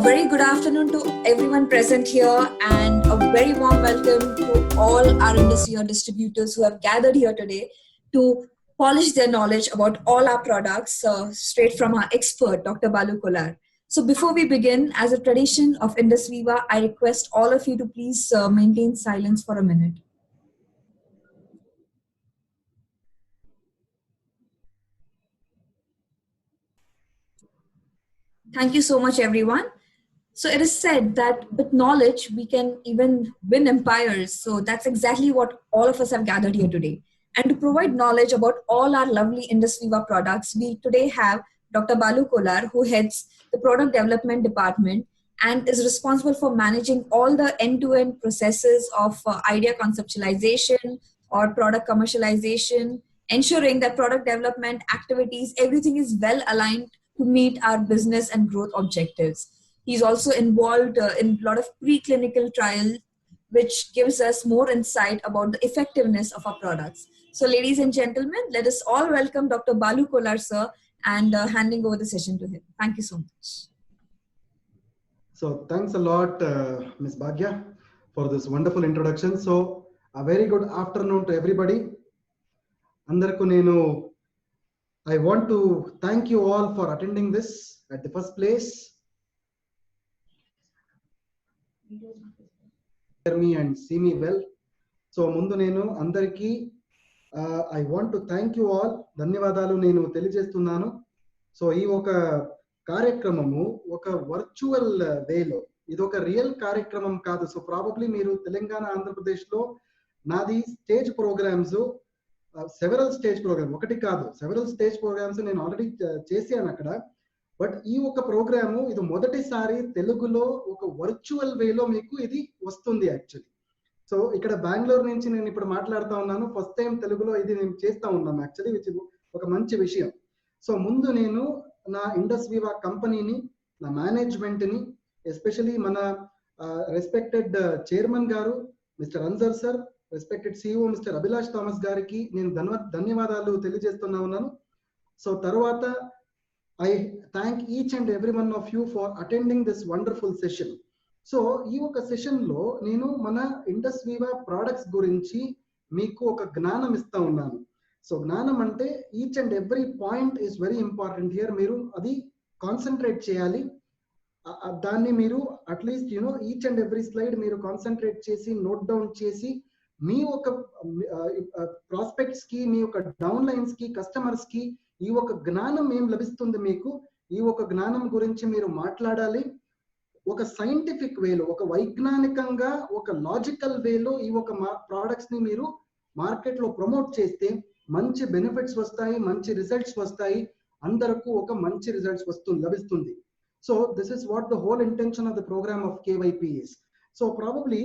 very good afternoon to everyone present here, and a very warm welcome to all our industry or distributors who have gathered here today to polish their knowledge about all our products straight from our expert, Dr. Balu Kolar. So before we begin, as a tradition of Indus Viva, I request all of you to please maintain silence for a minute. Thank you so much, everyone. So it is said that with knowledge, we can even win empires. So that's exactly what all of us have gathered here today. And to provide knowledge about all our lovely Indus Viva products, we today have Dr. Balu Kolar, who heads the product development department and is responsible for managing all the end-to-end processes of idea conceptualization or product commercialization, ensuring that product development activities, everything is well aligned to meet our business and growth objectives. He's also involved in a lot of preclinical trials, which gives us more insight about the effectiveness of our products. So, ladies and gentlemen, let us all welcome Dr. Balu Kolar, sir, and handing over the session to him. Thank you so much. So, thanks a lot, Ms. Bhagya, for this wonderful introduction. So, a very good afternoon to everybody. Andarku nenu I want to thank you all for attending this at the first place. Hear me and see me well. So mundu nenu andariki I want to thank you all. ధన్యవాదాలు నేను తెలియజేస్తున్నాను. So ఈ ఒక కార్యక్రమము ఒక virtual వేలో, ఇది ఒక రియల్ కార్యక్రమం కాదు. సో ప్రాబబ్లీ మీరు తెలంగాణ ఆంధ్రప్రదేశ్ లో నాది stage programs, several stage program, ఒకటి కాదు సెవెరల్ స్టేజ్ ప్రోగ్రామ్స్ నేను ఆల్రెడీ చేశాను అక్కడ. బట్ ఈ ఒక ప్రోగ్రాము ఇది మొదటిసారి తెలుగులో ఒక వర్చువల్ వేలో మీకు ఇది వస్తుంది యాక్చువల్లీ. సో ఇక్కడ బెంగళూరు నుంచి నేను ఇప్పుడు మాట్లాడుతూ ఉన్నాను. ఫస్ట్ టైం తెలుగులో ఇది నేను చేస్తూ ఉన్నాను యాక్చువల్లీ, విచ్ ఒక మంచి విషయం. సో ముందు నేను నా ఇండస్ వివా కంపెనీని, నా మేనేజ్మెంట్ని, ఎస్పెషలీ మన రెస్పెక్టెడ్ చైర్మన్ గారు mister Ansar sir, respected CEO mister Abhilash Thomas గారికి నేను ధన్యవాదాలు తెలియజేస్తున్నా ఉన్నాను. సో తర్వాత I thank each and every one of you for attending this wonderful session. So ఈ ఒక సెషన్ లో నేను మన ఇండస్ వివా ప్రొడక్ట్స్ గురించి మీకు ఒక జ్ఞానం ఇస్తా ఉన్నాను. సో జ్ఞానం అంటే each and every point is very important here. మీరు అది కాన్సన్ట్రేట్ చేయాలి. దాన్ని మీరు at least each and every slide మీరు కాన్సన్ట్రేట్ చేసి నోట్ డౌన్ చేసి మీ ఒక ప్రాస్పెక్ట్స్ కి, మీ ఒక డౌన్ లైన్స్ కి, కస్టమర్స్ కి ఈ ఒక జ్ఞానం ఏం లభిస్తుంది మీకు, ఈ ఒక జ్ఞానం గురించి మీరు మాట్లాడాలి. ఒక సైంటిఫిక్ వేలో, ఒక వైజ్ఞానికంగా, ఒక లాజికల్ వేలో ఈ ఒక ప్రోడక్ట్స్ ని మీరు మార్కెట్ లో ప్రమోట్ చేస్తే మంచి బెనిఫిట్స్ వస్తాయి, మంచి రిజల్ట్స్ వస్తాయి, అందరకు ఒక మంచి రిజల్ట్స్ లభిస్తుంది. So this is what the whole intention of the program of KYP is. So probably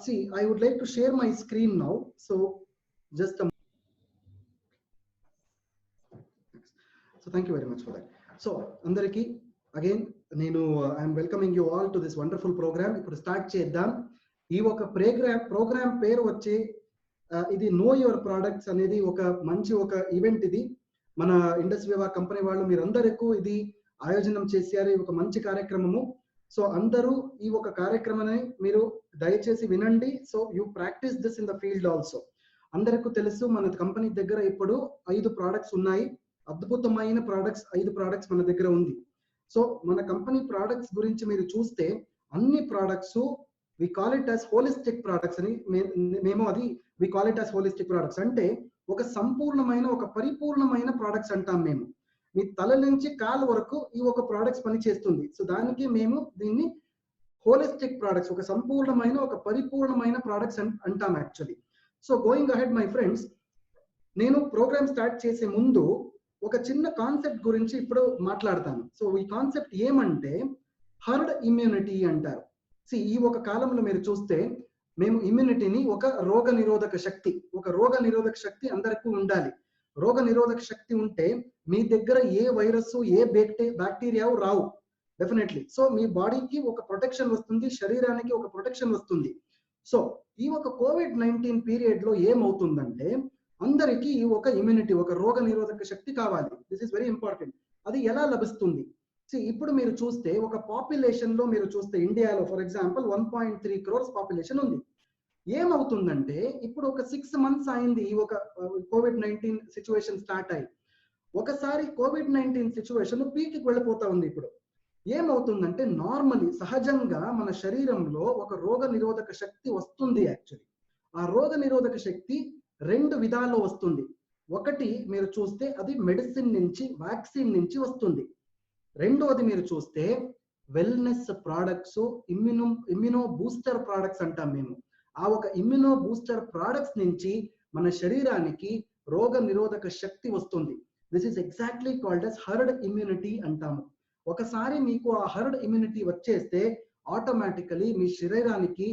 see, I would like to share my screen now. So just a So thank you very much for that. So andariki again nenu I am welcoming you all to this wonderful program. Ippudu start cheddam. Ee oka program పేరు వచ్చి ఇది no your products అనేది ఒక మంచి ఒక event. ఇది మన Indus వివా company వాళ్ళు మీరందరికీ ఇది ఆయోజనం చేశారు. ఒక మంచి కార్యక్రమము. సో అందరూ ఈ ఒక కార్యక్రమాన్ని మీరు దయచేసి వినండి. So you practice this in the field also. అందరికీ తెలుసు మన కంపెనీ దగ్గర ఇప్పుడు 5 ప్రొడక్ట్స్ ఉన్నాయి. అద్భుతమైన ప్రొడక్ట్స్, 5 ప్రొడక్ట్స్ మన దగ్గర ఉంది. సో మన కంపెనీ ప్రొడక్ట్స్ గురించి మీరు చూస్తే అన్ని products we call it as holistic products అని మేము అది we call it as holistic products అంటే ఒక సంపూర్ణమైన, ఒక పరిపూర్ణమైన ప్రొడక్ట్స్ అంటాం మేము. మీ తల నుంచి కాలు వరకు ఈ ఒక ప్రొడక్ట్స్ పని చేస్తుంది. సో దానికి మేము దీన్ని హోలిస్టిక్ ప్రొడక్ట్స్, ఒక సంపూర్ణమైన, ఒక పరిపూర్ణమైన ప్రొడక్ట్స్ అంటాం actually. So going ahead my friends, నేను ప్రోగ్రామ్ స్టార్ట్ చేసే ముందు ఒక చిన్న కాన్సెప్ట్ గురించి ఇప్పుడు మాట్లాడతాను. సో ఈ కాన్సెప్ట్ ఏమంటే హర్డ్ ఇమ్యూనిటీ అంటారు. ఈ ఒక కాలంలో మీరు చూస్తే మేము ఇమ్యూనిటీని ఒక రోగ నిరోధక శక్తి అందరికీ ఉండాలి. రోగ నిరోధక శక్తి ఉంటే మీ దగ్గర ఏ వైరస్, ఏ బ్యాక్టీరియా రావు డెఫినెట్లీ. సో మీ బాడీకి ఒక ప్రొటెక్షన్ వస్తుంది, శరీరానికి ఒక ప్రొటెక్షన్ వస్తుంది. సో ఈ ఒక COVID-19 పీరియడ్ లో ఏమవుతుందంటే అందరికీ ఒక ఇమ్యూనిటీ, ఒక రోగ నిరోధక శక్తి కావాలి. This is very important. అది ఎలా లభిస్తుంది? ఇప్పుడు మీరు చూస్తే ఒక పాపులేషన్ లో మీరు చూస్తే ఇండియాలో ఫర్ ఎగ్జాంపుల్ 1.3 crores పాపులేషన్ ఉంది. ఏమవుతుందంటే ఇప్పుడు ఒక 6 months అయింది ఈ ఒక COVID-19 సిచ్యువేషన్ స్టార్ట్ అయ్యి, ఒకసారి COVID-19 సిచ్యువేషన్ పీక్కి వెళ్ళిపోతా ఉంది. ఇప్పుడు ఏమవుతుందంటే నార్మలీ సహజంగా మన శరీరంలో ఒక రోగ నిరోధక శక్తి వస్తుంది. యాక్చువల్లీ ఆ రోగ నిరోధక శక్తి 2 విధాల్లో వస్తుంది. ఒకటి మీరు చూస్తే అది మెడిసిన్ నుంచి, వ్యాక్సిన్ నుంచి వస్తుంది. రెండోది మీరు చూస్తే wellness products, immuno booster products అంటాం మేము. ఆ ఒక ఇమ్యూనో బూస్టర్ ప్రోడక్ట్స్ నుంచి మన శరీరానికి రోగ నిరోధక శక్తి వస్తుంది. This is exactly called as herd immunity అంటాము. ఒకసారి మీకు ఆ హర్డ్ ఇమ్యూనిటీ వచ్చేస్తే ఆటోమేటికలీ మీ శరీరానికి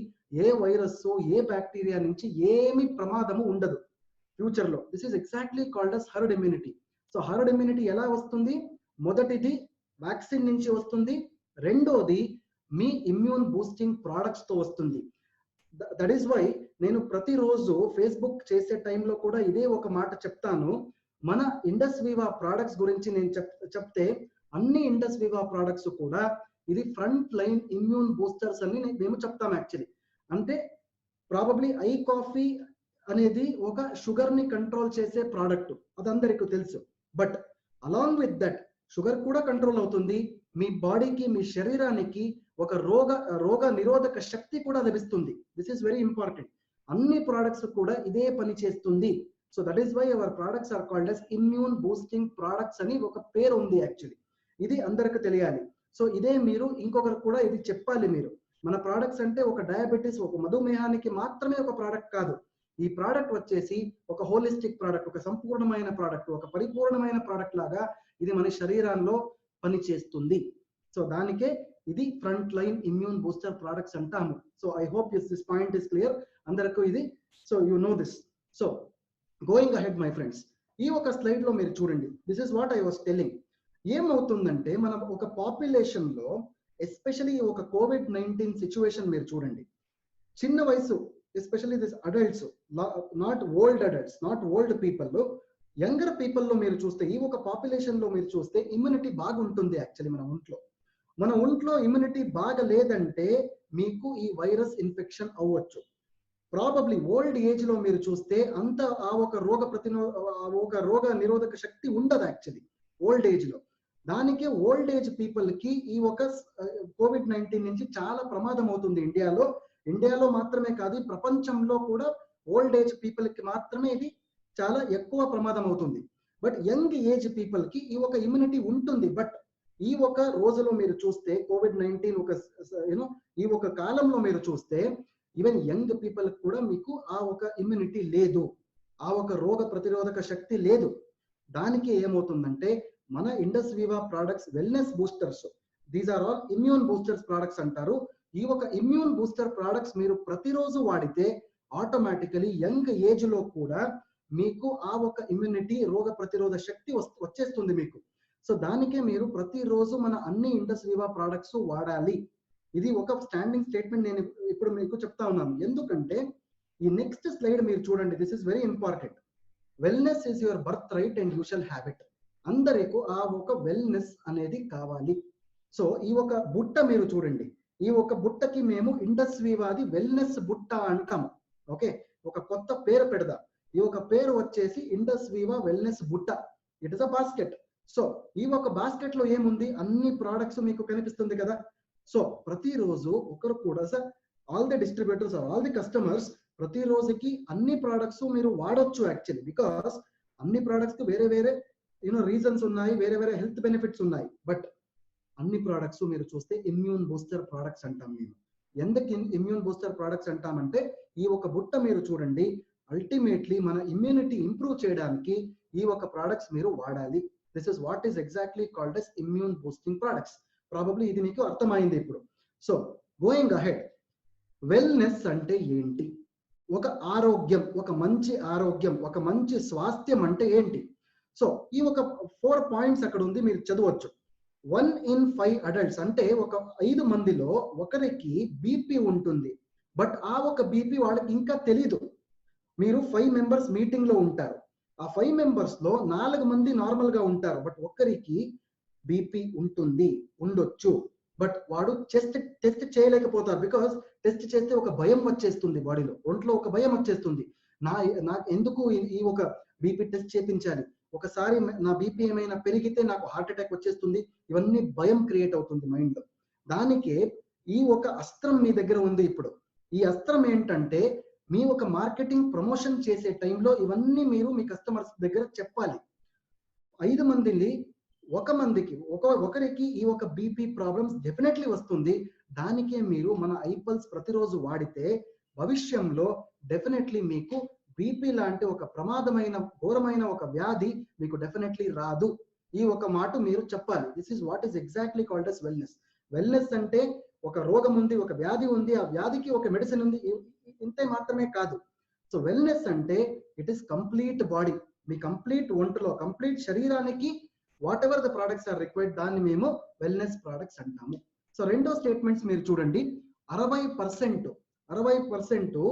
ఏ వైరస్, ఏ బ్యాక్టీరియా నుంచి ఏమి ప్రమాదము ఉండదు ఫ్యూచర్ లో. This is exactly called as herd immunity. So herd immunity ఎలా వస్తుంది? మొదటిది వ్యాక్సిన్ నుంచి వస్తుంది, రెండోది మీ ఇమ్యూన్ బూస్టింగ్ ప్రోడక్ట్స్ తో వస్తుంది. దట్ ఈస్ వై నేను ప్రతిరోజు ఫేస్బుక్ చేసే టైంలో కూడా ఇదే ఒక మాట చెప్తాను. మన ఇండస్ వివా ప్రోడక్ట్స్ గురించి నేను చెప్తే అన్ని ఇండస్ వివా ప్రోడక్ట్స్ కూడా ఇది ఫ్రంట్ లైన్ ఇమ్యూన్ బూస్టర్స్ అని మేము చెప్తాం. యాక్చువల్లీ అంటే ప్రాబబ్లీ ఐ కాఫీ అనేది ఒక షుగర్ ని కంట్రోల్ చేసే ప్రోడక్ట్, అది అందరికీ తెలుసు. But along with that sugar కూడా కంట్రోల్ అవుతుంది. మీ బాడీకి, మీ శరీరానికి ఒక రోగ నిరోధక శక్తి కూడా లభిస్తుంది. This is very important. అన్ని ప్రోడక్ట్స్ కూడా ఇదే పని చేస్తుంది. So that is why our products are called as immune boosting products అని ఒక పేరు ఉంది. యాక్చువల్లీ ఇది అందరికి తెలియాలి. సో ఇదే మీరు ఇంకొకరు కూడా ఇది చెప్పాలి. మీరు మన ప్రోడక్ట్స్ అంటే ఒక డయాబెటీస్, ఒక మధుమేహానికి మాత్రమే ఒక ప్రోడక్ట్ కాదు. ఈ ప్రోడక్ట్ వచ్చేసి ఒక హోలిస్టిక్ ప్రోడక్ట్, ఒక సంపూర్ణమైన ప్రోడక్ట్, ఒక పరిపూర్ణమైన ప్రోడక్ట్ లాగా ఇది మన శరీరంలో పనిచేస్తుంది. సో దానికే ఇది front line immune booster products అంటాము. So I hope this point is clear అందరికీ ఇది. So you know this. So going ahead my friends, ఈ ఒక స్లైడ్ లో మీరు చూడండి. This is what I was telling. ఏమవుతుందంటే మనం ఒక పాపులేషన్ లో ఎస్పెషలీ ఒక COVID-19 సిచ్యువేషన్ మీరు చూడండి, చిన్న వయసు especially this adults, not old adults, not old people, younger people లో మీరు చూస్తే ఈ ఒక పాపులేషన్ లో మీరు చూస్తే ఇమ్యూనిటీ బాగుంటుంది. యాక్చువల్లీ మన ఒంట్లో ఇమ్యూనిటీ బాగా లేదంటే మీకు ఈ వైరస్ ఇన్ఫెక్షన్ అవ్వచ్చు. ప్రాబబ్లీ ఓల్డ్ ఏజ్ లో మీరు చూస్తే అంత ఆ ఒక రోగ నిరోధక శక్తి ఉండదు యాక్చువల్లీ ఓల్డ్ ఏజ్ లో. దానికే ఓల్డ్ ఏజ్ పీపుల్ కి ఈ ఒక COVID-19 నుంచి చాలా ప్రమాదం అవుతుంది. ఇండియాలో మాత్రమే కాదు, ప్రపంచంలో కూడా ఓల్డ్ ఏజ్ పీపుల్ కి మాత్రమే ఇది చాలా ఎక్కువ ప్రమాదం అవుతుంది. బట్ యంగ్ ఏజ్ పీపుల్ కి ఈ ఒక ఇమ్యూనిటీ ఉంటుంది. బట్ ఈ ఒక రోజులో మీరు చూస్తే COVID-19 ఈ ఒక కాలంలో మీరు చూస్తే ఈవెన్ యంగ్ పీపుల్ కూడా మీకు ఆ ఒక ఇమ్యూనిటీ లేదు, ఆ ఒక రోగ ప్రతిరోధక శక్తి లేదు. దానికి ఏమవుతుందంటే మన Indus Viva products wellness boosters, these are all immune boosters products అంటారు. ఈ ఒక ఇమ్యూన్ బూస్టర్ ప్రోడక్ట్స్ మీరు ప్రతిరోజు వాడితే ఆటోమేటికలీ యంగ్ ఏజ్ లో కూడా మీకు ఆ ఒక ఇమ్యూనిటీ, రోగ ప్రతిరోధ శక్తి వచ్చేస్తుంది మీకు. సో దానికే మీరు ప్రతిరోజు మన అన్ని ఇండస్ వివా ప్రోడక్ట్స్ వాడాలి. ఇది ఒక స్టాండింగ్ స్టేట్మెంట్ నేను ఇప్పుడు మీకు చెప్తా ఉన్నాను. ఎందుకంటే ఈ నెక్స్ట్ స్లైడ్ మీరు చూడండి. This is very important. Wellness is your birth right and you shall have it. అందరికీ ఆ ఒక వెల్నెస్ అనేది కావాలి. సో ఈ ఒక బుట్ట మీరు చూడండి. ఈ ఒక బుట్టకి మేము ఇండస్ వివాది వెల్నెస్ బుట్ట అంటాము. ఓకే, ఒక కొత్త పేరు పెడదాం. ఈ ఒక పేరు వచ్చేసి ఇండస్ వివా వెల్నెస్ బుట్ట. It is a basket. So ఈ ఒక బాస్కెట్ లో ఏముంది, అన్ని ప్రోడక్ట్స్ మీకు కనిపిస్తుంది కదా. సో ప్రతిరోజు ఒకరు కూడా sir all the distributors, all the customers ప్రతి రోజుకి అన్ని ప్రోడక్ట్స్ మీరు వాడొచ్చు యాక్చువల్లీ. బికాస్ అన్ని ప్రోడక్ట్స్ వేరే వేరే రీజన్స్ ఉన్నాయి, వేరే వేరే హెల్త్ బెనిఫిట్స్ ఉన్నాయి. బట్ అన్ని ప్రోడక్ట్స్ మీరు చూస్తే ఇమ్యూన్ బూస్టర్ ప్రోడక్ట్స్ అంటాం మేము. ఎందుకు ఇమ్యూన్ బూస్టర్ ప్రోడక్ట్స్ అంటామంటే ఈ ఒక బుట్ట మీరు చూడండి, అల్టిమేట్లీ మన ఇమ్యూనిటీ ఇంప్రూవ్ చేయడానికి ఈ ఒక ప్రోడక్ట్స్ మీరు వాడాలి. This is what is exactly called as immune boosting products. Probably ఇది మీకు అర్థమైంది ఇప్పుడు. సో గోయింగ్ అహెడ్, వెల్నెస్ అంటే ఏంటి? ఒక ఆరోగ్యం, ఒక మంచి ఆరోగ్యం, ఒక మంచి స్వాస్థ్యం అంటే ఏంటి? సో ఈ ఒక 4 పాయింట్స్ అక్కడ ఉంది, మీరు చదవచ్చు. 1 in 5 అడల్ట్స్ అంటే ఒక 5 మందిలో ఒకరికి బీపీ ఉంటుంది. బట్ ఆ ఒక బీపీ వాళ్ళకి ఇంకా తెలీదు. మీరు 5 మెంబర్స్ మీటింగ్ లో ఉంటారు. ఆ 5 మెంబర్స్ లో 4 మంది నార్మల్ గా ఉంటారు. బట్ ఒక్కరికి బీపీ ఉంటుంది, ఉండొచ్చు, బట్ వాడు టెస్ట్ చేయలేకపోతారు. బికాస్ టెస్ట్ చేస్తే ఒక భయం వచ్చేస్తుంది, బాడీలో ఒంట్లో ఒక భయం వచ్చేస్తుంది. నాకు ఎందుకు ఈ ఒక బీపీ టెస్ట్ చేయించాలి, ఒకసారి నా బీపీ ఏమైనా పెరిగితే నాకు హార్ట్ అటాక్ వచ్చేస్తుంది, ఇవన్నీ భయం క్రియేట్ అవుతుంది మైండ్ లో. దానికే ఈ ఒక అస్త్రం మీ దగ్గర ఉంది ఇప్పుడు. ఈ అస్త్రం ఏంటంటే, మీ ఒక మార్కెటింగ్ ప్రమోషన్ చేసే టైంలో ఇవన్నీ మీరు మీ కస్టమర్స్ దగ్గర చెప్పాలి. 5 మందిని ఒకరికి ఈ ఒక బీపీ ప్రాబ్లమ్స్ డెఫినెట్లీ వస్తుంది. దానికే మీరు మన ఐపల్స్ ప్రతిరోజు వాడితే భవిష్యంలో డెఫినెట్లీ మీకు బీపీ లాంటి ఒక ప్రమాదమైన ఘోరమైన ఒక వ్యాధి మీకు డెఫినెట్లీ రాదు. ఈ ఒక మాట మీరు చెప్పాలి. This is what is exactly called as wellness. Wellness అంటే ఒక రోగం ఉంది, ఒక వ్యాధి ఉంది, ఆ వ్యాధికి ఒక మెడిసిన్ ఉంది, ఇంతే మాత్రమే కాదు. సో వెల్నెస్ అంటే ఇట్ ఈస్ కంప్లీట్ బాడీ, మీ కంప్లీట్ ఒంటలో కంప్లీట్ శరీరానికి whatever the products are required, దాన్ని మేము వెల్నెస్ ప్రొడక్ట్స్ అంటాము. సో రెండో స్టేట్మెంట్స్ మీరు చూడండి, 60%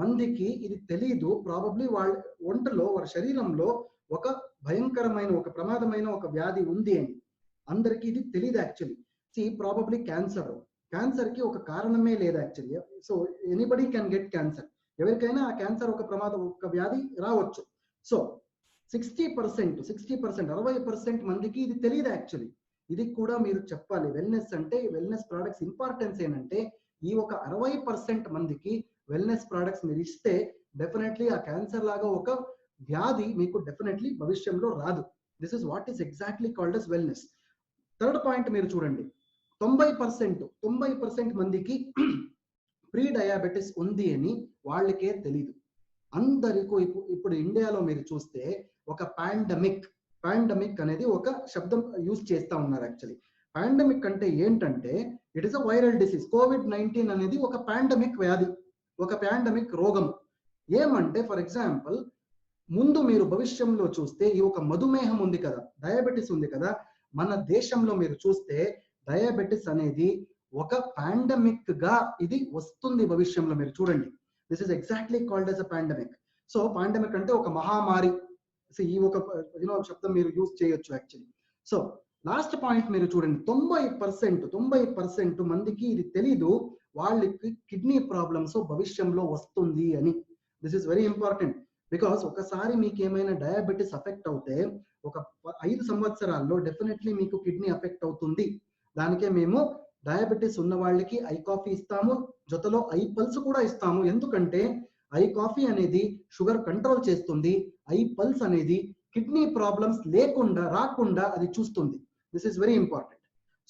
మందికి ఇది తెలీదు. ప్రాబబ్లీ వాళ్ళ ఒంటలో వాళ్ళ శరీరంలో ఒక భయంకరమైన ఒక ప్రమాదమైన ఒక వ్యాధి ఉంది అని అందరికీ ఇది తెలియదు యాక్చువల్లీ. ప్రాబబ్లీ క్యాన్సర్ కి ఒక కారణమే లేదు actually. So anybody can get cancer, ఎవరికైనా ఆ క్యాన్సర్ ఒక ఒక వ్యాధి రావచ్చు. సో 60% మందికి ఇది తెలియదు యాక్చువల్లీ. ఇది కూడా మీరు చెప్పాలి. వెల్నెస్ అంటే, వెల్నెస్ ప్రొడక్ట్స్ ఇంపార్టెన్స్ ఏంటంటే, ఈ ఒక 60% మందికి వెల్నెస్ ప్రొడక్ట్స్ మీరు ఇస్తే డెఫినెట్లీ ఆ క్యాన్సర్ లాగా ఒక వ్యాధి మీకు డెఫినెట్లీ భవిష్యంలో రాదు. This is what is exactly called as wellness. Third point మీరు చూడండి, 90% మందికి ప్రీ డయాబెటిస్ ఉంది అని వాళ్ళకే తెలీదు. అందరికీ ఇప్పుడు ఇండియాలో మీరు చూస్తే ఒక పాండమిక్ అనేది ఒక శబ్దం యూజ్ చేస్తా ఉన్నారు యాక్చువల్లీ. పాండమిక్ అంటే ఏంటంటే, it is a viral disease. COVID-19 అనేది ఒక పాండమిక్ వ్యాధి, ఒక పాండమిక్ రోగం. ఏమంటే ఫర్ ఎగ్జాంపుల్, ముందు మీరు భవిష్యంలో చూస్తే ఈ ఒక మధుమేహం ఉంది కదా, డయాబెటిస్ ఉంది కదా, మన దేశంలో మీరు చూస్తే డయాబెటిస్ అనేది ఒక పాండమిక్ గా ఇది వస్తుంది భవిష్యంలో. మీరు చూడండి, this is exactly called as a pandemic. So pandemic అంటే ఒక మహామారి, ఈ ఒక శబ్దం మీరు యూజ్ చేయొచ్చు యాక్చువల్లీ. సో లాస్ట్ పాయింట్ మీరు చూడండి, 90% మందికి ఇది తెలీదు, వాళ్ళకి కిడ్నీ ప్రాబ్లమ్స్ భవిష్యంలో వస్తుంది అని. This is very important. Because ఒకసారి మీకు ఏమైనా డయాబెటిస్ అఫెక్ట్ అవుతే ఒక 5 సంవత్సరాల్లో డెఫినెట్లీ మీకు కిడ్నీ అఫెక్ట్ అవుతుంది. దానికే మేము డయాబెటిస్ ఉన్న వాళ్ళకి ఐ కాఫీ ఇస్తాము, జొతలో ఐ పల్స్ కూడా ఇస్తాము. ఎందుకంటే ఐ కాఫీ అనేది షుగర్ కంట్రోల్ చేస్తుంది, ఐ పల్స్ అనేది కిడ్నీ ప్రాబ్లమ్స్ రాకుండా అది చూస్తుంది. This is very important.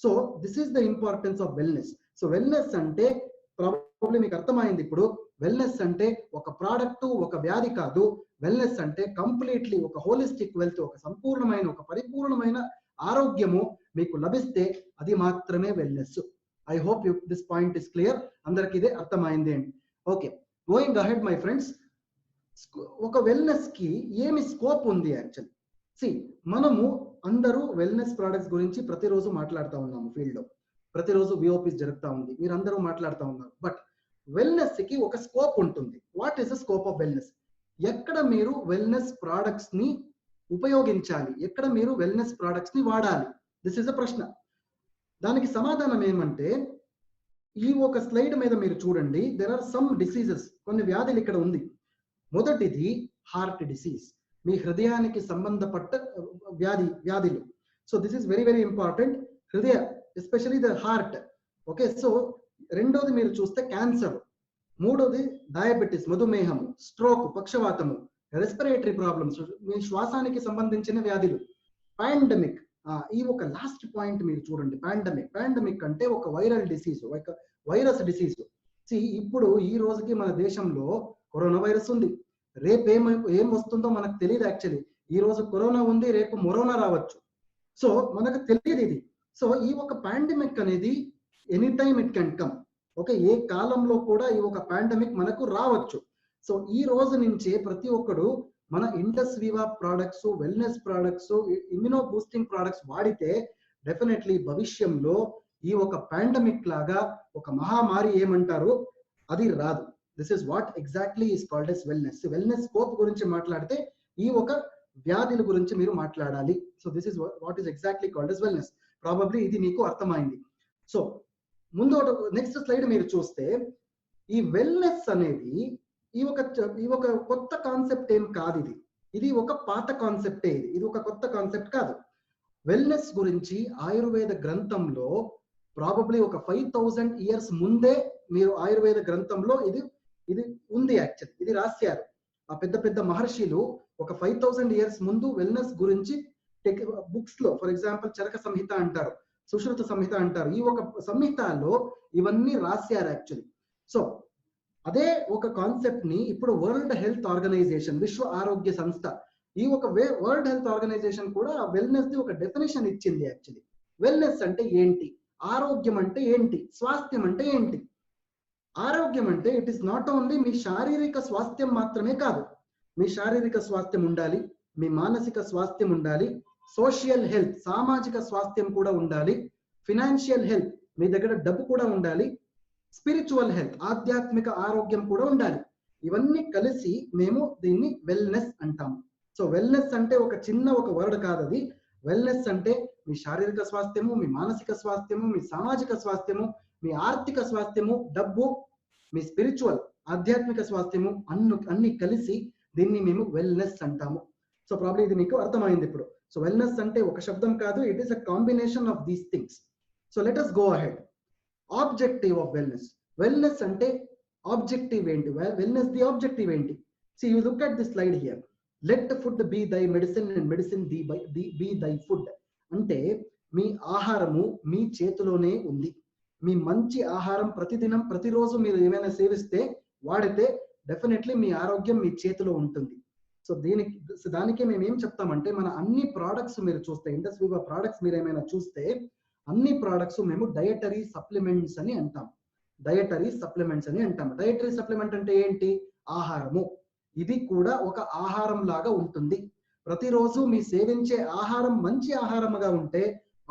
So this is the importance of wellness. So wellness అంటే ప్రాబ్లం మీకు అర్థమైంది ఇప్పుడు. వెల్నెస్ అంటే ఒక ప్రోడక్ట్, ఒక వ్యాధి కాదు. వెల్నెస్ అంటే కంప్లీట్లీ ఒక హోలిస్టిక్ వెల్త్, ఒక సంపూర్ణమైన ఒక పరిపూర్ణమైన ఆరోగ్యము మీకు లభిస్తే అది మాత్రమే wellness. I hope this point is clear. అందరికి ఇదే అర్థమైంది అండి. Okay, going ahead my friends, ఒక వెల్నెస్ కి ఏమి స్కోప్ ఉంది యాక్చువల్లీ. మనము అందరూ వెల్నెస్ ప్రొడక్ట్స్ గురించి ప్రతిరోజు మాట్లాడుతూ ఉన్నాము ఫీల్డ్ లో, ప్రతిరోజు విఓపీస్ జరుగుతూ ఉంది, మీరు అందరూ మాట్లాడుతూ ఉన్నారు. బట్ వెల్నెస్ కి ఒక స్కోప్ ఉంటుంది. What is the scope of wellness? ఎక్కడ మీరు వెల్నెస్ ప్రొడక్ట్స్ ని ఉపయోగించాలి, ఎక్కడ మీరు వెల్నెస్ ప్రొడక్ట్స్ ని వాడాలి? దిస్ ఇస్ అ ప్రశ్న. దానికి సమాధానం ఏమంటే, ఈ ఒక స్లైడ్ మీద మీరు చూడండి, దెర్ ఆర్ సమ్ డిసీజెస్, కొన్ని వ్యాధులు ఇక్కడ ఉంది. మొదటిది హార్ట్ డిసీజ్, మీ హృదయానికి సంబంధపట్ట వ్యాధులు. So this is very very important. హృదయ, especially the heart. Okay, so రెండోది మీరు చూస్తే క్యాన్సర్, మూడోది డయాబెటిస్ మధుమేహము, స్ట్రోక్ పక్షవాతము, రెస్పిరేటరీ ప్రాబ్లమ్స్, మీ శ్వాసానికి సంబంధించిన వ్యాధులు, పాండమిక్. ఈ ఒక లాస్ట్ పాయింట్ మీరు చూడండి, పాండమిక్ అంటే ఒక వైరల్ డిసీజ్, ఒక వైరస్ డిసీజ్. ఇప్పుడు ఈ రోజుకి మన దేశంలో కరోనా వైరస్ ఉంది, రేపు ఏం వస్తుందో మనకు తెలియదు యాక్చువల్లీ. ఈ రోజు కరోనా ఉంది, రేపు మొరోనా రావచ్చు. సో మనకు తెలియదు ఇది. సో ఈ ఒక పాండమిక్ అనేది any time it can come. Okay, ఏ కాలంలో కూడా ఈ ఒక పాండమిక్ మనకు రావచ్చు. సో ఈ రోజు నుంచే ప్రతి ఒక్కడు మన Indus Viva products, wellness products, immuno boosting products వాడితే డెఫినెట్లీ భవిష్యంలో ఈ ఒక పాండమిక్ లాగా ఒక మహామారి ఏమంటారు అది రాదు. This is what exactly is called as wellness. Wellness scope గురించి మాట్లాడితే ఈ ఒక వ్యాధుల గురించి మీరు మాట్లాడాలి. So this is what is exactly called as wellness. Probably ఇది మీకు అర్థమైంది. సో ముందు నెక్స్ట్ స్లైడ్ మీరు చూస్తే ఈ వెల్నెస్ అనేది ఈ ఒక కొత్త కాన్సెప్ట్ ఏం కాదు. ఇది ఒక పాత కాన్సెప్టే. ఇది ఒక కొత్త కాన్సెప్ట్ కాదు. వెల్నెస్ గురించి ఆయుర్వేద గ్రంథంలో ప్రాబబ్లీ ఒక 5000 ఇయర్స్ ముందే మీరు ఆయుర్వేద గ్రంథంలో ఇది ఉంది. యాక్చువల్ ఇది రాశారు ఆ పెద్ద పెద్ద మహర్షులు ఒక 5000 ఇయర్స్ ముందు వెల్నెస్ గురించి బుక్స్ లో, ఫర్ ఎగ్జాంపుల్ చరక సంహిత అంటారు, సుశ్రుత సంహిత అంటారు, ఈ ఒక సంహితలో ఇవన్నీ రాశారు యాక్చువల్లీ. సో అదే ఒక కాన్సెప్ట్ ని ఇప్పుడు వరల్డ్ హెల్త్ ఆర్గనైజేషన్, విశ్వ ఆరోగ్య సంస్థ, ఈ ఒక వరల్డ్ హెల్త్ ఆర్గనైజేషన్ కూడా వెల్నెస్ ది ఒక డెఫినేషన్ ఇచ్చింది. యాక్చువల్లీ వెల్నెస్ అంటే ఏంటి, ఆరోగ్యం అంటే ఏంటి, స్వాస్థ్యం అంటే ఏంటి. ఆరోగ్యం అంటే ఇట్ ఈస్ నాట్ ఓన్లీ మీ శారీరక స్వాస్థ్యం మాత్రమే కాదు. మీ శారీరక స్వాస్థ్యం ఉండాలి, మీ మానసిక స్వాస్థ్యం ఉండాలి, సోషల్ హెల్త్ సామాజిక స్వాస్థ్యం కూడా ఉండాలి, ఫినాన్షియల్ హెల్త్ మీ దగ్గర డబ్బు కూడా ఉండాలి, స్పిరిచువల్ హెల్త్ ఆధ్యాత్మిక ఆరోగ్యం కూడా ఉండాలి. ఇవన్నీ కలిసి మేము దీన్ని వెల్నెస్ అంటాము. సో వెల్నెస్ అంటే ఒక చిన్న ఒక వర్డ్ కాదు అది. వెల్నెస్ అంటే మీ శారీరక స్వాస్థ్యము, మీ మానసిక స్వాస్థ్యము, మీ సామాజిక స్వాస్థ్యము, మీ ఆర్థిక స్వాస్థ్యము, డబ్బు, మీ స్పిరిచువల్ ఆధ్యాత్మిక స్వాస్థ్యము అన్ని కలిసి దీన్ని మేము వెల్నెస్ అంటాము. సో ప్రాబ్లీ ఇది మీకు అర్థమైంది ఇప్పుడు. సో వెల్నెస్ అంటే ఒక శబ్దం కాదు, it is a combination of these things. So let us go ahead. Objective of wellness. Wellness అంటే ఆబ్జెక్టివ్ ఏంటి, వెల్నెస్ ది ఆబ్జెక్టివ్ ఏంటి? See, you look at this slide here. Let the food be thy medicine and medicine be thy food. అంటే మీ ఆహారము మీ చేతిలోనే ఉంది. మీ మంచి ఆహారం ప్రతిదినం ప్రతిరోజు మీరు ఏమైనా సేవిస్తే వాడితే డెఫినెట్లీ మీ ఆరోగ్యం మీ చేతిలో ఉంటుంది. సో దానికి మేము ఏం చెప్తామంటే, మన అన్ని ప్రోడక్ట్స్ మీరు చూస్తే, ఇండస్ వివా ప్రోడక్ట్స్ మీరు ఏమైనా చూస్తే అన్ని ప్రోడక్ట్స్ మేము డయటరీ సప్లిమెంట్స్ అని అంటాం. డయటరీ సప్లిమెంట్స్ అని అంటాం. డయటరీ సప్లిమెంట్ అంటే ఏంటి? ఆహారము. ఇది కూడా ఒక ఆహారం లాగా ఉంటుంది. ప్రతిరోజు మీ సేవించే ఆహారం మంచి ఆహారముగా ఉంటే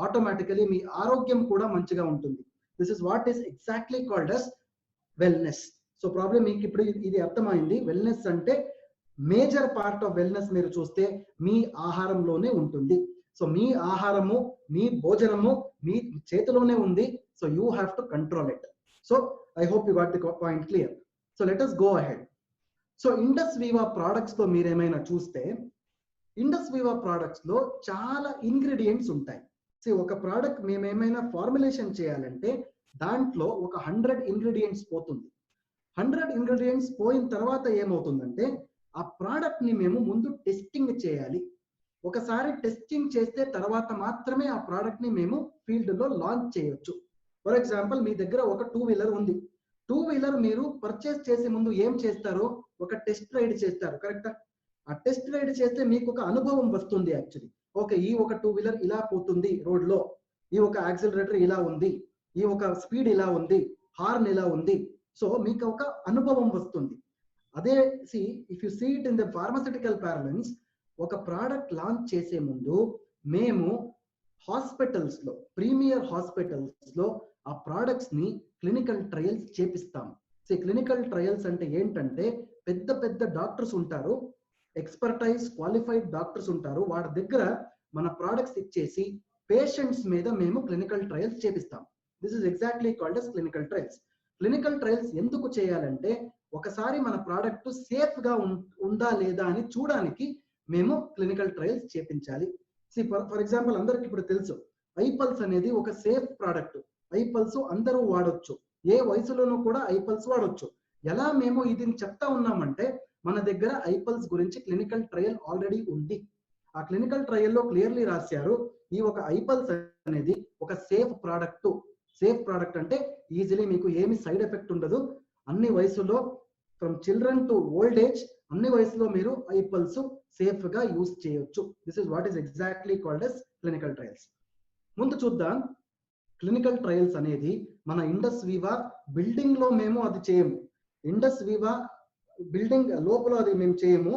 ఆటోమేటికలీ మీ ఆరోగ్యం కూడా మంచిగా ఉంటుంది. This is what is exactly called as wellness. So problem మీకు ఇప్పుడు ఇది అర్థమైంది. వెల్నెస్ అంటే మేజర్ పార్ట్ ఆఫ్ వెల్నెస్ మీరు చూస్తే మీ ఆహారంలోనే ఉంటుంది. సో మీ ఆహారము, మీ భోజనము మీ చేతిలోనే ఉంది. So you have to control it. So I hope you got the point clear. So let us go ahead. So Indus Viva products లో మీరేమైనా చూస్తే, ఇండస్ వివా ప్రోడక్ట్స్ లో చాలా ఇంగ్రీడియంట్స్ ఉంటాయి. సో ఒక ప్రోడక్ట్ మేమేమైనా ఫార్ములేషన్ చేయాలంటే దాంట్లో ఒక 100 ఇంగ్రీడియంట్స్ పోతుంది. 100 ఇంగ్రీడియంట్స్ పోయిన తర్వాత ఏమవుతుందంటే ఆ ప్రోడక్ట్ ని మేము ముందు టెస్టింగ్ చేయాలి. ఒకసారి టెస్టింగ్ చేస్తే తర్వాత మాత్రమే ఆ ప్రోడక్ట్ ని మేము ఫీల్డ్ లో లాంచ్ చేయొచ్చు. ఫర్ ఎగ్జాంపుల్ మీ దగ్గర ఒక 2 వీలర్ ఉంది. 2 వీలర్ మీరు పర్చేస్ చేసే ముందు ఏం చేస్తారో ఒక టెస్ట్ రైడ్ చేస్తారు, కరెక్టా? ఆ టెస్ట్ రైడ్ చేస్తే మీకు ఒక అనుభవం వస్తుంది. యాక్చువల్లీ ఓకే, ఈ ఒక 2 వీలర్ ఇలా పోతుంది రోడ్ లో, ఈ ఒక యాక్సిలరేటర్ ఇలా ఉంది, ఈ ఒక స్పీడ్ ఇలా ఉంది, హార్న్ ఇలా ఉంది. సో మీకు ఒక అనుభవం వస్తుంది. అదే if you see it in the pharmaceutical parlance, ఒక ప్రోడక్ట్ లాంచ్ చేసే ముందు మేము హాస్పిటల్స్ లో, ప్రీమియర్ హాస్పిటల్స్ లో ఆ ప్రోడక్ట్స్ ని క్లినికల్ ట్రయల్స్ చేపిస్తాం. క్లినికల్ ట్రయల్స్ అంటే ఏంటంటే పెద్ద పెద్ద డాక్టర్స్ ఉంటారు, ఎక్స్పర్టైజ్ క్వాలిఫైడ్ డాక్టర్స్ ఉంటారు, వాడి దగ్గర మన ప్రోడక్ట్స్ ఇచ్చేసి పేషెంట్స్ మీద మేము క్లినికల్ ట్రయల్స్ చేపిస్తాం. This is exactly called as clinical trials. Clinical trials ఎందుకు చేయాలంటే ఒకసారి మన ప్రోడక్ట్ సేఫ్ గా ఉందా లేదా అని చూడడానికి మేము క్లినికల్ ట్రయల్స్ చేపించాలి. ఫర్ ఎగ్జాంపుల్ అందరికి ఇప్పుడు తెలుసు ఐపల్స్ అనేది ఒక సేఫ్ ప్రోడక్ట్. ఐపల్స్ అందరూ వాడొచ్చు, ఏ వయసులోనూ కూడా ఐపల్స్ వాడొచ్చు. ఎలా మేము ఇది చెప్తా ఉన్నామంటే మన దగ్గర ఐపల్స్ గురించి క్లినికల్ ట్రయల్ ఆల్రెడీ ఉంది. ఆ క్లినికల్ ట్రయల్లో క్లియర్లీ రాశారు ఈ ఒక ఐపల్స్ అనేది ఒక సేఫ్ ప్రోడక్ట్. సేఫ్ ప్రోడక్ట్ అంటే ఈజీలీ మీకు ఏమి సైడ్ ఎఫెక్ట్ ఉండదు. అన్ని వయసులో from children to old age అన్ని వయసులో మీరు ఐపల్స్ సేఫ్ గా యూజ్ చేయొచ్చు. This is what is exactly called as clinical trials. ముందు చూద్దాం. క్లినికల్ ట్రయల్స్ అనేది మన ఇండస్ వివా బిల్డింగ్ లో మేము అది చేయము. ఇండస్ వివా బిల్డింగ్ లోపల అది మేము చేయము.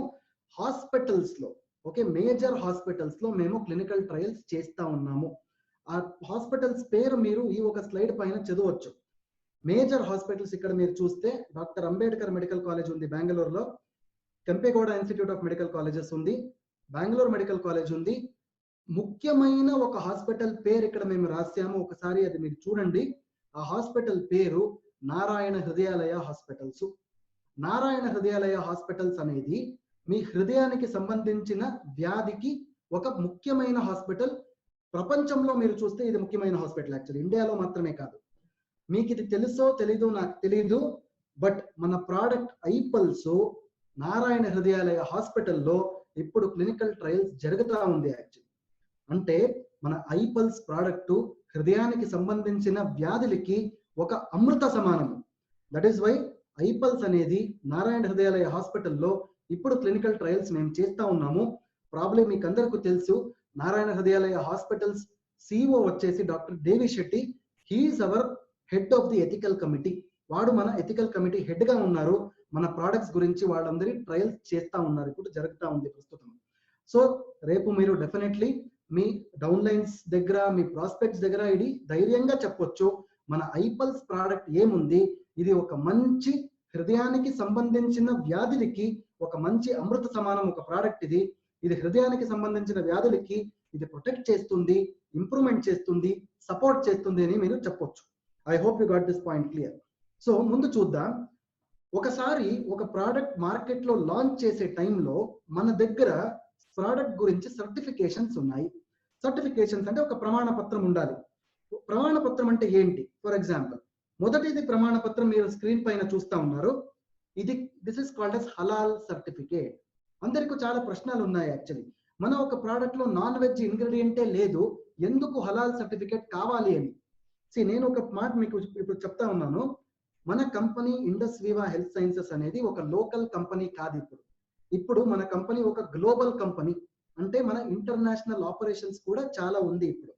హాస్పిటల్స్ లో, ఓకే, మేజర్ హాస్పిటల్స్ లో మేము క్లినికల్ ట్రయల్స్ చేస్తా ఉన్నాము. ఆ హాస్పిటల్స్ పేరు మీరు ఈ ఒక స్లైడ్ పైన చదవచ్చు. మేజర్ హాస్పిటల్స్ ఇక్కడ మీరు చూస్తే డాక్టర్ అంబేద్కర్ మెడికల్ కాలేజ్ ఉంది బెంగళూరులో, Kempegowda institute of medical colleges ఉంది, బెంగళూరు మెడికల్ కాలేజ్ ఉంది, ముఖ్యమైన ఒక హాస్పిటల్ పేరు ఇక్కడ మేము రాసాము, ఒకసారి అది మీరు చూడండి. ఆ హాస్పిటల్ పేరు నారాయణ హృదయాలయ హాస్పిటల్స్. నారాయణ హృదయాలయ హాస్పిటల్స్ అనేది మీ హృదయానికి సంబంధించిన వ్యాధికి ఒక ముఖ్యమైన హాస్పిటల్. ప్రపంచంలో మీరు చూస్తే ఇది ముఖ్యమైన హాస్పిటల్. యాక్చువల్లీ ఇండియాలో మాత్రమే కాదు. మీకు ఇది తెలుసో తెలీదో నాకు తెలీదు, బట్ మన ప్రోడక్ట్ ఐపల్స్ నారాయణ హృదయాలయ హాస్పిటల్లో ఇప్పుడు క్లినికల్ ట్రయల్స్ జరుగుతూ ఉంది. యాక్చువల్లీ అంటే మన ఐపల్స్ ప్రోడక్ట్ హృదయానికి సంబంధించిన వ్యాధులకి ఒక అమృత సమానము. దట్ ఈస్ వై ఐపల్స్ అనేది నారాయణ హృదయాలయ హాస్పిటల్లో ఇప్పుడు క్లినికల్ ట్రయల్స్ మేము చేస్తా ఉన్నాము. ప్రాబ్లం మీకు అందరికీ తెలుసు, నారాయణ హృదయాలయ హాస్పిటల్స్ సిఇఓ వచ్చేసి doctor Devi Shetty. He is our head of the ethical committee. వాడు మన ఎథికల్ కమిటీ హెడ్ గా ఉన్నారు. మన ప్రోడక్ట్స్ గురించి వాళ్ళందరి ట్రయల్స్ చేస్తా ఉన్నారు, ఇప్పుడు జరుగుతూ ఉంది ప్రస్తుతం. సో రేపు మీరు డెఫినెట్లీ మీ డౌన్లైన్స్ దగ్గర, మీ ప్రాస్పెక్ట్స్ దగ్గర ఇది ధైర్యంగా చెప్పొచ్చు, మన ఐపల్స్ ప్రోడక్ట్ ఏముంది, ఇది ఒక మంచి హృదయానికి సంబంధించిన వ్యాధులకి ఒక మంచి అమృత సమానం ఒక ప్రోడక్ట్. ఇది హృదయానికి సంబంధించిన వ్యాధులకి ఇది ప్రొటెక్ట్ చేస్తుంది, ఇంప్రూవ్మెంట్ చేస్తుంది, సపోర్ట్ చేస్తుంది అని మీరు చెప్పొచ్చు. I hope you got this point clear. So ముందు చూద్దాం. ఒకసారి ఒక ప్రోడక్ట్ మార్కెట్ లో లాంచ్ చేసే టైంలో మన దగ్గర ప్రోడక్ట్ గురించి సర్టిఫికేషన్స్ ఉన్నాయి. సర్టిఫికేషన్స్ అంటే ఒక ప్రమాణ పత్రం ఉండాలి. ప్రమాణ పత్రం అంటే ఏంటి? ఫర్ ఎగ్జాంపుల్, మొదటిది ప్రమాణ పత్రం మీరు స్క్రీన్ పైన చూస్తా ఉన్నారు. This is called as halal certificate. అందరికీ చాలా ప్రశ్నలు ఉన్నాయి. యాక్చువల్లీ మన ఒక ప్రోడక్ట్ లో నాన్ వెజ్ ఇంగ్రీడియంటే లేదు, ఎందుకు హలాల్ సర్టిఫికేట్ కావాలి అని. నేను ఒక మాట మీకు ఇప్పుడు చెప్తా ఉన్నాను. మన కంపెనీ ఇండస్ వివా హెల్త్ సైన్సెస్ అనేది ఒక లోకల్ కంపెనీ కాదు. ఇప్పుడు మన కంపెనీ ఒక గ్లోబల్ కంపెనీ. అంటే మన ఇంటర్నేషనల్ ఆపరేషన్స్ కూడా చాలా ఉంది. ఇప్పుడు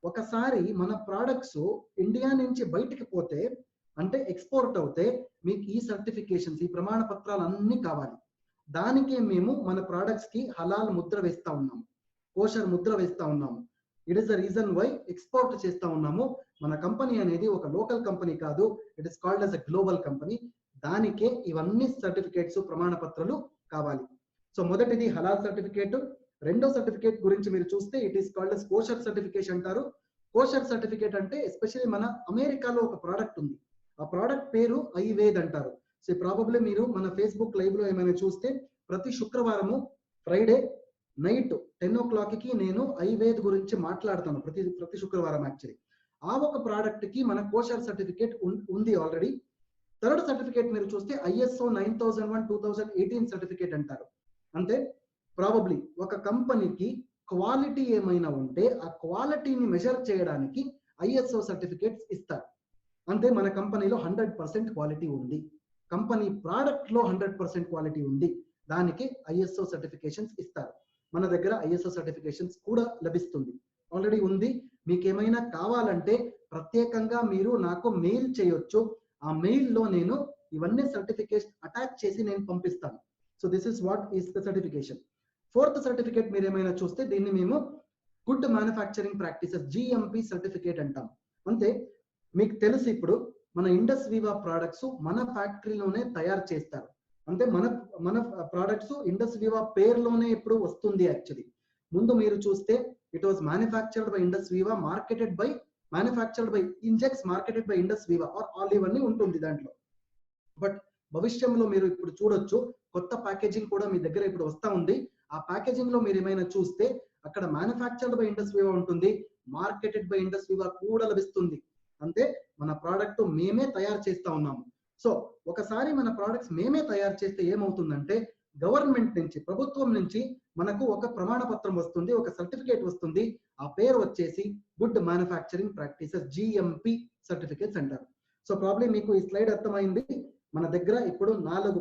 ఒకసారి మన ప్రోడక్ట్స్ ఇండియా నుంచి బయటికి పోతే, అంటే ఎక్స్పోర్ట్ అవుతే, మీకు ఈ సర్టిఫికేషన్స్, ఈ ప్రమాణ పత్రాలు అన్ని కావాలి. దానికే మేము మన ప్రోడక్ట్స్ కి హలాల్ ముద్ర వేస్తా ఉన్నాము, కోషర్ ముద్ర వేస్తా ఉన్నాము. It is the reason why export చేస్తా ఉన్నాము. మన కంపెనీ అనేది ఒక లోకల్ కంపెనీ కాదు, it is called as a global company. దానికే ఇవన్నీ సర్టిఫికేట్స్, ప్రమాణ పత్రాలు కావాలి. సో మొదటిది హలాల్ సర్టిఫికేట్. రెండో సర్టిఫికేట్ గురించి మీరు చూస్తే it is called as kosher certification అంటారు. కోషర్ సర్టిఫికేట్ అంటే ఎస్పెషల్లీ మన అమెరికాలో ఒక ప్రోడక్ట్ ఉంది. ఆ ప్రోడక్ట్ పేరు ఐవేద్ అంటారు. సో ప్రాబబ్లీ మీరు మన ఫేస్బుక్ లైవ్ లో ఏమైనా చూస్తే ప్రతి శుక్రవారము ఫ్రైడే నైట్ 10 o'clock కి నేను ఐవేద్ గురించి మాట్లాడతాను, ప్రతి శుక్రవారం. యాక్చువల్లీ ఆ ఒక ప్రోడక్ట్ కి మన కోషర్ సర్టిఫికేట్ ఉంది ఆల్రెడీ. థర్డ్ సర్టిఫికేట్ మీరు చూస్తే ISO 9001 2018 సర్టిఫికేట్ అంటారు. అంటే ప్రాబబ్లీ ఒక కంపెనీకి క్వాలిటీ ఏమైనా ఉంటే ఆ క్వాలిటీని మెజర్ చేయడానికి ISO సర్టిఫికేట్స్ ఇస్తారు. అంటే మన కంపెనీలో 100% క్వాలిటీ ఉంది, కంపెనీ ప్రోడక్ట్ లో 100% క్వాలిటీ ఉంది, దానికి ISO సర్టిఫికేషన్స్ ఇస్తారు. మన దగ్గర ISO సర్టిఫికేషన్స్ కూడా లభిస్తుంది, ఆల్రెడీ ఉంది. మీకు ఏమైనా కావాలంటే ప్రత్యేకంగా మీరు నాకు మెయిల్ చేయొచ్చు. ఆ మెయిల్ లో నేను ఇవన్నీ సర్టిఫికేషన్ అటాచ్ చేసి నేను పంపిస్తాను. So this is what is the certification. Fourth certificate మీరు ఏమైనా చూస్తే దీన్ని మేము good manufacturing practices GMP certificate అంటాం. అంటే మీకు తెలుసు, ఇప్పుడు మన ఇండస్ వివా ప్రోడక్ట్స్ మన ఫ్యాక్టరీలోనే తయారు చేస్తారు. అంటే మన ప్రోడక్ట్స్ ఇండస్ వివా పేరులోనే ఇప్పుడు వస్తుంది. యాక్చువల్లీ ముందు మీరు చూస్తే it was manufactured by Indus Viva, manufactured by Injex, marketed by Indus Viva or Olive అని ఉంటుంది దాంట్లో. బట్ భవిష్యంలో మీరు ఇప్పుడు చూడొచ్చు, కొత్త ప్యాకేజింగ్ కూడా మీ దగ్గర ఇప్పుడు వస్తా ఉంది. ఆ ప్యాకేజింగ్ లో మీరు ఏమైనా చూస్తే అక్కడ మ్యానుఫ్యాక్చర్డ్ బై ఇండస్ వివా ఉంటుంది, మార్కెటెడ్ బై ఇండస్ వివా కూడా లభిస్తుంది. అంటే మన ప్రోడక్ట్ మేమే తయారు చేస్తా ఉన్నాము. సో ఒకసారి మన ప్రోడక్ట్స్ మేమే తయారు చేస్తే ఏమవుతుందంటే గవర్నమెంట్ నుంచి, ప్రభుత్వం నుంచి మనకు ఒక ప్రమాణ పత్రం వస్తుంది, ఒక సర్టిఫికేట్ వస్తుంది. ఆ పేరు వచ్చేసి good manufacturing practices GMP certificates అంటారు. సో ప్రాబ్లీ మీకు ఈ స్లైడ్ అర్థమైంది. మన దగ్గర ఇప్పుడు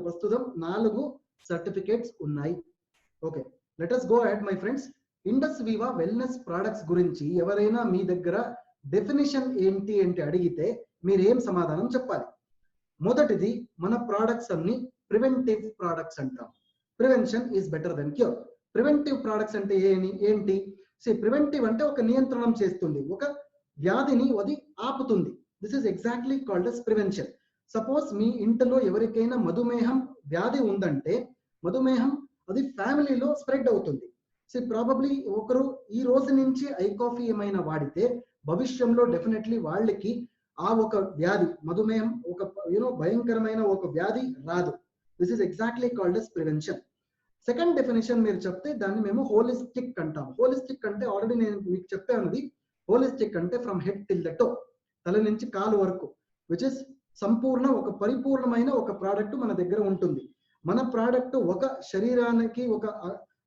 ప్రస్తుతం 4 సర్టిఫికేట్స్ ఉన్నాయి. Okay, let us go ahead my friends. Indus Viva wellness products గురించి ఎవరైనా మీ దగ్గర డెఫినిషన్ ఏంటి అంటే అడిగితే మీరు ఏం సమాధానం చెప్పాలి? మొదటిది, మన ప్రోడక్ట్స్ అన్ని ప్రివెంటివ్ ప్రోడక్ట్స్ అంటాం. Prevention is better than cure. Preventive products అంటే ఏంటి? ప్రివెంటివ్ అంటే ఒక నియంత్రణం చేస్తుంది, ఒక వ్యాధిని అది ఆపుతుంది. This is exactly called as prevention. Suppose మీ ఇంటిలో ఎవరికైనా మధుమేహం వ్యాధి ఉందంటే, మధుమేహం అది ఫ్యామిలీలో స్ప్రెడ్ అవుతుంది. సో ప్రాబబ్లీ ఒకరు ఈ రోజు నుంచి ఐ కాఫీ ఏమైనా వాడితే భవిష్యంలో డెఫినెట్లీ వాళ్ళకి ఆ ఒక వ్యాధి మధుమేహం ఒక భయంకరమైన ఒక వ్యాధి రాదు. This is exactly called yes prevention. Second definition మీరు చెప్తే దాన్ని మేము హోలిస్టిక్ అంటాం. హోలిస్టిక్ అంటే ఆల్రెడీ నేను మీకు చెప్పాను, హోలిస్టిక్ అంటే from head till the to, తల నుంచి కాలు వరకు, విచ్ ఇస్ సంపూర్ణ ఒక పరిపూర్ణమైన ఒక ప్రోడక్ట్ మన దగ్గర ఉంటుంది. మన ప్రోడక్ట్ ఒక శరీరానికి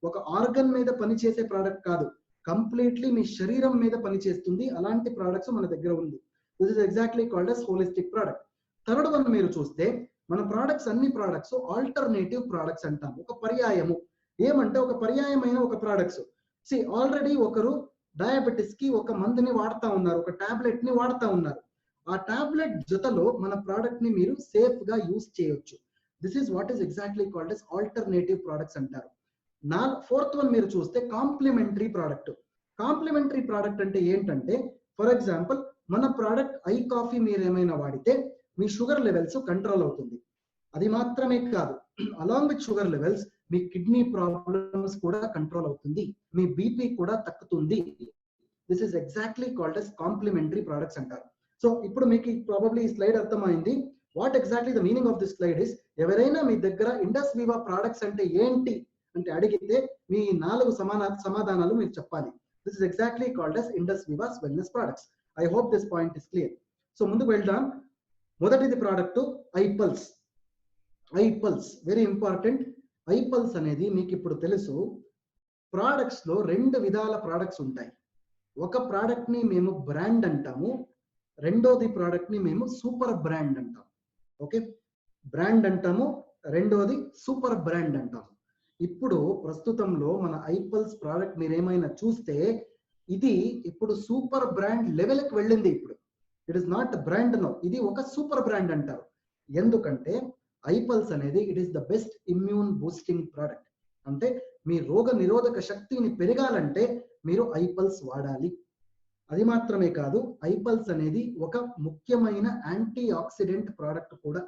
ఒక ఆర్గన్ మీద పనిచేసే ప్రోడక్ట్ కాదు, కంప్లీట్లీ మీ శరీరం మీద పనిచేస్తుంది. అలాంటి ప్రోడక్ట్స్ మన దగ్గర ఉంది. This is exactly called yes holistic product. Third one మీరు చూస్తే మన ప్రోడక్ట్స్ అన్ని ప్రోడక్ట్స్ ఆల్టర్నేటివ్ ప్రోడక్ట్స్ అంటాం. ఒక పర్యాయము ఏమంటే ఒక పర్యాయమైన ఒక ప్రోడక్ట్స్. ఆల్రెడీ ఒకరు డయాబెటిస్ కి ఒక మందుని వాడుతా ఉన్నారు, ఒక టాబ్లెట్ ని వాడుతా ఉన్నారు. ఆ టాబ్లెట్ జతలో మన ప్రోడక్ట్ ని మీరు సేఫ్ గా యూజ్ చేయొచ్చు. This is what is exactly called yes alternative products అంటారు. ఫోర్త్ వన్ మీరు చూస్తే కాంప్లిమెంటరీ ప్రోడక్ట్. కాంప్లిమెంటరీ ప్రోడక్ట్ అంటే ఏంటంటే, ఫర్ ఎగ్జాంపుల్ మన ప్రోడక్ట్ ఐ కాఫీ మీరు ఏమైనా వాడితే మీ షుగర్ లెవెల్స్ కంట్రోల్ అవుతుంది. అది మాత్రమే కాదు, అలాంగ్ విత్ షుగర్ లెవెల్స్ మీ కిడ్నీ ప్రాబ్లమ్స్ కూడా కంట్రోల్ అవుతుంది, మీ బీపీ కూడా తగ్గుతుంది. This is exactly called as complementary products అంటారు. సో ఇప్పుడు మీకు ప్రాబబ్లీ ఈ స్లైడ్ అర్థమైంది. What exactly the meaning of this slide is, ఎవరైనా మీ దగ్గర ఇండస్ వివా ప్రోడక్ట్స్ అంటే ఏంటి అంటే అడిగితే మీ 4 సమాధానాలు మీరు చెప్పాలి. This is exactly called as Indus Viva's wellness products. I hope this point is clear. So ముందుకు వెళ్దాం. మొదటిది product iPulse. IPulse very important. IPulse అనేది మీకు ఇప్పుడు తెలుసు, ప్రోడక్ట్స్ లో 2 విధాల ప్రోడక్ట్స్ ఉంటాయి. ఒక ప్రోడక్ట్ ని మేము బ్రాండ్ అంటాము, రెండోది ప్రోడక్ట్ ని మేము సూపర్ బ్రాండ్ అంటాము. ఓకే, బ్రాండ్ అంటాము, రెండోది సూపర్ బ్రాండ్ అంటాము. ఇప్పుడు ప్రస్తుతంలో మన ఐపల్స్ ప్రోడక్ట్ మీరు ఏమైనా చూస్తే ఇది ఇప్పుడు సూపర్ బ్రాండ్ లెవెల్కి వెళ్ళింది. ఇప్పుడు it is not brand no, ఇది ఒక సూపర్ బ్రాండ్ అంటారు. ఎందుకంటే ఐపల్స్ అనేది it is the best immune boosting product. అంటే మీ రోగ నిరోధక శక్తిని పెరగాలంటే మీరు ఐపల్స్ వాడాలి. అది మాత్రమే కాదు, ఐపల్స్ అనేది ఒక ముఖ్యమైన యాంటీ ఆక్సిడెంట్ ప్రోడక్ట్ కూడా.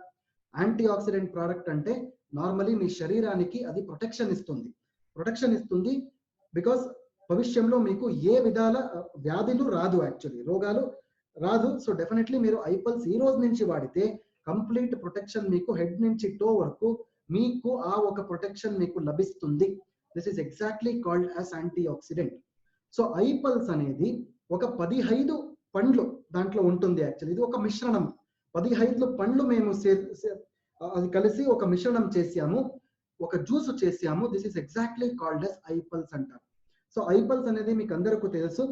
యాంటీ ఆక్సిడెంట్ ప్రోడక్ట్ అంటే నార్మలీ మీ శరీరానికి అది ప్రొటెక్షన్ ఇస్తుంది. బికాస్ భవిష్యంలో మీకు ఏ విధాల వ్యాధులు రాదు, యాక్చువల్లీ రోగాలు రాదు. సో డెఫినెట్లీ మీరు ఐపల్స్ ఈ రోజు నుంచి వాడితే కంప్లీట్ ప్రొటెక్షన్ మీకు హెడ్ నుంచి టో వరకు మీకు ఆ ఒక ప్రొటెక్షన్ మీకు లభిస్తుంది. This is exactly called as anti oxidant. So iPulse అనేది ఒక 15 పండ్లు దాంట్లో ఉంటుంది. యాక్చువల్లీ ఇది ఒక మిశ్రణం. 15 పండ్లు మేము అది కలిసి ఒక మిశ్రణం చేసాము, ఒక జ్యూస్ చేసాము. This is exactly called as iPulse అంటారు. సో ఐపల్స్ అనేది మీకు అందరికీ తెలుసు.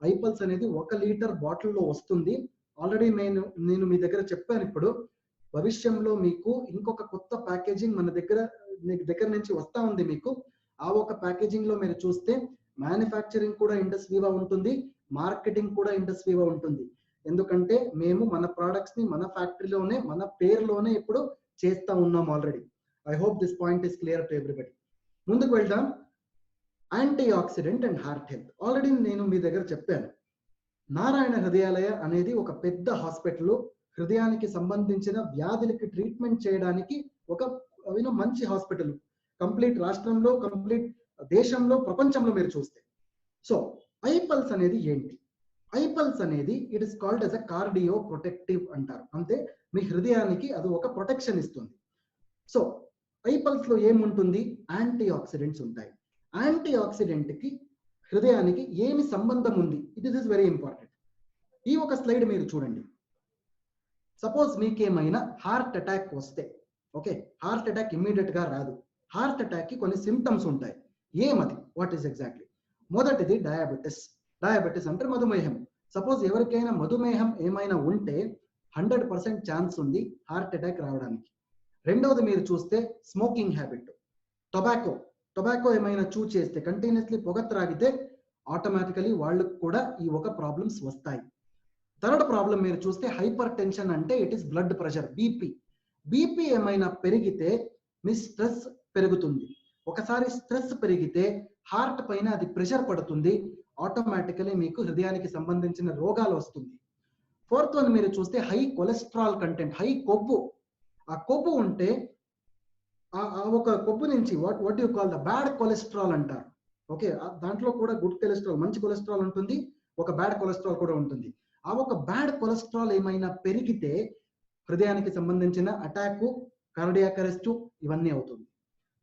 ఐపల్స్ అనేది 1 లీటర్ బాటిల్లో వస్తుంది. ఆల్రెడీ నేను మీ దగ్గర చెప్పాను. ఇప్పుడు భవిష్యంలో మీకు ఇంకొక కొత్త ప్యాకేజింగ్ మన దగ్గర నుంచి వస్తా ఉంది. మీకు ఆ ఒక ప్యాకేజింగ్ లో మీరు చూస్తే మ్యానుఫ్యాక్చరింగ్ కూడా ఇండస్ వివా ఉంటుంది, మార్కెటింగ్ కూడా ఇండస్ వివా ఉంటుంది. ఎందుకంటే మేము మన ప్రోడక్ట్స్ ని మన ఫ్యాక్టరీలోనే మన పేరులోనే ఇప్పుడు చేస్తా ఉన్నాం already. I hope this point is clear to everybody. ముందుకు వెళ్దాం. Anti oxidant and heart health. Already నేను మీ దగ్గర చెప్పాను, నారాయణ హృదయాలయ అనేది ఒక పెద్ద హాస్పిటల్. హృదయానికి సంబంధించిన వ్యాధులకి ట్రీట్మెంట్ చేయడానికి ఒక మంచి హాస్పిటల్, కంప్లీట్ రాష్ట్రంలో, కంప్లీట్ దేశంలో, ప్రపంచంలో మీరు చూస్తే. సో ఐపల్స్ అనేది ఏంటి? ఐపల్స్ అనేది it is called as a cardio protective అంటారు. అంటే మీ హృదయానికి అది ఒక ప్రొటెక్షన్ ఇస్తుంది. సో ఐపల్స్ లో ఏముంటుంది? యాంటీ ఆక్సిడెంట్స్ ఉంటాయి. యాంటీ ఆక్సిడెంట్ కి హృదయానికి ఏమి సంబంధం ఉంది? This is very important. ఈ ఒక స్లైడ్ మీరు చూడండి. సపోజ్ మీకేమైనా హార్ట్ అటాక్ వస్తే, ఓకే, హార్ట్ అటాక్ ఇమ్మీడియట్ గా రాదు. హార్ట్ అటాక్ కి కొన్ని సిమ్టమ్స్ ఉంటాయి. ఏమది? What is exactly? మొదటిది డయాబెటిస్. డయాబెటిస్ అంటే మధుమేహం. సపోజ్ ఎవరికైనా మధుమేహం ఏమైనా ఉంటే 100% ఛాన్స్ ఉంది హార్ట్ అటాక్ రావడానికి. రెండవది మీరు చూస్తే స్మోకింగ్ హ్యాబిట్, టొబాకో ఏమైనా చేస్తే, కంటిన్యూస్లీ పొగ త్రాగితే ఆటోమేటికలీ వాళ్ళకు కూడా ఈ ఒక ప్రాబ్లమ్స్ వస్తాయి. థర్డ్ ప్రాబ్లం మీరు చూస్తే హైపర్ టెన్షన్, అంటే it is blood pressure, BP ఏమైనా పెరిగితే మీ స్ట్రెస్ పెరుగుతుంది. ఒకసారి స్ట్రెస్ పెరిగితే హార్ట్ పైన అది ప్రెషర్ పడుతుంది, ఆటోమేటికలీ మీకు హృదయానికి సంబంధించిన రోగాలు వస్తుంది. ఫోర్త్ వన్ మీరు చూస్తే హై కొలెస్ట్రాల్ కంటెంట్, హై కొవ్వు. ఆ కొవ్వు ఉంటే ఆ ఒక కొవ్వు నుంచి what you call the bad cholesterol అంటారు. ఓకే, దాంట్లో కూడా గుడ్ కొలెస్ట్రాల్, మంచి కొలెస్ట్రాల్ ఉంటుంది, ఒక బ్యాడ్ కొలెస్ట్రాల్ కూడా ఉంటుంది. ఆ ఒక బ్యాడ్ కొలెస్ట్రాల్ ఏమైనా పెరిగితే హృదయానికి సంబంధించిన అటాక్, కార్డియాక్ అరెస్ట్ ఇవన్నీ అవుతుంది.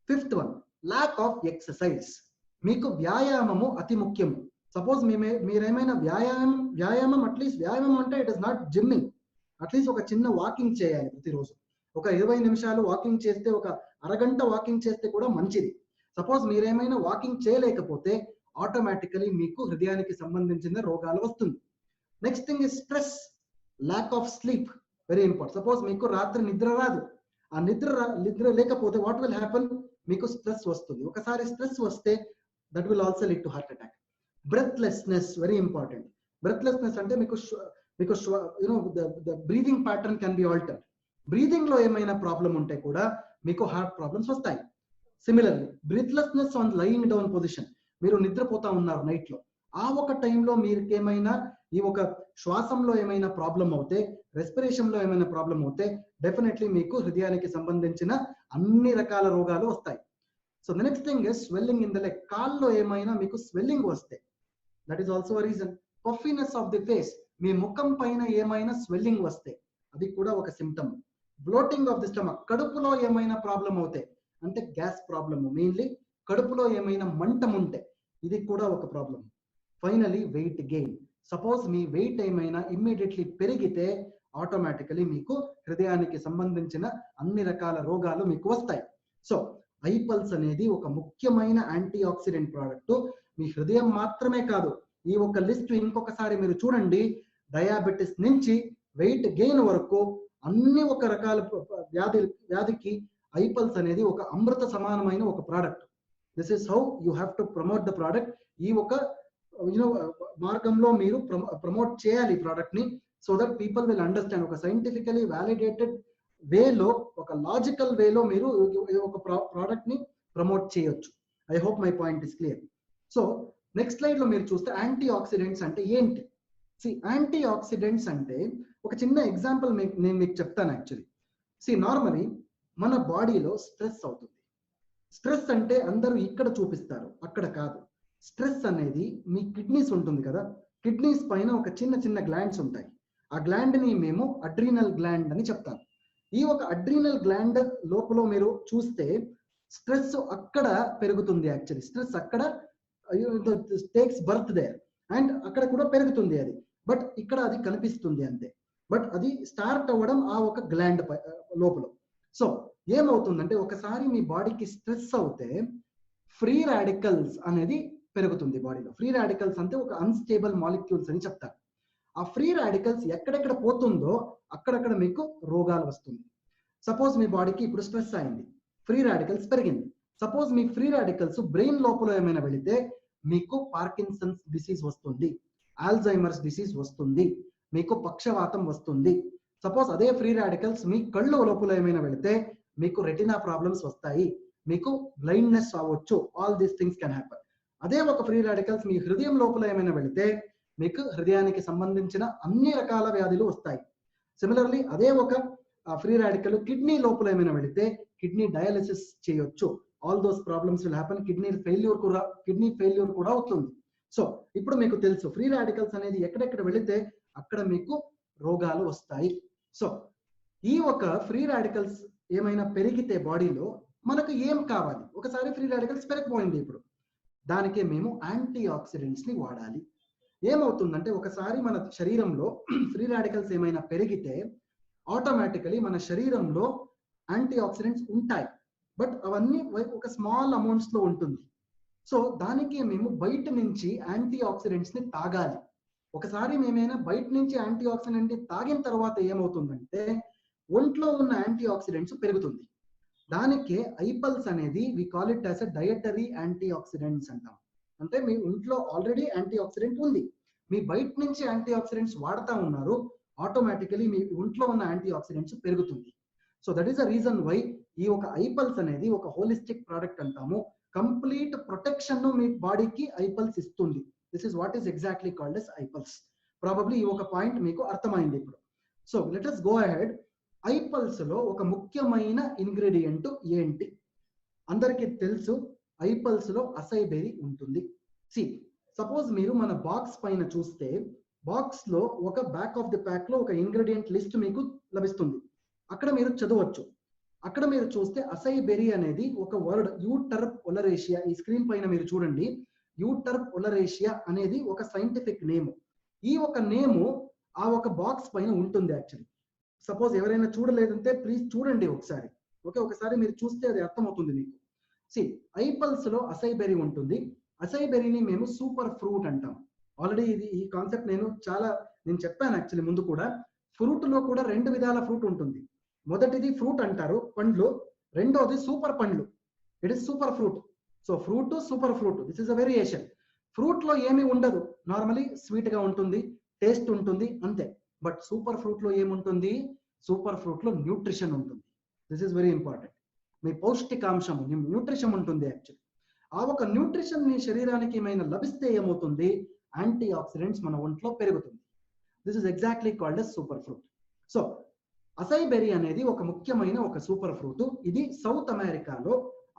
Fifth one, lack of exercise. మీకు వ్యాయామము అతి ముఖ్యము. సపోజ్ మీరేమైనా వ్యాయామం అట్లీస్ట్ వ్యాయామం అంటే it is not gymming, at least ఒక చిన్న వాకింగ్ చేయాలి ప్రతిరోజు. ఒక 20 నిమిషాలు వాకింగ్ చేస్తే, ఒక అరగంట వాకింగ్ చేస్తే కూడా మంచిది. సపోజ్ మీరేమైనా వాకింగ్ చేయలేకపోతే ఆటోమేటికలీ మీకు హృదయానికి సంబంధించిన రోగాలు వస్తుంది. Next thing is stress, lack of sleep, very important. Suppose మీకు రాత్రి నిద్ర రాదు, ఆ నిద్ర లేకపోతే వాట్ విల్ హ్యాపన్, మీకు స్ట్రెస్ వస్తుంది. ఒకసారి స్ట్రెస్ వస్తే that will also lead to heart attack. Breathlessness, very important. Breathlessness అంటే మీకు breathing pattern can be altered. Breathing లో ఏమైనా ప్రాబ్లం ఉంటే కూడా మీకు హార్ట్ ప్రాబ్లమ్స్ వస్తాయి. Similarly breathlessness on lying down position, మీరు నిద్రపోతా ఉన్నారు నైట్ లో, ఆ ఒక టైంలో మీకేమైనా ఈ ఒక శ్వాసంలో ఏమైనా ప్రాబ్లం అవుతే, రెస్పిరేషన్ లో ఏమైనా ప్రాబ్లం అవుతే డెఫినెట్లీ మీకు హృదయానికి సంబంధించిన అన్ని రకాల రోగాలు వస్తాయి. So the next thing is swelling in the leg. కాల్లో ఏమైనా మీకు స్వెల్లింగ్ వస్తే that is also reason. Puffiness of the face, మీ ముఖం పైన ఏమైనా స్వెల్లింగ్ వస్తే అది కూడా ఒక symptom. Bloating of the stomach, కడుపులో ఏమైనా ప్రాబ్లం అవుతే, అంటే గ్యాస్ ప్రాబ్లమ్, మెయిన్లీ కడుపులో ఏమైనా మంటం ఉంటే ఇది కూడా ఒక problem. Finally weight gain. Suppose మీ వెయిట్ ఏమైనా ఇమ్మీడియట్లీ పెరిగితే ఆటోమేటికలీ మీకు హృదయానికి సంబంధించిన అన్ని రకాల రోగాలు మీకు వస్తాయి. సో ఐపల్స్ అనేది ఒక ముఖ్యమైన యాంటీ ఆక్సిడెంట్ ప్రోడక్ట్. మీ హృదయం మాత్రమే కాదు, ఈ ఒక లిస్ట్ ఇంకొకసారి మీరు చూడండి, డయాబెటిస్ నుంచి వెయిట్ గెయిన్ వరకు అన్ని ఒక రకాల వ్యాధికి ఐపల్స్ అనేది ఒక అమృత సమానమైన ఒక product. This is how you have to promote the product. ఈ ఒక మార్గంలో మీరు ప్రమోట్ చేయాలి ప్రోడక్ట్ ని, so that people will understand. ఒక సైంటిఫికలీ వ్యాలిడేటెడ్ వేలో, ఒక లాజికల్ వేలో మీరు ఒక ప్రోడక్ట్ ని ప్రమోట్ చేయొచ్చు. I hope my point is clear. So next slide లో మీరు చూస్తే యాంటీ ఆక్సిడెంట్స్ అంటే ఏంటి. యాంటీ ఆక్సిడెంట్స్ అంటే ఒక చిన్న ఎగ్జాంపుల్ నేను మీకు చెప్తాను. యాక్చువల్లీ నార్మలీ మన బాడీలో స్ట్రెస్ అవుతుంది. స్ట్రెస్ అంటే అందరూ ఇక్కడ చూపిస్తారు, అక్కడ కాదు. స్ట్రెస్ అనేది మీ కిడ్నీస్ ఉంటుంది కదా, కిడ్నీస్ పైన ఒక చిన్న చిన్న గ్లాండ్స్ ఉంటాయి. ఆ గ్లాండ్ ని మేము అడ్రీనల్ గ్లాండ్ అని చెప్తాం. ఈ ఒక అడ్రీనల్ గ్లాండ్ లోపల మీరు చూస్తే స్ట్రెస్ అక్కడ పెరుగుతుంది. యాక్చువల్లీ స్ట్రెస్ అక్కడ టేక్స్ బర్త్ దేర్, అండ్ అక్కడ కూడా పెరుగుతుంది అది, బట్ ఇక్కడ అది కనిపిస్తుంది అంతే. బట్ అది స్టార్ట్ అవ్వడం ఆ ఒక గ్లాండ్ లోపల. సో ఏమవుతుందంటే ఒకసారి మీ బాడీకి స్ట్రెస్ అవుతే ఫ్రీ రాడికల్స్ అనేది పెరుగుతుంది బాడీలో. ఫ్రీ రాడికల్స్ అంటే ఒక అన్స్టేబుల్ మాలిక్యూల్స్ అని చెప్తారు. ఆ ఫ్రీ రాడికల్స్ ఎక్కడెక్కడ పోతుందో అక్కడక్కడ మీకు రోగాలు వస్తుంది. సపోజ్ మీ బాడీకి ఇప్పుడు స్ట్రెస్ అయింది, ఫ్రీ రాడికల్స్ పెరిగింది. సపోజ్ మీ ఫ్రీ రాడికల్స్ బ్రెయిన్ లోపల ఏమైనా వెళితే మీకు పార్కిన్సన్స్ డిసీజ్ వస్తుంది, ఆల్జైమర్స్ డిసీజ్ వస్తుంది, మీకు పక్షవాతం వస్తుంది. సపోజ్ అదే ఫ్రీ రాడికల్స్ మీ కళ్ళు లోపల ఏమైనా వెళితే మీకు రెటినా ప్రాబ్లమ్స్ వస్తాయి, మీకు బ్లైండ్నెస్ అవ్వచ్చు. All these things can happen. అదే ఒక ఫ్రీ రాడికల్స్ మీ హృదయం లోపల ఏమైనా వెళితే మీకు హృదయానికి సంబంధించిన అన్ని రకాల వ్యాధులు వస్తాయి. సిమిలర్లీ అదే ఒక ఫ్రీ రాడికల్ కిడ్నీ లోపల ఏమైనా వెళితే కిడ్నీ డయాలిసిస్ చేయొచ్చు. All those problems will happen. Kidney failure కూడా అవుతుంది. సో ఇప్పుడు మీకు తెలుసు ఫ్రీ రాడికల్స్ అనేది ఎక్కడెక్కడ వెళితే అక్కడ మీకు రోగాలు వస్తాయి. సో ఈ ఒక ఫ్రీ రాడికల్స్ ఏమైనా పెరిగితే బాడీలో మనకు ఏం కావాలి? ఒకసారి ఫ్రీ రాడికల్స్ పెరిగిపోయింది, ఇప్పుడు దానికే మేము యాంటీ ఆక్సిడెంట్స్ ని వాడాలి. ఏమవుతుందంటే ఒకసారి మన శరీరంలో ఫ్రీ రాడికల్స్ ఏమైనా పెరిగితే ఆటోమేటికలీ మన శరీరంలో యాంటీ ఆక్సిడెంట్స్ ఉంటాయి, బట్ అవన్నీ ఒక స్మాల్ అమౌంట్స్ లో ఉంటుంది. సో దానికి మేము బయట నుంచి యాంటీ ఆక్సిడెంట్స్ ని తాగాలి. ఒకసారి మేమైనా బయట నుంచి యాంటీ ఆక్సిడెంట్ ని తాగిన తర్వాత ఏమవుతుందంటే ఒంట్లో ఉన్న యాంటీ ఆక్సిడెంట్స్ పెరుగుతుంది. దానికే ఐపల్స్ అనేది we call it as a dietary antioxidants అంటాం. అంటే మీ ఒంట్లో ఆల్రెడీ యాంటీ ఆక్సిడెంట్ ఉంది, మీ బయట నుంచి యాంటీ ఆక్సిడెంట్స్ వాడుతూ ఉన్నారు, ఆటోమేటికలీ మీ ఒంట్లో ఉన్న యాంటీ ఆక్సిడెంట్స్ పెరుగుతుంది. So that is the reason why ఈ ఒక ఐపల్స్ అనేది ఒక హోలిస్టిక్ ప్రోడక్ట్ అంటాము. కంప్లీట్ ప్రొటెక్షన్ మీ బాడీకి ఐపల్స్ ఇస్తుంది. This is what is exactly called as iPulse. Probably ఈ ఒక పాయింట్ మీకు అర్థమైంది ఇప్పుడు. So let us go ahead. IPulse లో ఒక ముఖ్యమైన ఇంగ్రీడియంట్ ఏంటి? అందరికీ తెలుసు ఐపల్స్ లో అసై బెర్రీ ఉంటుంది. సి సపోజ్ మీరు మన బాక్స్ పైన చూస్తే బాక్స్ లో ఒక బ్యాక్ ఆఫ్ ది ప్యాక్ లో ఒక ఇంగ్రీడియంట్ లిస్ట్ మీకు లభిస్తుంది. అక్కడ మీరు చదవచ్చు. అక్కడ మీరు చూస్తే అసై బెర్రీ అనేది ఒక వర్డ్ యూటర్ప్ ఒలరేషియా. ఈ స్క్రీన్ పైన మీరు చూడండి, యూటర్ప్ ఒలరేషియా అనేది ఒక సైంటిఫిక్ నేమ్. ఈ ఒక నేము ఆ ఒక బాక్స్ పైన ఉంటుంది యాక్చువల్లీ. సపోజ్ ఎవరైనా చూడలేదంటే ప్లీజ్ చూడండి ఒకసారి. ఓకే, ఒకసారి మీరు చూస్తే అది అర్థమవుతుంది మీకు. సి ఐపల్స్ లో అసై బెర్రీ ఉంటుంది. అసై బెర్రీని మేము సూపర్ ఫ్రూట్ అంటాం. ఆల్రెడీ ఈ కాన్సెప్ట్ నేను చెప్పాను యాక్చువల్లీ ముందు కూడా. ఫ్రూట్ లో కూడా 2 విధాల ఫ్రూట్ ఉంటుంది. మొదటిది ఫ్రూట్ అంటారు, పండ్లు. రెండోది సూపర్ పండ్లు. It is super fruit. So fruit, super fruit, this is a variation. Fruit లో ఏమీ ఉండదు, నార్మలీ స్వీట్ గా ఉంటుంది, టేస్ట్ ఉంటుంది అంతే. బట్ సూపర్ ఫ్రూట్ లో ఏముంటుంది? సూపర్ ఫ్రూట్ లో న్యూట్రిషన్ ఉంటుంది. This is very important. మీ పౌష్టికాంశం, న్యూట్రిషన్ ఉంటుంది యాక్చువల్లీ. ఆ ఒక న్యూట్రిషన్ మీ శరీరానికి ఏమైనా లభిస్తే ఏమవుతుంది? యాంటీ ఆక్సిడెంట్స్ మన ఒంట్లో పెరుగుతుంది. This is exactly called yes super fruit. So అసై berry అనేది ఒక ముఖ్యమైన ఒక సూపర్ ఫ్రూట్. ఇది సౌత్ అమెరికాలో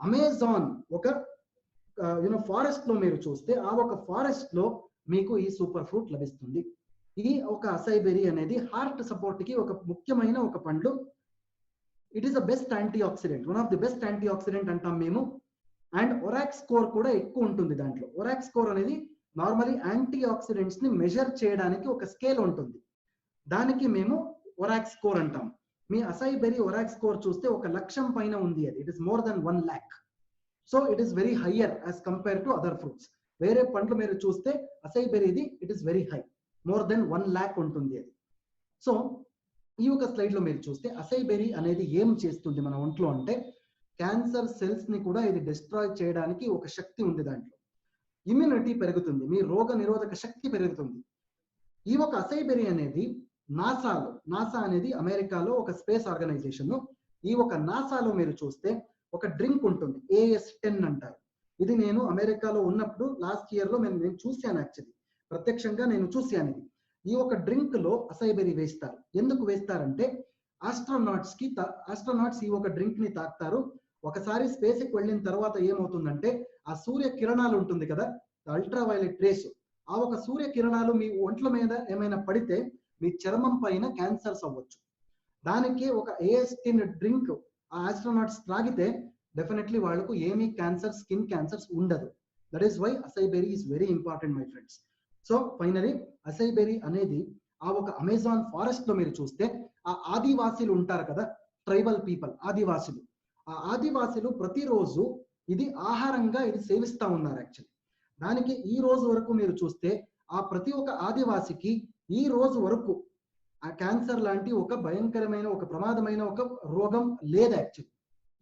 అమెజాన్ ఒక ఫారెస్ట్ లో మీరు చూస్తే ఆ ఒక ఫారెస్ట్ లో మీకు ఈ సూపర్ ఫ్రూట్ లభిస్తుంది. ఈ ఒక అసై బెర్రీ అనేది హార్ట్ సపోర్ట్ కి ఒక ముఖ్యమైన ఒక పండ్లు. It is the best anti oxidant, one of the best anti oxidant అంటాం మేము. అండ్ ఒరాక్స్ స్కోర్ కూడా ఎక్కువ ఉంటుంది దాంట్లో. ఒరాక్స్ స్కోర్ అనేది నార్మలీ యాంటీ ఆక్సిడెంట్స్ ని మెజర్ చేయడానికి ఒక స్కేల్ ఉంటుంది. దానికి మేము ఒరాక్స్ స్కోర్ అంటాం. మీ అసై బెర్రీ ఒరాక్స్ స్కోర్ చూస్తే 1,00,000 పైన ఉంది. అది it is more than 1 lakh. So it is very higher as compare to other fruits. వేరే పండ్లు మీరు చూస్తే అసై బెర్రీది it is very high, more than 1 lakh ఉంటుంది అది. సో ఈ ఒక స్లైడ్ లో మీరు చూస్తే అసై బెర్రీ అనేది ఏం చేస్తుంది మన ఒంట్లో అంటే, క్యాన్సర్ సెల్స్ ని కూడా ఇది డిస్ట్రాయ్ చేయడానికి ఒక శక్తి ఉంది దాంట్లో. ఇమ్యూనిటీ పెరుగుతుంది, మీ రోగ నిరోధక శక్తి పెరుగుతుంది. ఈ ఒక అసై బెర్రీ అనేది నాసా అనేది అమెరికాలో ఒక స్పేస్ ఆర్గనైజేషన్. ఈ ఒక నాసాలో మీరు చూస్తే ఒక డ్రింక్ ఉంటుంది, AS10 అంటారు. ఇది నేను అమెరికాలో ఉన్నప్పుడు లాస్ట్ ఇయర్ లో నేను చూశాను యాక్చువల్లీ, ప్రత్యక్షంగా నేను చూశాను ఇది. ఈ ఒక డ్రింక్ లో అసై బెర్రీ వేస్తారు. ఎందుకు వేస్తారంటే ఆస్ట్రోనాట్స్ ఈ ఒక డ్రింక్ ని తాగుతారు. ఒకసారి స్పేస్ కి వెళ్ళిన తర్వాత ఏమవుతుందంటే ఆ సూర్య కిరణాలు ఉంటుంది కదా, అల్ట్రా వైలెట్ రేస్, ఆ ఒక సూర్య కిరణాలు మీ ఒంట్ల మీద ఏమైనా పడితే మీ చర్మం పైన క్యాన్సర్స్ అవ్వచ్చు. దానికి ఒక AS10 డ్రింక్ ఆ ఆస్ట్రోనాట్స్ త్రాగితే డెఫినెట్లీ వాళ్ళకు ఏమీ క్యాన్సర్, స్కిన్ క్యాన్సర్స్ ఉండదు. That is why acai berry is very important my friends. So finally acai berry అనేది ఆ ఒక అమెజాన్ ఫారెస్ట్ లో మీరు చూస్తే ఆ ఆదివాసీలు ఉంటారు కదా, ట్రైబల్ పీపుల్, ఆదివాసులు. ఆ ఆదివాసులు ప్రతిరోజు ఇది ఆహారంగా ఇది సేవిస్తా ఉన్నారు యాక్చువల్లీ. దానికి ఈ రోజు వరకు మీరు చూస్తే ఆ ప్రతి ఒక్క ఆదివాసికి ఈ రోజు వరకు ఆ క్యాన్సర్ లాంటి ఒక భయంకరమైన ఒక ప్రమాదమైన ఒక రోగం లేదు యాక్చువల్లీ,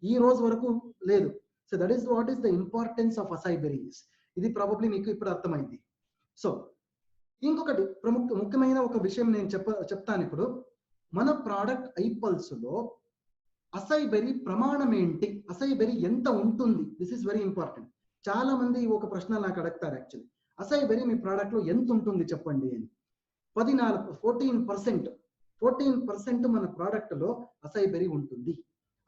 ఈ రోజు వరకు లేదు. So that is what is the importance of అసై berries. ఇది ప్రాబబ్లీ మీకు ఇప్పుడు అర్థమైంది. సో ఇంకొకటి ముఖ్యమైన ఒక విషయం నేను చెప్తాను ఇప్పుడు. మన ప్రోడక్ట్ ఐపల్స్ లో అసై బెర్రీ ప్రమాణం ఏంటి, అసై బెర్రీ ఎంత ఉంటుంది? This is very important. చాలా మంది ఒక ప్రశ్న నాకు అడుగుతారు యాక్చువల్లీ, అసై బెర్రీ మీ ప్రోడక్ట్ లో ఎంత ఉంటుంది చెప్పండి అని. 14% మన ప్రోడక్ట్ లో అసై బెర్రీ ఉంటుంది.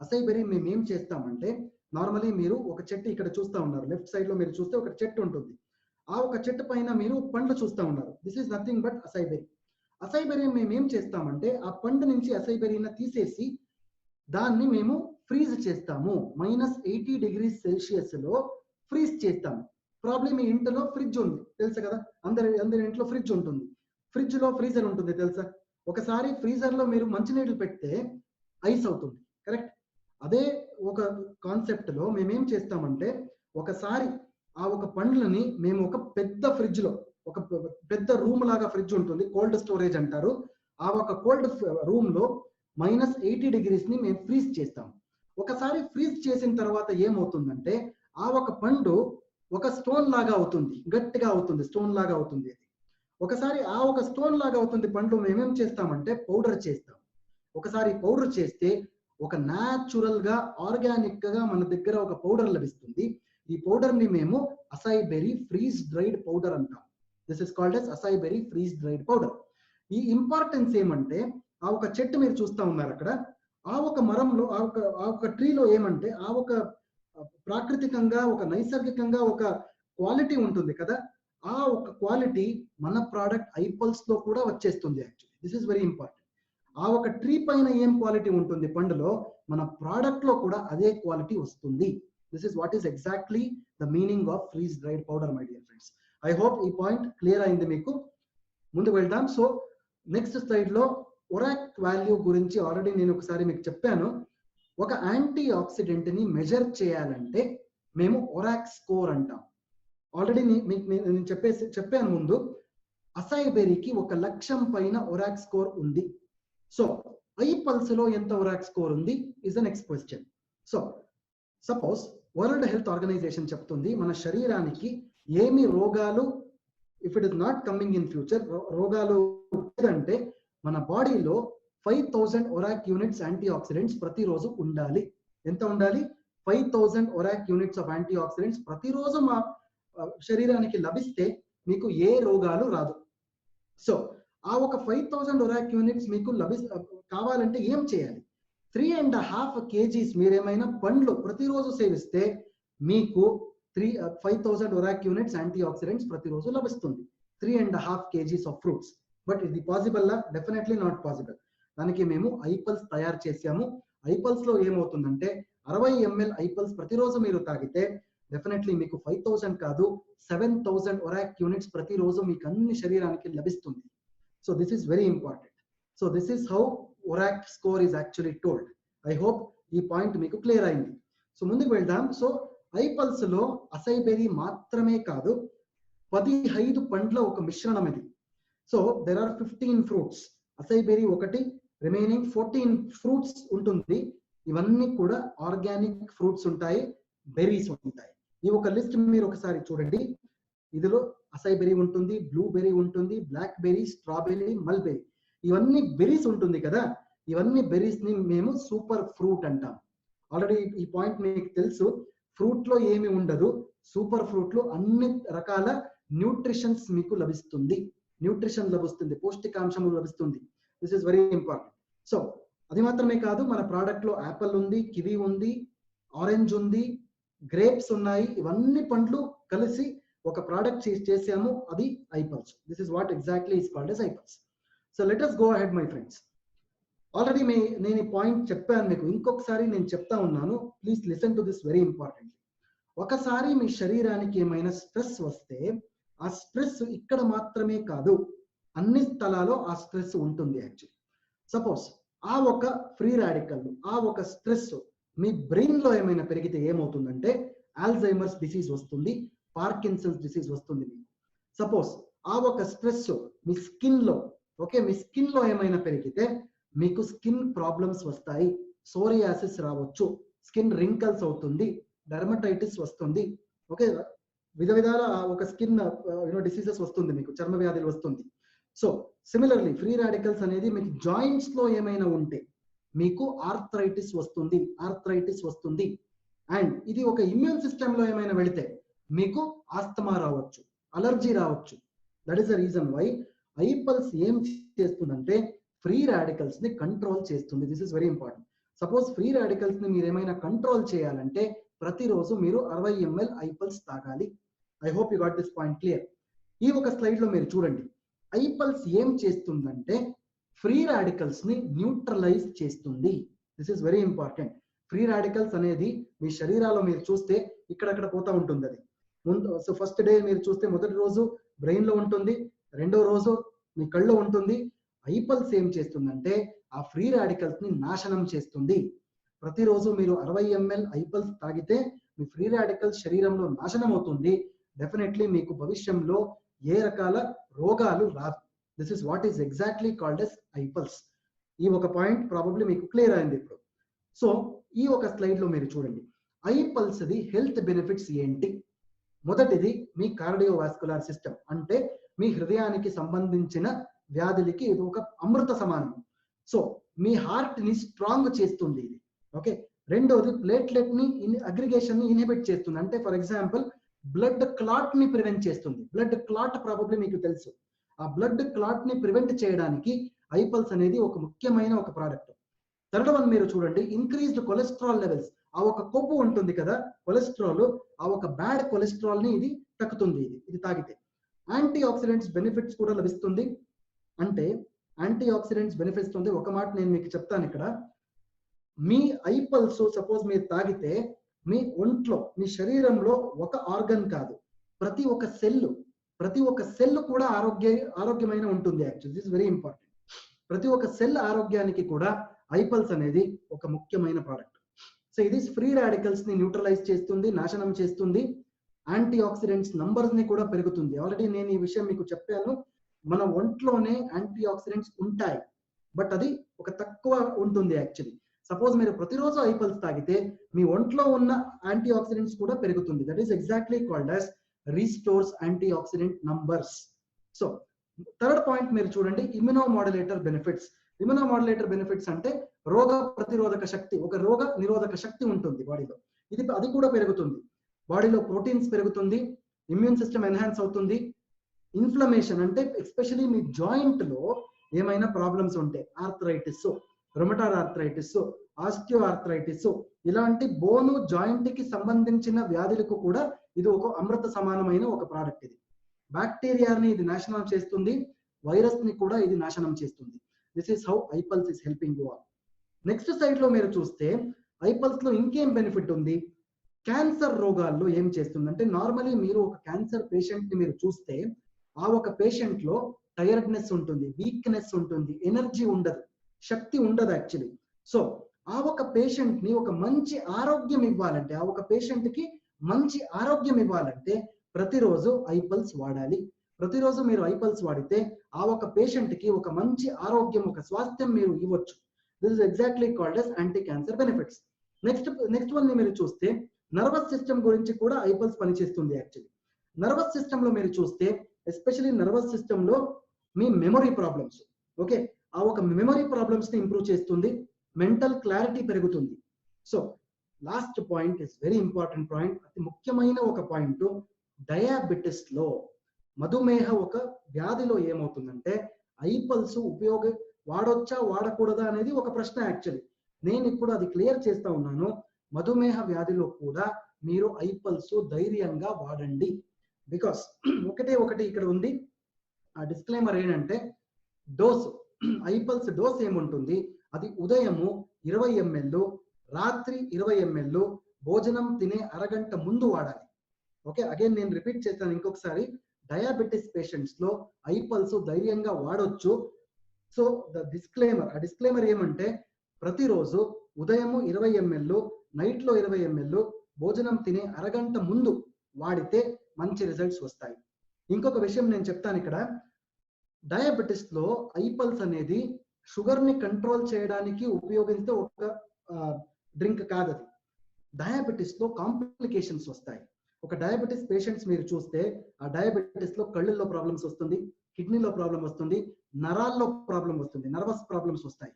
అసై బెర్రీ మేము ఏం చేస్తామంటే, నార్మలీ మీరు ఒక చెట్టు ఇక్కడ చూస్తా ఉన్నారు, లెఫ్ట్ సైడ్ లో మీరు చూస్తే ఒక చెట్టు ఉంటుంది. ఆ ఒక చెట్టు పైన మీరు పండ్లు చూస్తా ఉన్నారు. This is nothing but అసై berry. అసై berry మేము ఏం చేస్తామంటే ఆ పండు నుంచి అసై బెర్రీని తీసేసి దాన్ని మేము ఫ్రీజ్ చేస్తాము. -80 degrees Celsius లో ఫ్రీజ్ చేస్తాము. ప్రాబ్లం మీ ఇంట్లో ఫ్రిడ్జ్ ఉంది తెలుసా కదా, అందరి ఇంట్లో ఫ్రిడ్జ్ ఉంటుంది. ఫ్రిడ్జ్ లో ఫ్రీజర్ ఉంటుంది తెలుసా. ఒకసారి ఫ్రీజర్ లో మీరు మంచినీళ్ళు పెడితే ఐస్ అవుతుంది, కరెక్ట్? అదే ఒక కాన్సెప్ట్ లో మేమేం చేస్తామంటే, ఒకసారి ఆ ఒక పండ్లని మేము ఒక పెద్ద ఫ్రిడ్జ్ లో, ఒక పెద్ద రూమ్ లాగా ఫ్రిడ్జ్ ఉంటుంది, కోల్డ్ స్టోరేజ్ అంటారు. ఆ ఒక కోల్డ్ రూమ్ లో -80 degrees ని మేము ఫ్రీజ్ చేస్తాం. ఒకసారి ఫ్రీజ్ చేసిన తర్వాత ఏమవుతుందంటే ఆ ఒక పండు ఒక స్టోన్ లాగా అవుతుంది, గట్టిగా అవుతుంది, స్టోన్ లాగా అవుతుంది. ఒకసారి ఆ ఒక స్టోన్ లాగా అవుతుంది పండు, మేమేం చేస్తామంటే పౌడర్ చేస్తాం. ఒకసారి పౌడర్ చేస్తే ఒక న్యాచురల్ గా ఆర్గానిక్ గా మన దగ్గర ఒక పౌడర్ లభిస్తుంది. ఈ పౌడర్ ని మేము అసై బెర్రీ ఫ్రీజ్ డ్రైడ్ పౌడర్ అంటాం. This is called yes అసై berry freeze dried powder. ఈ ఇంపార్టెన్స్ ఏమంటే, ఆ ఒక చెట్టు మీరు చూస్తా ఉన్నారు అక్కడ, ఆ ఒక మరంలో, ఆ ఒక ట్రీలో ఏమంటే ఆ ఒక ప్రాకృతికంగా ఒక నైసర్గికంగా ఒక క్వాలిటీ ఉంటుంది కదా, ఆ ఒక క్వాలిటీ మన ప్రోడక్ట్ ఐపల్స్ లో కూడా వచ్చేస్తుంది. Actually this is very important. ఆ ఒక ట్రీ పైన ఏం క్వాలిటీ ఉంటుంది పండులో, మన ప్రోడక్ట్ లో కూడా అదే క్వాలిటీ వస్తుంది. This is what is exactly the meaning of freeze dried powder my dear friends. I hope ఈ పాయింట్ క్లియర్ అయింది మీకు. ముందుకు వెళ్దాం. సో నెక్స్ట్ స్లైడ్ లో ఒరాక్ వాల్యూ గురించి ఆల్రెడీ నేను ఒకసారి మీకు చెప్పాను. ఒక యాంటీ ఆక్సిడెంట్ ని మెజర్ చేయాలంటే మేము ఒరాక్ స్కోర్ అంటాం. ఆల్రెడీ నేను చెప్పాను ముందు, అసాయి బెర్రీకి 1 లక్షం పైన ఒరాక్ స్కోర్ ఉంది. సో ఐపల్స్ లో ఎంత ఒరాక్ స్కోర్ ఉంది is the next question. So suppose world health organization చెప్తుంది మన శరీరానికి ఏమి రోగాలు, if it is not coming in future, రోగాలు అంటే మన బాడీలో 5000 ఒరాక్ యూనిట్స్ యాంటీ ఆక్సిడెంట్స్ ప్రతిరోజు ఉండాలి. ఎంత ఉండాలి? 5000 ORAC units of antioxidants ప్రతిరోజు మా శరీరానికి లభిస్తే మీకు ఏ రోగాలు రాదు. సో ఆ ఒక 5000 ఒరాక్ యూనిట్స్ మీకు కావాలంటే ఏం చేయాలి? 3.5 kgs మీరేమైనా పండ్లు ప్రతిరోజు సేవిస్తే మీకు 5000 ఒరాక్ యూనిట్స్ యాంటీ ఆక్సిడెంట్స్ ప్రతిరోజు లభిస్తుంది. 3.5 kgs ఆఫ్ ఫ్రూట్స్. బట్ ఇది possible law? Definitely not possible. దానికి మేము ఐపల్స్ తయారు చేసాము. ఐపల్స్ లో ఏమవుతుందంటే 60 ml ఐపల్స్ ప్రతిరోజు మీరు తాగితే డెఫినెట్లీ మీకు 5000 కాదు 7000 ఒరాక్ యూనిట్స్ ప్రతిరోజు మీకు అన్ని శరీరానికి లభిస్తుంది. So this is very important. So this is how ఒరాక్ score is actually told. I hope ఈ పాయింట్ మీకు క్లియర్ అయింది. సో ముందుకు వెళ్దాం. సో ఐపల్స్ లో అసై బెర్రీ మాత్రమే కాదు, 15 పండ్ల ఒక మిశ్రణం ఇది. So there are 15 fruits. Acai berry ఒకటి, రిమైనింగ్ 14 ఫ్రూట్స్ ఉంటుంది. ఇవన్నీ కూడా ఆర్గానిక్ ఫ్రూట్స్ ఉంటాయి, బెర్రీస్ ఉంటాయి. ఈ ఒక లిస్ట్ మీరు ఒకసారి చూడండి. ఇందులో అసై బెర్రీ ఉంటుంది, బ్లూబెర్రీ ఉంటుంది, బ్లాక్ బెర్రీ, స్ట్రాబెర్రీ, మల్బెర్రీ, ఇవన్నీ బెర్రీస్ ఉంటుంది కదా. ఇవన్నీ బెర్రీస్ ని మేము సూపర్ ఫ్రూట్ అంటాం. ఆల్రెడీ ఈ పాయింట్ మీకు తెలుసు. ఫ్రూట్ లో ఏమి ఉండదు, సూపర్ ఫ్రూట్ లో అన్ని రకాల న్యూట్రిషన్స్ మీకు లభిస్తుంది. న్యూట్రిషన్ లభిస్తుంది, పౌష్టికాంశము లభిస్తుంది. This is very important. So అది మాత్రమే కాదు, మన ప్రోడక్ట్ లో యాపిల్ ఉంది, కివి ఉంది, ఆరెంజ్ ఉంది, గ్రేప్స్ ఉన్నాయి. ఇవన్నీ పండ్లు కలిసి ఒక ప్రోడక్ట్ చేసాము, అది iPulse. This is what exactly is called as iPulse. So let us go ahead my friends. Already నేను ఈ పాయింట్ చెప్పాను మీకు, ఇంకొకసారి నేను చెప్తా ఉన్నాను. Please listen to this very important. ఒకసారి మీ శరీరానికి ఏమైనా స్ట్రెస్ వస్తే ఆ స్ట్రెస్ ఇక్కడ మాత్రమే కాదు, అన్ని స్థలాల్లో ఆ స్ట్రెస్ ఉంటుంది. యాక్చువల్లీ సపోజ్ ఆ ఒక ఫ్రీ రాడికల్, ఆ ఒక స్ట్రెస్ మీ బ్రెయిన్ లో ఏమైనా పెరిగితే ఏమవుతుందంటే ఆల్జైమర్స్ డిసీజ్ వస్తుంది, పార్కిన్సన్స్ డిసీజ్ వస్తుంది మీకు. సపోజ్ ఆ ఒక స్ట్రెస్ మీ స్కిన్ లో, ఓకే, మీ స్కిన్ లో ఏమైనా పెరిగితే మీకు స్కిన్ ప్రాబ్లమ్స్ వస్తాయి, సోరియాసిస్ రావచ్చు, స్కిన్ రింకల్స్ అవుతుంది, డర్మటైటిస్ వస్తుంది, ఓకే, విధాల ఒక స్కిన్ డిసీజెస్ వస్తుంది, మీకు చర్మ వ్యాధులు వస్తుంది. సో సిమిలర్లీ ఫ్రీ రాడికల్స్ అనేది మీకు జాయింట్స్ లో ఏమైనా ఉంటే మీకు ఆర్థరైటిస్ వస్తుంది. అండ్ ఇది ఒక ఇమ్యూన్ సిస్టమ్ లో ఏమైనా వెళితే మీకు ఆస్తమా రావచ్చు, అలర్జీ రావచ్చు. That is the reason why iPulse ఏం చేస్తుందంటే ఫ్రీ రాడికల్స్ ని కంట్రోల్ చేస్తుంది. This is very important. Suppose free radicals ని మీరు ఏమైనా కంట్రోల్ చేయాలంటే ప్రతిరోజు మీరు 60 ml ఐపల్స్ తాగాలి. I hope you got this point clear. ఈ ఒక స్లైడ్ లో మీరు చూడండి, ఐపల్స్ ఏం చేస్తుందంటే ఫ్రీ రాడికల్స్ ని న్యూట్రలైజ్ చేస్తుంది. This is very important. Free radicals అనేది మీ శరీరాల్లో మీరు చూస్తే ఇక్కడక్కడ పోతా ఉంటుంది. అది ముందు సో ఫస్ట్ డే మీరు చూస్తే మొదటి రోజు బ్రెయిన్ లో ఉంటుంది, రెండో రోజు మీ కళ్ళలో ఉంటుంది. ఐపల్స్ ఏం చేస్తుందంటే ఆ ఫ్రీ రాడికల్స్ ని నాశనం చేస్తుంది. ప్రతిరోజు మీరు 60 ml ఐపల్స్ తాగితే మీ ఫ్రీ రాడికల్స్ శరీరంలో నాశనం అవుతుంది. డెఫినెట్లీ మీకు భవిష్యంలో ఏ రకాల రోగాలు రాదు. This is what is exactly called as iPulse. ఈ ఒక పాయింట్ ప్రాబబ్లీ మీకు క్లియర్ అయింది ఇప్పుడు. సో ఈ ఒక స్లైడ్ లో మీరు చూడండి, ఐపల్స్ ది హెల్త్ బెనిఫిట్స్ ఏంటి. మొదటిది మీ కార్డియోవాస్కులర్ సిస్టమ్, అంటే మీ హృదయానికి సంబంధించిన వ్యాధులకి ఇది ఒక అమృత సమానం. సో మీ హార్ట్ ని స్ట్రాంగ్ చేస్తుంది ఇది, ఓకే. రెండోది ప్లేట్లెట్ ని అగ్రిగేషన్ ని ఇన్హిబిట్ చేస్తుంది, అంటే ఫర్ ఎగ్జాంపుల్ బ్లడ్ క్లాట్ ని ప్రివెంట్ చేస్తుంది. బ్లడ్ క్లాట్ ప్రాబబ్లీ మీకు తెలుసు. ఆ బ్లడ్ క్లాట్ ని ప్రివెంట్ చేయడానికి ఐపల్స్ అనేది ఒక ముఖ్యమైన ఒక ప్రోడక్ట్. థర్డ్ వన్ మీరు చూడండి, ఇంక్రీజ్డ్ కొలెస్ట్రాల్ లెవెల్స్. ఆ ఒక కొవ్వు ఉంటుంది కదా, కొలెస్ట్రాల్, ఆ ఒక బ్యాడ్ కొలెస్ట్రాల్ ని ఇది తగ్గుతుంది. ఇది తాగితే యాంటీ ఆక్సిడెంట్స్ బెనిఫిట్స్ కూడా లభిస్తుంది. అంటే యాంటీ ఆక్సిడెంట్స్ బెనిఫిట్స్ ఉంది. ఒక మాట నేను మీకు చెప్తాను ఇక్కడ, మీ ఐపల్స్ సపోజ్ మీరు తాగితే మీ ఒంట్లో, మీ శరీరంలో ఒక ఆర్గన్ కాదు, ప్రతి ఒక్క సెల్ కూడా ఆరోగ్యమైన ఉంటుంది. Actually this very important. ప్రతి ఒక్క సెల్ ఆరోగ్యానికి కూడా ఐపల్స్ అనేది ఒక ముఖ్యమైన ప్రోడక్ట్. సో ఇది ఫ్రీ రాడికల్స్ ని న్యూట్రలైజ్ చేస్తుంది, నాశనం చేస్తుంది, యాంటీ ఆక్సిడెంట్స్ నంబర్స్ ని కూడా పెరుగుతుంది. ఆల్రెడీ నేను ఈ విషయం మీకు చెప్పాను, మన ఒంట్లోనే యాంటీ ఆక్సిడెంట్స్ ఉంటాయి, బట్ అది ఒక తక్కువ ఉంటుంది. యాక్చువల్లీ సపోజ్ మీరు ప్రతిరోజు ఐపల్స్ తాగితే మీ ఒంట్లో ఉన్న యాంటీ ఆక్సిడెంట్స్ కూడా పెరుగుతుంది. That is exactly called as restores anti oxidant numbers. So third point మీరు చూడండి, ఇమ్యునోమాడ్యులేటర్ బెనిఫిట్స్. ఇమ్యునోమాడ్యులేటర్ బెనిఫిట్స్ అంటే రోగ ప్రతిరోధక శక్తి, ఒక రోగ నిరోధక శక్తి ఉంటుంది బాడీలో, అది కూడా పెరుగుతుంది. బాడీలో ప్రోటీన్స్ పెరుగుతుంది, ఇమ్యూన్ సిస్టమ్ ఎన్హాన్స్ అవుతుంది. ఇన్ఫ్లమేషన్ అంటే ఎస్పెషలీ మీ జాయింట్ లో ఏమైనా ప్రాబ్లమ్స్ ఉంటే, arthritis, rheumatoid arthritis, osteo arthritis, ఇలాంటి బోను జాయింట్ కి సంబంధించిన వ్యాధులకు కూడా ఇది ఒక అమృత సమానమైన ఒక ప్రోడక్ట్. ఇది బ్యాక్టీరియాని ఇది నాశనం చేస్తుంది, వైరస్ ని కూడా ఇది నాశనం చేస్తుంది. This is how iPulse is helping you all. Next side లో మీరు చూస్తే ఐపల్స్ లో ఇంకేం బెనిఫిట్ ఉంది, క్యాన్సర్ రోగాల్లో ఏం చేస్తుందంటే, నార్మలీ మీరు ఒక క్యాన్సర్ పేషెంట్ ని మీరు చూస్తే ఆ ఒక పేషెంట్ లో టైర్డ్నెస్ ఉంటుంది, వీక్నెస్ ఉంటుంది, ఎనర్జీ ఉండదు, శక్తి ఉండదు యాక్చువల్లీ. సో ఆ ఒక పేషెంట్ ని ఒక మంచి ఆరోగ్యం ఇవ్వాలంటే, ఆ ఒక పేషెంట్ కి మంచి ఆరోగ్యం ఇవ్వాలంటే ప్రతిరోజు ఐపల్స్ వాడాలి. ప్రతిరోజు మీరు ఐపల్స్ వాడితే ఆ ఒక పేషెంట్ కి ఒక మంచి ఆరోగ్యం, ఒక స్వాస్థ్యం మీరు ఇవ్వచ్చు. This is exactly called as anti cancer benefits. Next one మీరు చూస్తే నర్వస్ సిస్టమ్ గురించి కూడా ఐపల్స్ పనిచేస్తుంది. యాక్చువల్లీ నర్వస్ సిస్టమ్ లో మీరు చూస్తే, ఎస్పెషలీ నర్వస్ సిస్టమ్ లో మీ మెమరీ ప్రాబ్లమ్స్, ఓకే, ఆ ఒక మెమరీ ప్రాబ్లమ్స్ ని ఇంప్రూవ్ చేస్తుంది, మెంటల్ క్లారిటీ పెరుగుతుంది. So last point is very important point, అతి ముఖ్యమైన ఒక పాయింట్. డయాబెటిస్ లో, మధుమేహ ఒక వ్యాధిలో ఏమవుతుందంటే ఐపల్స్ వాడొచ్చా వాడకూడదా అనేది ఒక ప్రశ్న. యాక్చువల్లీ నేను ఇప్పుడు అది క్లియర్ చేస్తా ఉన్నాను. మధుమేహ వ్యాధిలో కూడా మీరు ఐపల్స్ ధైర్యంగా వాడండి. బికాస్ ఒకటి ఇక్కడ ఉంది, ఆ డిస్క్లైమర్ ఏంటంటే డోస్, ఐపల్స్ డోస్ ఏముంటుంది, అది ఉదయము 20 ml, రాత్రి 20 ml, భోజనం తినే అరగంట ముందు వాడాలి. ఓకే, అగైన్ నేను రిపీట్ చేస్తాను ఇంకొకసారి, డయాబెటిస్ పేషెంట్స్ లో ఐపల్స్ ధైర్యంగా వాడొచ్చు. సో ద డిస్క్లైమర్, ఆ డిస్క్లైమర్ ఏమంటే ప్రతిరోజు ఉదయము 20 ml, నైట్ లో 20 ml, భోజనం తినే అరగంట ముందు వాడితే మంచి రిజల్ట్స్ వస్తాయి. ఇంకొక విషయం నేను చెప్తాను ఇక్కడ, డయాబెటిస్ లో ఐపల్స్ అనేది షుగర్ ని కంట్రోల్ చేయడానికి ఉపయోగించే ఒక డ్రింక్ కాదు. అది డయాబెటిస్ లో కాంప్లికేషన్స్ వస్తాయి. ఒక డయాబెటిస్ పేషెంట్స్ మీరు చూస్తే ఆ డయాబెటిస్ లో కళ్ళల్లో ప్రాబ్లమ్స్ వస్తుంది, కిడ్నీలో ప్రాబ్లం వస్తుంది, నరాల్లో ప్రాబ్లం వస్తుంది, నర్వస్ ప్రాబ్లమ్స్ వస్తాయి.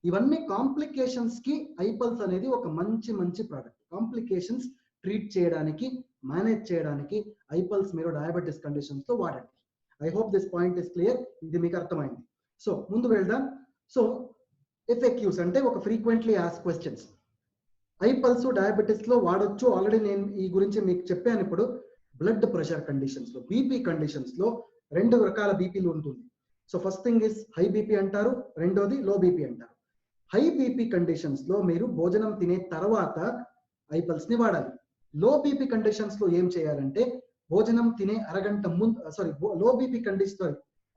ఇవన్నీ కాంప్లికేషన్స్ కి ఐపల్స్ అనేది ఒక మంచి ప్రోడక్ట్. కాంప్లికేషన్స్ ట్రీట్ చేయడానికి, మేనేజ్ చేయడానికి ఐపల్స్ మీరు డయాబెటిస్ కండిషన్స్ లో వాడండి. I hope this point is clear. ఇది మీకు అర్థమైంది. సో ముందు వెళ్దాం. సో FAQs అంటే ఒక ఫ్రీక్వెంట్లీ ఆస్క్ క్వశ్చన్స్. ఐపల్స్ డయాబెటిస్ లో వాడొచ్చు, ఆల్రెడీ నేను ఈ గురించి మీకు చెప్పాను. ఇప్పుడు బ్లడ్ ప్రెషర్ కండిషన్స్ లో, బీపీ కండిషన్స్ లో 2 రకాల బీపీలు ఉంటుంది. So first thing is high BP అంటారు, రెండోది లో బీపీ అంటారు. హై బీపీ కండిషన్స్ లో మీరు భోజనం తినే తర్వాత ఐపల్స్ ని వాడాలి. లో బీపీ కండిషన్స్ లో ఏం చేయాలంటే భోజనం తినే అరగంట ముందు, లో BP condition,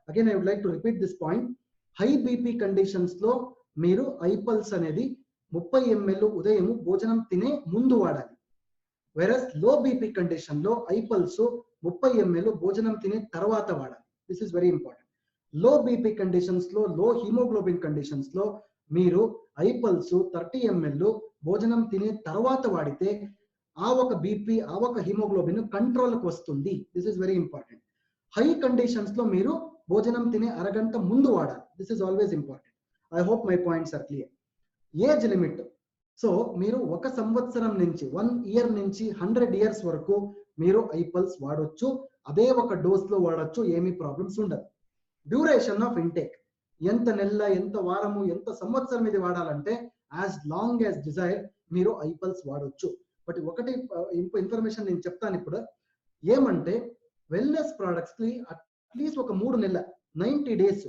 again I would like to repeat this point. High BP conditions లో మీరు ఐపల్స్ అనేది 30 ml ఉదయం భోజనం తినే ముందు వాడాలి. వెరస్ లో బీపీ కండిషన్ లో ఐపల్స్ 30 ml భోజనం తినే తర్వాత వాడాలి. This is very important. Low BP conditions లో, లో హిమోగ్లోబిన్ కండిషన్స్ లో మీరు ఐపల్స్ 30 ml భోజనం తినే తర్వాత వాడితే ఆ ఒక బీపీ, ఆ ఒక హిమోగ్లోబిన్ కంట్రోల్కి వస్తుంది. This is very important. High conditions లో మీరు భోజనం తినే అరగంట ముందు వాడాలి. This is always important. I hope my points are clear. Age limit, so మీరు 1 సంవత్సరం నుంచి 1 year నుంచి 100 years వరకు మీరు ఐపల్స్ వాడొచ్చు. అదే ఒక డోస్ లో వాడొచ్చు, ఏమీ ప్రాబ్లమ్స్ ఉండదు. డ్యూరేషన్ ఆఫ్ ఇంటేక్, ఎంత నెల, ఎంత వారము, ఎంత సంవత్సరం ఇది వాడాలంటే యాజ్ లాంగ్ యాజ్ డిజైర్ మీరు ఐపల్స్ వాడొచ్చు. బట్ ఒకటి ఇన్ఫర్మేషన్ నేను చెప్తాను ఇప్పుడు, ఏమంటే వెల్నెస్ ప్రోడక్ట్స్ కి అట్లీస్ట్ ఒక 3 నెలల 90 డేస్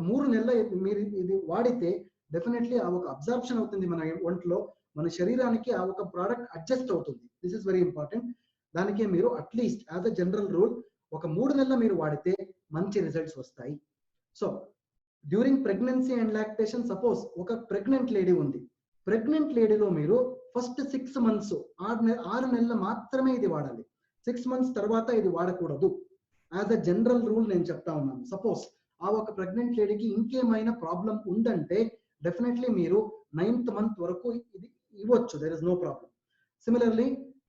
3 నెలల మీరు ఇది వాడితే డెఫినెట్లీ ఆ ఒక అబ్జర్ప్షన్ అవుతుంది మన ఒంట్లో, మన శరీరానికి ఆ ఒక ప్రోడక్ట్ అడ్జస్ట్ అవుతుంది. This is very important. దానికే మీరు at least as a general rule ఒక 3 నెలల మీరు వాడితే మంచి రిజల్ట్స్ వస్తాయి. So during pregnancy and lactation, suppose ఒక ప్రెగ్నెంట్ లేడీ ఉంది, ప్రెగ్నెంట్ లేడీలో మీరు ఫస్ట్ 6 మంత్స్ 6 నెలలు మాత్రమే ఇది వాడాలి. 6 మంత్స్ తర్వాత ఇది వాడకూడదు. యాజ్ అ జనరల్ రూల్ నేను చెప్తా ఉన్నాను. సపోజ్ ఆ ఒక ప్రెగ్నెంట్ లేడీకి ఇంకేమైనా ప్రాబ్లం ఉందంటే డెఫినెట్లీ మీరు 9th మంత్ వరకు ఇది ఇవ్వచ్చు, there is no problem. Similarly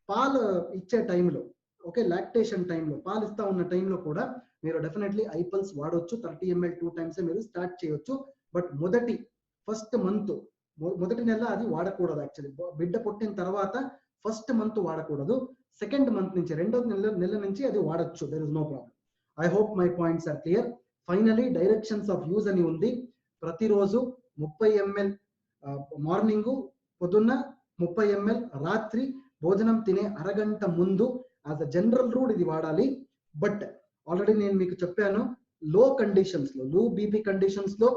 పాలు ఇచ్చే టైంలో, ఓకే, లాక్టేషన్ టైంలో, పాలు ఇస్తా ఉన్న టైంలో కూడా మీరు డెఫినెట్లీ ఐపల్స్ వాడొచ్చు. 30 ml 2 times మీరు స్టార్ట్ చేయొచ్చు. బట్ ఫస్ట్ మంత్ మొదటి నెల అది వాడకూడదు. యాక్చువల్లీ బిడ్డ పుట్టిన తర్వాత ఫస్ట్ మంత్ వాడకూడదు. సెకండ్ మంత్ నుంచి, రెండో నెల నుంచి అది వాడచ్చు, there is no problem. I hope my points are clear. Finally directions of use అని ఉంది. ప్రతిరోజు 30 ml మార్నింగ్ పొద్దున్న, 30 ml రాత్రి భోజనం తినే అరగంట ముందు యాజ్ అ జనరల్ రూల్ ఇది వాడాలి. బట్ ఆల్రెడీ నేను మీకు చెప్పాను, లో కండిషన్స్ లో, లో బీపీ కండిషన్స్ లో,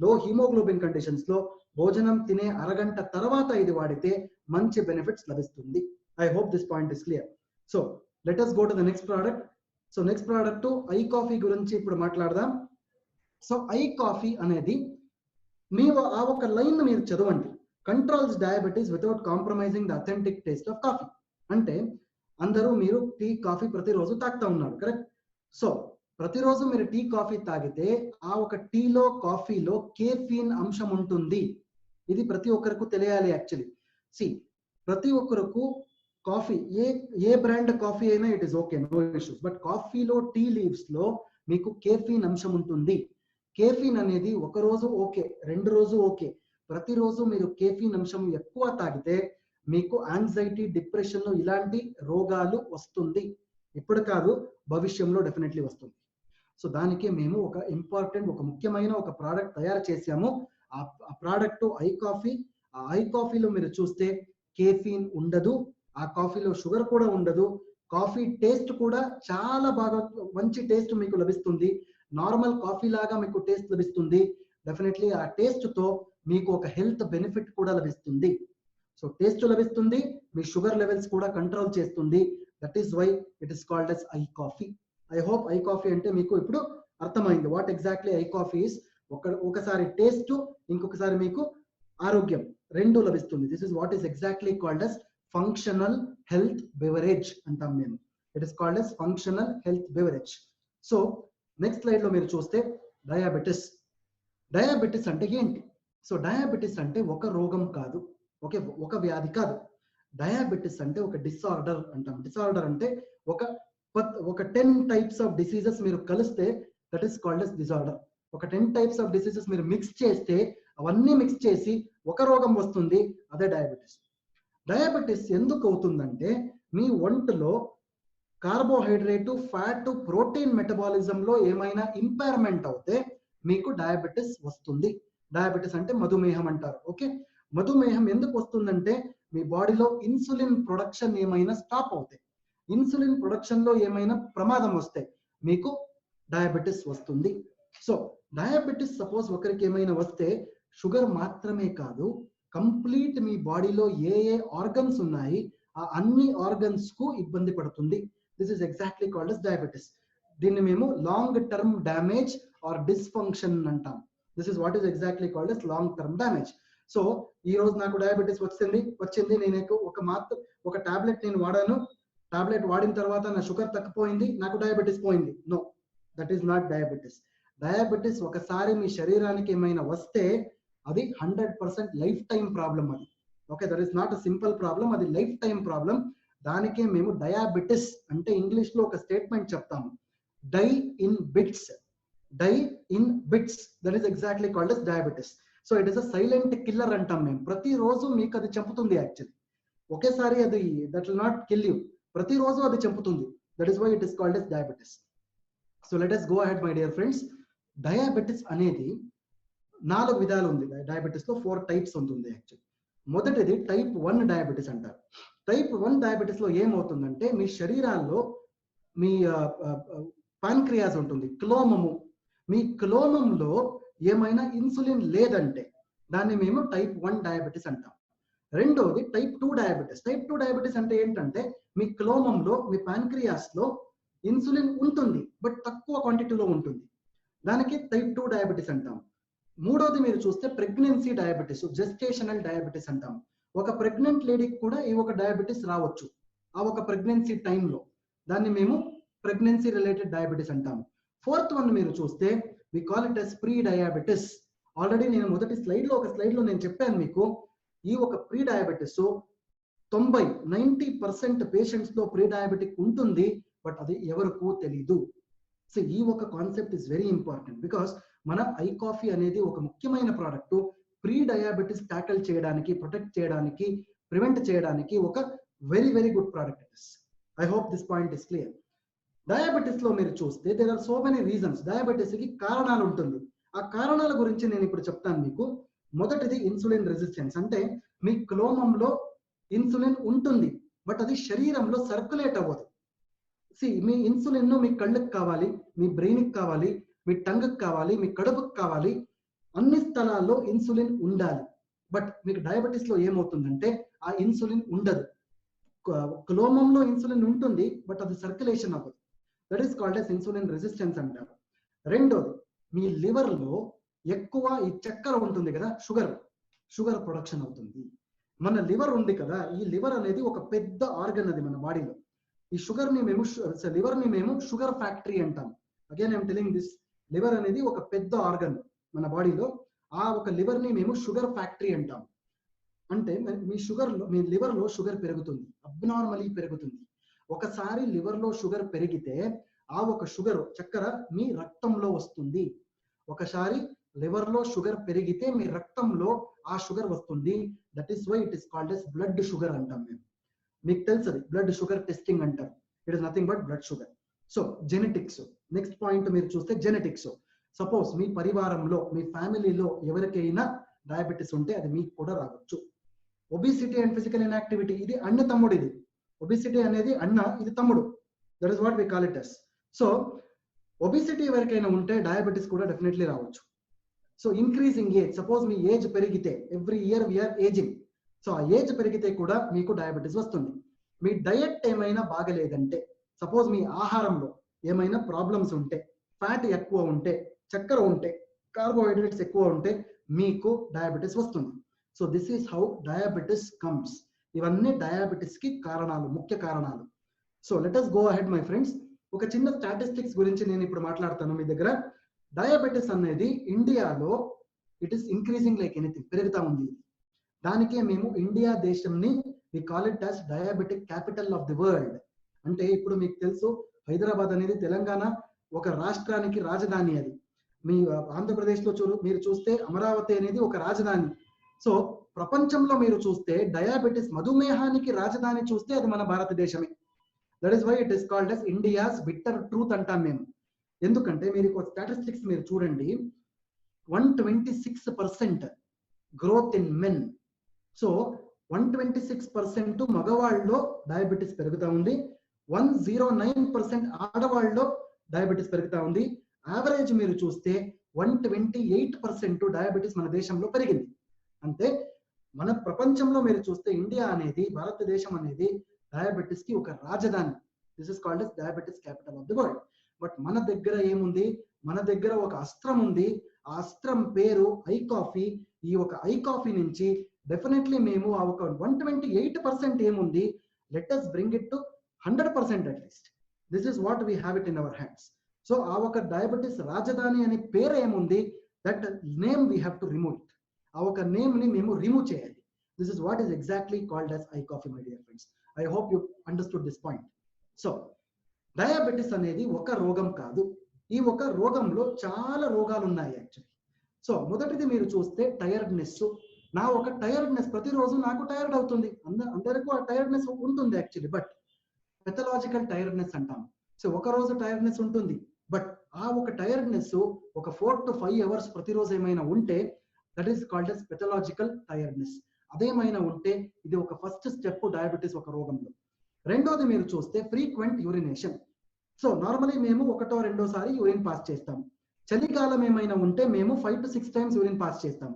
లో హిమోగ్లోబిన్ కండిషన్స్ లో భోజనం తినే అరగంట తర్వాత ఇది వాడితే మంచి బెనిఫిట్స్ లభిస్తుంది. I hope this point is clear. So let us go to the next product. So next product I coffee గురించి ఇప్పుడు మాట్లాడదాం. సో ఐ కాఫీ అనేది ఆ ఒక లైన్ మీరు చదవండి. Controls diabetes without compromising the authentic taste of coffee. అంటే అందరూ మీరు టీ కాఫీ ప్రతిరోజు తాగుతా ఉన్నారు, కరెక్ట్? సో ప్రతిరోజు మీరు టీ కాఫీ తాగితే ఆ ఒక టీలో కాఫీలో కేఫీన్ అంశం ఉంటుంది. ఇది ప్రతి ఒక్కరికి తెలియాలి. యాక్చువల్లీ ప్రతి ఒక్కరికి కాఫీ, ఏ బ్రాండ్ కాఫీ అయినా it is okay, no issues. But కాఫీలో, టీ లీవ్స్ లో మీకు కేఫీన్ అంశం ఉంటుంది. కేఫీన్ అనేది ఒక రోజు ఓకే, 2 రోజు ఓకే, ప్రతిరోజు మీరు కేఫీన్ అంశం ఎక్కువ తాగితే మీకు యాంగ్జైటీ, డిప్రెషన్ ఇలాంటి రోగాలు వస్తుంది. ఇప్పుడు కాదు, భవిష్యంలో డెఫినెట్లీ వస్తుంది. సో దానికి మేము ఒక ముఖ్యమైన ఒక ప్రోడక్ట్ తయారు చేసాము. ఆ ప్రోడక్ట్ ఐ కాఫీ. ఆ ఐ కాఫీలో మీరు చూస్తే కేఫీన్ ఉండదు, ఆ కాఫీలో షుగర్ కూడా ఉండదు. కాఫీ టేస్ట్ కూడా చాలా బాగా మంచి టేస్ట్ మీకు లభిస్తుంది. నార్మల్ కాఫీ లాగా మీకు టేస్ట్ లభిస్తుంది. డెఫినెట్లీ ఆ టేస్ట్ తో మీకు ఒక హెల్త్ బెనిఫిట్ కూడా లభిస్తుంది. సో టేస్ట్ లభిస్తుంది, మీ షుగర్ లెవెల్స్ కూడా కంట్రోల్ చేస్తుంది. That is why it is called as I coffee. I hope I coffee అంటే మీకు ఇప్పుడు అర్థమైంది what exactly I coffee is. ఒకసారి టేస్ట్, ఇంకొకసారి మీకు ఆరోగ్యం రెండు లభిస్తుంది. This is what is exactly called as functional health beverage అంటాం మేము. It is called as functional health beverage. So next slide లో మీరు చూస్తే డయాబెటిస్. డయాబెటిస్ అంటే ఏంటి? సో డయాబెటిస్ అంటే ఒక రోగం కాదు, ఒక వ్యాధి కాదు. డయాబెటిస్ అంటే ఒక డిసార్డర్ అంటాం. డిసార్డర్ అంటే ఒక 10 టైప్స్ ఆఫ్ డిసీజెస్ మీరు కలిస్తే that is called as disorder. ఒక 10 టైప్స్ ఆఫ్ డిసీజెస్ మీరు మిక్స్ చేస్తే, అవన్నీ మిక్స్ చేసి ఒక రోగం వస్తుంది, అదే డయాబెటిస్. డయాబెటిస్ ఎందుకు అవుతుందంటే మీ ఒంటిలో కార్బోహైడ్రేట్, ఫ్యాట్, ప్రోటీన్ మెటబాలిజంలో ఏమైనా ఇంపైర్మెంట్ అవుతే మీకు డయాబెటిస్ వస్తుంది. డయాబెటిస్ అంటే మధుమేహం అంటారు. ఓకే, మధుమేహం ఎందుకు వస్తుందంటే మీ బాడీలో ఇన్సులిన్ ప్రొడక్షన్ ఏమైనా స్టాప్ అవుతాయి, ఇన్సులిన్ ప్రొడక్షన్ లో ఏమైనా ప్రమాదం వస్తే మీకు డయాబెటిస్ వస్తుంది. సో డయాబెటిస్ సపోజ్ ఒకరికి ఏమైనా వస్తే షుగర్ మాత్రమే కాదు, కంప్లీట్ మీ బాడీలో ఏ ఆర్గన్స్ ఉన్నాయి ఆ అన్ని ఆర్గన్స్ కు ఇబ్బంది పడుతుంది. This is exactly called as diabetes. దీన్ని మేము long term damage or dysfunction అంటాం. This is what is exactly called as long term damage. So ఈ రోజు నాకు డయాబెటిస్ వచ్చింది, నేను ఒక టాబ్లెట్ నేను వాడాను, టాబ్లెట్ వాడిన తర్వాత నా షుగర్ తగ్గిపోయింది, నాకు డయాబెటిస్ పోయింది. No, that is not diabetes. Diabetes ఒకసారి మీ శరీరానికి ఏమైనా వస్తే అది 100% లైఫ్ టైం ప్రాబ్లం. అది okay, that is not a simple problem, అది లైఫ్ టైం ప్రాబ్లం. దానికే మేము డయాబెటిస్ అంటే ఇంగ్లీష్ లో ఒక స్టేట్మెంట్ చెప్తాము, die in bits. Die in bits, that is exactly called as diabetes. So it is a silent killer అంటాం మేము. ప్రతిరోజు మీకు అది చంపుతుంది. యాక్చువల్లీ ఒకేసారి అది that will not kill you, ప్రతిరోజు అది చంపుతుంది. That is why it is called as diabetes. So let us go ahead my dear friends. Diabetes అనేది 4 విధాలు ఉంది. డయాబెటిస్ లో 4 టైప్స్ ఉంటుంది యాక్చువల్లీ. మొదటిది టైప్ 1 డయాబెటీస్ అంటారు. టైప్ 1 డయాబెటీస్ లో ఏమవుతుందంటే మీ శరీరాల్లో మీ పాన్క్రియాస్ ఉంటుంది, క్లోమము. మీ క్లోమంలో ఏమైనా ఇన్సులిన్ లేదంటే దాన్ని మేము టైప్ 1 డయాబెటీస్ అంటాం. రెండోది టైప్ 2 డయాబెటీస్. టైప్ 2 డయాబెటీస్ అంటే ఏంటంటే మీ క్లోమంలో మీ పాన్క్రియాస్ లో ఇన్సులిన్ ఉంటుంది బట్ తక్కువ క్వాంటిటీలో ఉంటుంది, దానికి టైప్ 2 డయాబెటీస్ అంటాం. మూడోది మీరు చూస్తే ప్రెగ్నెన్సీ డయాబెటీస్, జెస్టేషనల్ డయాబెటీస్ అంటాం. ఒక ప్రెగ్నెంట్ లేడీకి కూడా ఈ ఒక డయాబెటీస్ రావచ్చు ఆ ఒక ప్రెగ్నెన్సీ టైంలో, దాన్ని మేము ప్రెగ్నెన్సీ రిలేటెడ్ డయాబెటీస్ అంటాము. ఫోర్త్ వన్ మీరు చూస్తే we call it as prediabetes. Already నేను మొదటి ఒక స్లైడ్ లో నేను చెప్పాను మీకు, ఈ ఒక ప్రీ డయాబెటీస్ 90% పేషెంట్స్ లో ప్రీ డయాబెటిక్ ఉంటుంది బట్ అది ఎవరికూ తెలీదు. సో ఈ ఒక concept is very important because మన ఐ కాఫీ అనేది ఒక ముఖ్యమైన ప్రోడక్ట్ ప్రీ డయాబెటిస్ ట్యాకిల్ చేయడానికి, ప్రొటెక్ట్ చేయడానికి, ప్రివెంట్ చేయడానికి ఒక very very good product it is. I hope this point is clear. Diabetes లో మీరు చూస్తే there are so many reasons. Diabetes కి కారణాలు ఉంటుంది, ఆ కారణాల గురించి నేను ఇప్పుడు చెప్తాను మీకు. మొదటిది ఇన్సులిన్ రెసిస్టెన్స్, అంటే మీ క్లోమంలో ఇన్సులిన్ ఉంటుంది బట్ అది శరీరంలో సర్క్యులేట్ అవ్వదు. మీ ఇన్సులిన్ మీ కళ్ళకి కావాలి, మీ బ్రెయిన్కి కావాలి, మీ టంగ్కి కావాలి, మీ కడుపుకి కావాలి, అన్ని స్థలాల్లో ఇన్సులిన్ ఉండాలి. బట్ మీకు డయాబెటీస్ లో ఏమవుతుందంటే ఆ ఇన్సులిన్ ఉండదు. క్లోమంలో ఇన్సులిన్ ఉంటుంది బట్ అది సర్క్యులేషన్ అవ్వదు. That is called yes insulin resistance అంటారు. రెండోది మీ లివర్ లో ఎక్కువ ఈ చక్కెర ఉంటుంది కదా, షుగర్ ప్రొడక్షన్ అవుతుంది. మన లివర్ ఉంది కదా, ఈ లివర్ అనేది ఒక పెద్ద ఆర్గన్ అది మన బాడీలో. ఈ లివర్ ని మేము షుగర్ ఫ్యాక్టరీ అంటాం. Again I'm telling this, liver అనేది ఒక పెద్ద ఆర్గన్ మన బాడీలో, ఆ ఒక లివర్ ని మేము షుగర్ ఫ్యాక్టరీ అంటాం. అంటే మీ లివర్ లో షుగర్ పెరుగుతుంది, అబ్నార్మలీ పెరుగుతుంది. ఒకసారి లివర్ లో షుగర్ పెరిగితే ఆ ఒక షుగర్ చక్కెర మీ రక్తంలో వస్తుంది. ఒకసారి లివర్ లో షుగర్ పెరిగితే మీ రక్తంలో ఆ షుగర్ వస్తుంది. That is why it is called as blood sugar అంటాం మేము. మీకు తెలుసు బ్లడ్ షుగర్ టెస్టింగ్ అంటారు. It is nothing but blood sugar. So genetics, next point మీరు చూస్తే జెనెటిక్స్. సపోజ్ మీ పరివారంలో, మీ ఫ్యామిలీలో ఎవరికైనా డయాబెటీస్ ఉంటే అది మీకు కూడా రావచ్చు. ఒబిసిటీ అండ్ ఫిజికల్ ఇన్యాక్టివిటీ, ఇది అన్న తమ్ముడు. ఇది ఒబిసిటీ అనేది అన్న, ఇది తమ్ముడు. That is what we call it as. So obesity ఎవరికైనా ఉంటే డయాబెటీస్ కూడా డెఫినెట్లీ రావచ్చు. సో ఇంక్రీజింగ్ ఏజ్, సపోజ్ మీ ఏజ్ పెరిగితే, every year we are ageing, so ఆ ఏజ్ పెరిగితే కూడా మీకు డయాబెటీస్ వస్తుంది. మీ డయట్ ఏమైనా బాగలేదంటే, సపోజ్ మీ ఆహారంలో ఏమైనా ప్రాబ్లమ్స్ ఉంటే, ఫ్యాట్ ఎక్కువ ఉంటే, చక్కెర ఉంటే, కార్బోహైడ్రేట్స్ ఎక్కువ ఉంటే మీకు డయాబెటీస్ వస్తుంది. So this is how diabetes comes. ఇవన్నీ డయాబెటీస్ కి కారణాలు, ముఖ్య కారణాలు. So let us go ahead my friends. ఒక చిన్న స్టాటిస్టిక్స్ గురించి నేను ఇప్పుడు మాట్లాడతాను మీ దగ్గర. డయాబెటీస్ అనేది ఇండియాలో it is increasing like anything, పెరుగుతా ఉంది. దానికే మేము ఇండియా దేశంని we call it as diabetic capital of the world. అంటే ఇప్పుడు మీకు తెలుసు హైదరాబాద్ అనేది తెలంగాణ ఒక రాష్ట్రానికి రాజధాని. అది మీ ఆంధ్రప్రదేశ్ లో మీరు చూస్తే అమరావతి అనేది ఒక రాజధాని. సో ప్రపంచంలో మీరు చూస్తే డయాబెటిస్, మధుమేహానికి రాజధాని చూస్తే అది మన భారతదేశమే. That is why it is called as India's bitter truth అంటాం మేము. ఎందుకంటే మీరు స్టాటిస్టిక్స్ మీరు చూడండి, 126% గ్రోత్ ఇన్ మెన్. సో 126% మగవాళ్ళలో డయాబెటీస్ పెరుగుతా ఉంది, 109% ఆడవాళ్ళలో డయాబెటీస్ పెరుగుతా ఉంది. యావరేజ్ మీరు చూస్తే 128% డయాబెటీస్ మన దేశంలో పెరిగింది. అంటే మన ప్రపంచంలో మీరు చూస్తే ఇండియా అనేది, భారతదేశం అనేది డయాబెటీస్ కి ఒక రాజధాని. This is called as diabetes capital of the world. But మన దగ్గర ఏముంది, మన దగ్గర ఒక అస్త్రం ఉంది. ఆ అస్త్రం పేరు ఐ కాఫీ. ఈ ఒక ఐ కాఫీ నుంచి డెఫినెట్లీ మేము ఆ ఒక 128% ఏముంది, let us bring it to 100% at least. This is what we have it in our hands. So ఆ ఒక డయాబెటీస్ రాజధాని అనే పేరు ఏముంది, that name we have to remove it. ఆ ఒక నేమ్ ని మేము రిమూవ్ చేయాలి. This is what is exactly called as I coffee, my dear friends. I hope you understood this point. So diabetes అనేది ఒక రోగం కాదు. ఈ ఒక రోగంలో చాలా రోగాలు ఉన్నాయి యాక్చువల్లీ. సో మొదటిది మీరు చూస్తే టైర్డ్నెస్. నా ఒక టైర్డ్నెస్, ప్రతిరోజు నాకు టైర్డ్ అవుతుంది, అందరికీ ఆ టైర్డ్నెస్ ఉంటుంది యాక్చువల్లీ, బట్ పెథలాజికల్ టైర్డ్నెస్ అంటాం. సో ఒక రోజు టైర్డ్నెస్ ఉంటుంది, బట్ ఆ ఒక టైర్డ్నెస్ ఒక 4 to 5 hours ప్రతిరోజు ఏమైనా ఉంటే that is called as pathological tiredness. అదేమైనా ఉంటే ఇది ఒక ఫస్ట్ స్టెప్ డయాబెటీస్ ఒక రోగంలో. రెండోది మీరు చూస్తే ఫ్రీక్వెంట్ యూరినేషన్. సో నార్మలీ మేము ఒకటో రెండోసారి యూరిన్ పాస్ చేస్తాం. చలికాలం ఏమైనా ఉంటే మేము 5 to 6 times యూరిన్ పాస్ చేస్తాం.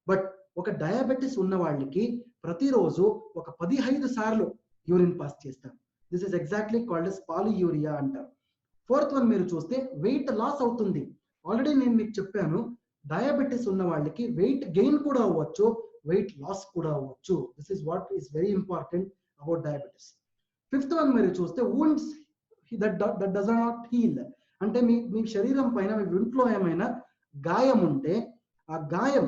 బట్ ఒక డయాబెటీస్ ఉన్న వాళ్ళకి ప్రతిరోజు ఒక 15 సార్లు యూరిన్ పాస్ చేస్తాం. This is exactly called yes polyuria అంటారు. ఫోర్త్ వన్ మీరు చూస్తే వెయిట్ లాస్ అవుతుంది. ఆల్రెడీ నేను మీకు చెప్పాను, డయాబెటీస్ ఉన్న వాళ్ళకి వెయిట్ గెయిన్ కూడా అవ్వచ్చు, వెయిట్ లాస్ కూడా అవ్వచ్చు. This is what is very important about diabetes. Fifth one మీరు చూస్తే wounds that does not heal. అంటే మీ శరీరం పైన మీ ఒంట్లో ఏమైనా గాయం ఉంటే ఆ గాయం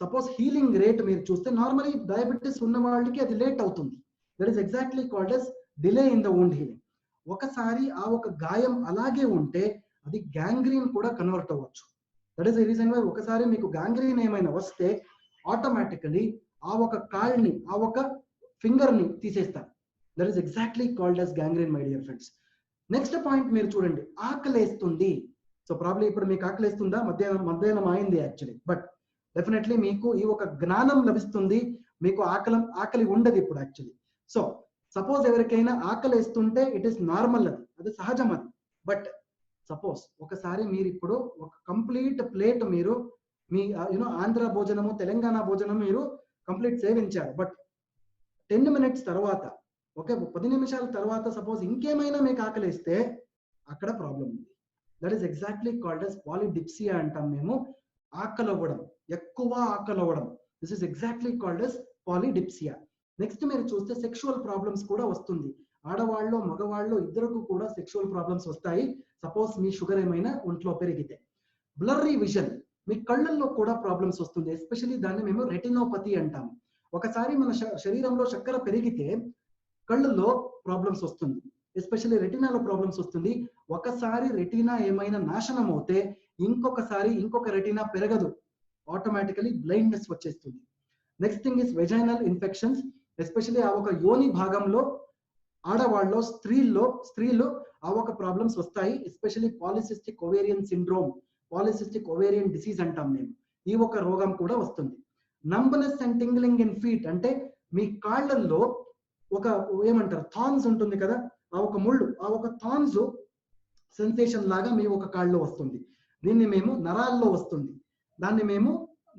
సపోజ్ హీలింగ్ రేట్ మీరు చూస్తే నార్మలీ డయాబెటీస్ ఉన్న వాళ్ళకి అది లేట్ అవుతుంది. That is exactly called yes delay in the wound healing. ఒకసారి ఆ ఒక గాయం అలాగే ఉంటే అది గ్యాంగ్రీన్ కూడా కన్వర్ట్ అవ్వచ్చు. That is the reason why ఒకసారి మీకు గ్యాంగ్రీన్ ఏమైనా వస్తే ఆటోమేటికలీ ఆ ఒక కాల్ని ఆ ఒక ఫింగర్ ని తీసేస్తారు. That is exactly called yes gangrene my dear friends. Next point మీరు చూడండి, ఆకలేస్తుంది. సో ప్రాబ్లీ ఇప్పుడు మీకు ఆకలేస్తుందా? మధ్యాహ్నం అయింది యాక్చువల్లీ, బట్ డెఫినెట్లీ మీకు ఈ ఒక జ్ఞానం లభిస్తుంది. మీకు ఆకలి ఉండదు ఇప్పుడు యాక్చువల్లీ. సో సపోజ్ ఎవరికైనా ఆకలేస్తుంటే ఇట్ ఈస్ నార్మల్, అది సహజం అది. బట్ సపోజ్ ఒకసారి మీరు ఇప్పుడు ఒక కంప్లీట్ ప్లేట్ మీరు మీ ఆంధ్ర భోజనము తెలంగాణ భోజనం మీరు కంప్లీట్ సేవించారు. బట్ 10 minutes తర్వాత, ఓకే 10 నిమిషాల తర్వాత సపోజ్ ఇంకేమైనా మీకు ఆకలిస్తే అక్కడ ప్రాబ్లం ఉంది. That is exactly called as polydipsia అంటాం మేము. ఆకలవ్వడం, ఎక్కువ ఆకలవ్వడం, this is exactly called as polydipsia. Next మీరు చూస్తే సెక్షువల్ ప్రాబ్లమ్స్ కూడా వస్తుంది. ఆడవాళ్ళు మగవాళ్ళు ఇద్దరికి కూడా సెక్షువల్ ప్రాబ్లమ్స్ వస్తాయి సపోజ్ మీ షుగర్ ఏమైనా ఒంట్లో పెరిగితే. బ్లర్రీ విజన్, మీ కళ్ళల్లో కూడా ప్రాబ్లమ్స్ వస్తుంది. ఎస్పెషల్లీ దాన్ని మేము రెటినోపతి అంటాము. ఒకసారి మన శరీరంలో చక్కెర పెరిగితే కళ్ళల్లో ప్రాబ్లమ్స్ వస్తుంది, ఎస్పెషల్లీ రెటినాలో ప్రాబ్లమ్స్ వస్తుంది. ఒకసారి రెటినా ఏమైనా నాశనం అవుతే ఇంకొకసారి ఇంకొక రెటినా పెరగదు, ఆటోమేటికలీ బ్లైండ్నెస్ వచ్చేస్తుంది. Next thing is vaginal infections, especially ఆ ఒక యోని భాగంలో ఆడవాళ్ళు స్త్రీలు ఆ ఒక ప్రాబ్లమ్స్ వస్తాయి. Especially polycystic ovarian syndrome, polycystic ovarian disease అంటాం మేము. ఈ ఒక రోగం కూడా వస్తుంది. Numbness and tingling in feet, అంటే మీ కాళ్ళల్లో ఒక ఏమంటారు థాన్స్ ఉంటుంది కదా, ఆ ఒక ముళ్ళు, ఆ ఒక థాన్స్ సెన్సేషన్ లాగా మీ ఒక కాళ్ళలో వస్తుంది. దీన్ని మేము నరాల్లో వస్తుంది, దాన్ని మేము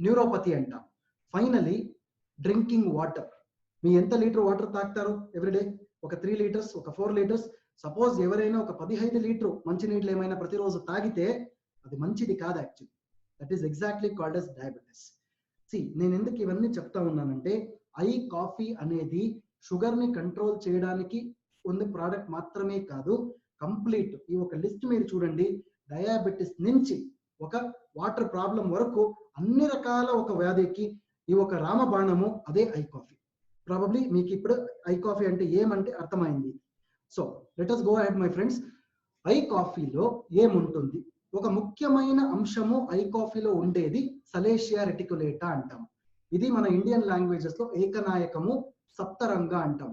న్యూరోపతి అంటాం. ఫైనలీ డ్రింకింగ్ వాటర్, మీ ఎంత లీటర్ వాటర్ తాగుతారు ఎవ్రీడే? ఒక 3 liters, ఒక 4 liters. సపోజ్ ఎవరైనా ఒక 15 లీటర్ మంచినీళ్ళు ఏమైనా ప్రతిరోజు తాగితే అది మంచిది కాదు actually. That is exactly called yes diabetes. నేను ఎందుకు ఇవన్నీ చెప్తా ఉన్నానంటే, ఐ కాఫీ అనేది షుగర్ ని కంట్రోల్ చేయడానికి ఉన్న ప్రోడక్ట్ మాత్రమే కాదు, కంప్లీట్ ఈ ఒక లిస్ట్ మీరు చూడండి, డయాబెటీస్ నుంచి ఒక వాటర్ ప్రాబ్లం వరకు అన్ని రకాల ఒక వ్యాధికి ఈ ఒక రామబాణము అదే ఐ కాఫీ. ప్రాబబ్లీ మీకు ఇప్పుడు ఐ కాఫీ అంటే ఏమంటే అర్థమైంది. So let us go ahead my friends. I కాఫీలో ఏముంటుంది? ఒక ముఖ్యమైన అంశము ఐ కాఫీలో ఉండేది సలేషియా రెటికులేటా అంటాం. ఇది మన ఇండియన్ లాంగ్వేజెస్ లో ఏకనాయకము, సప్తరంగ అంటాం.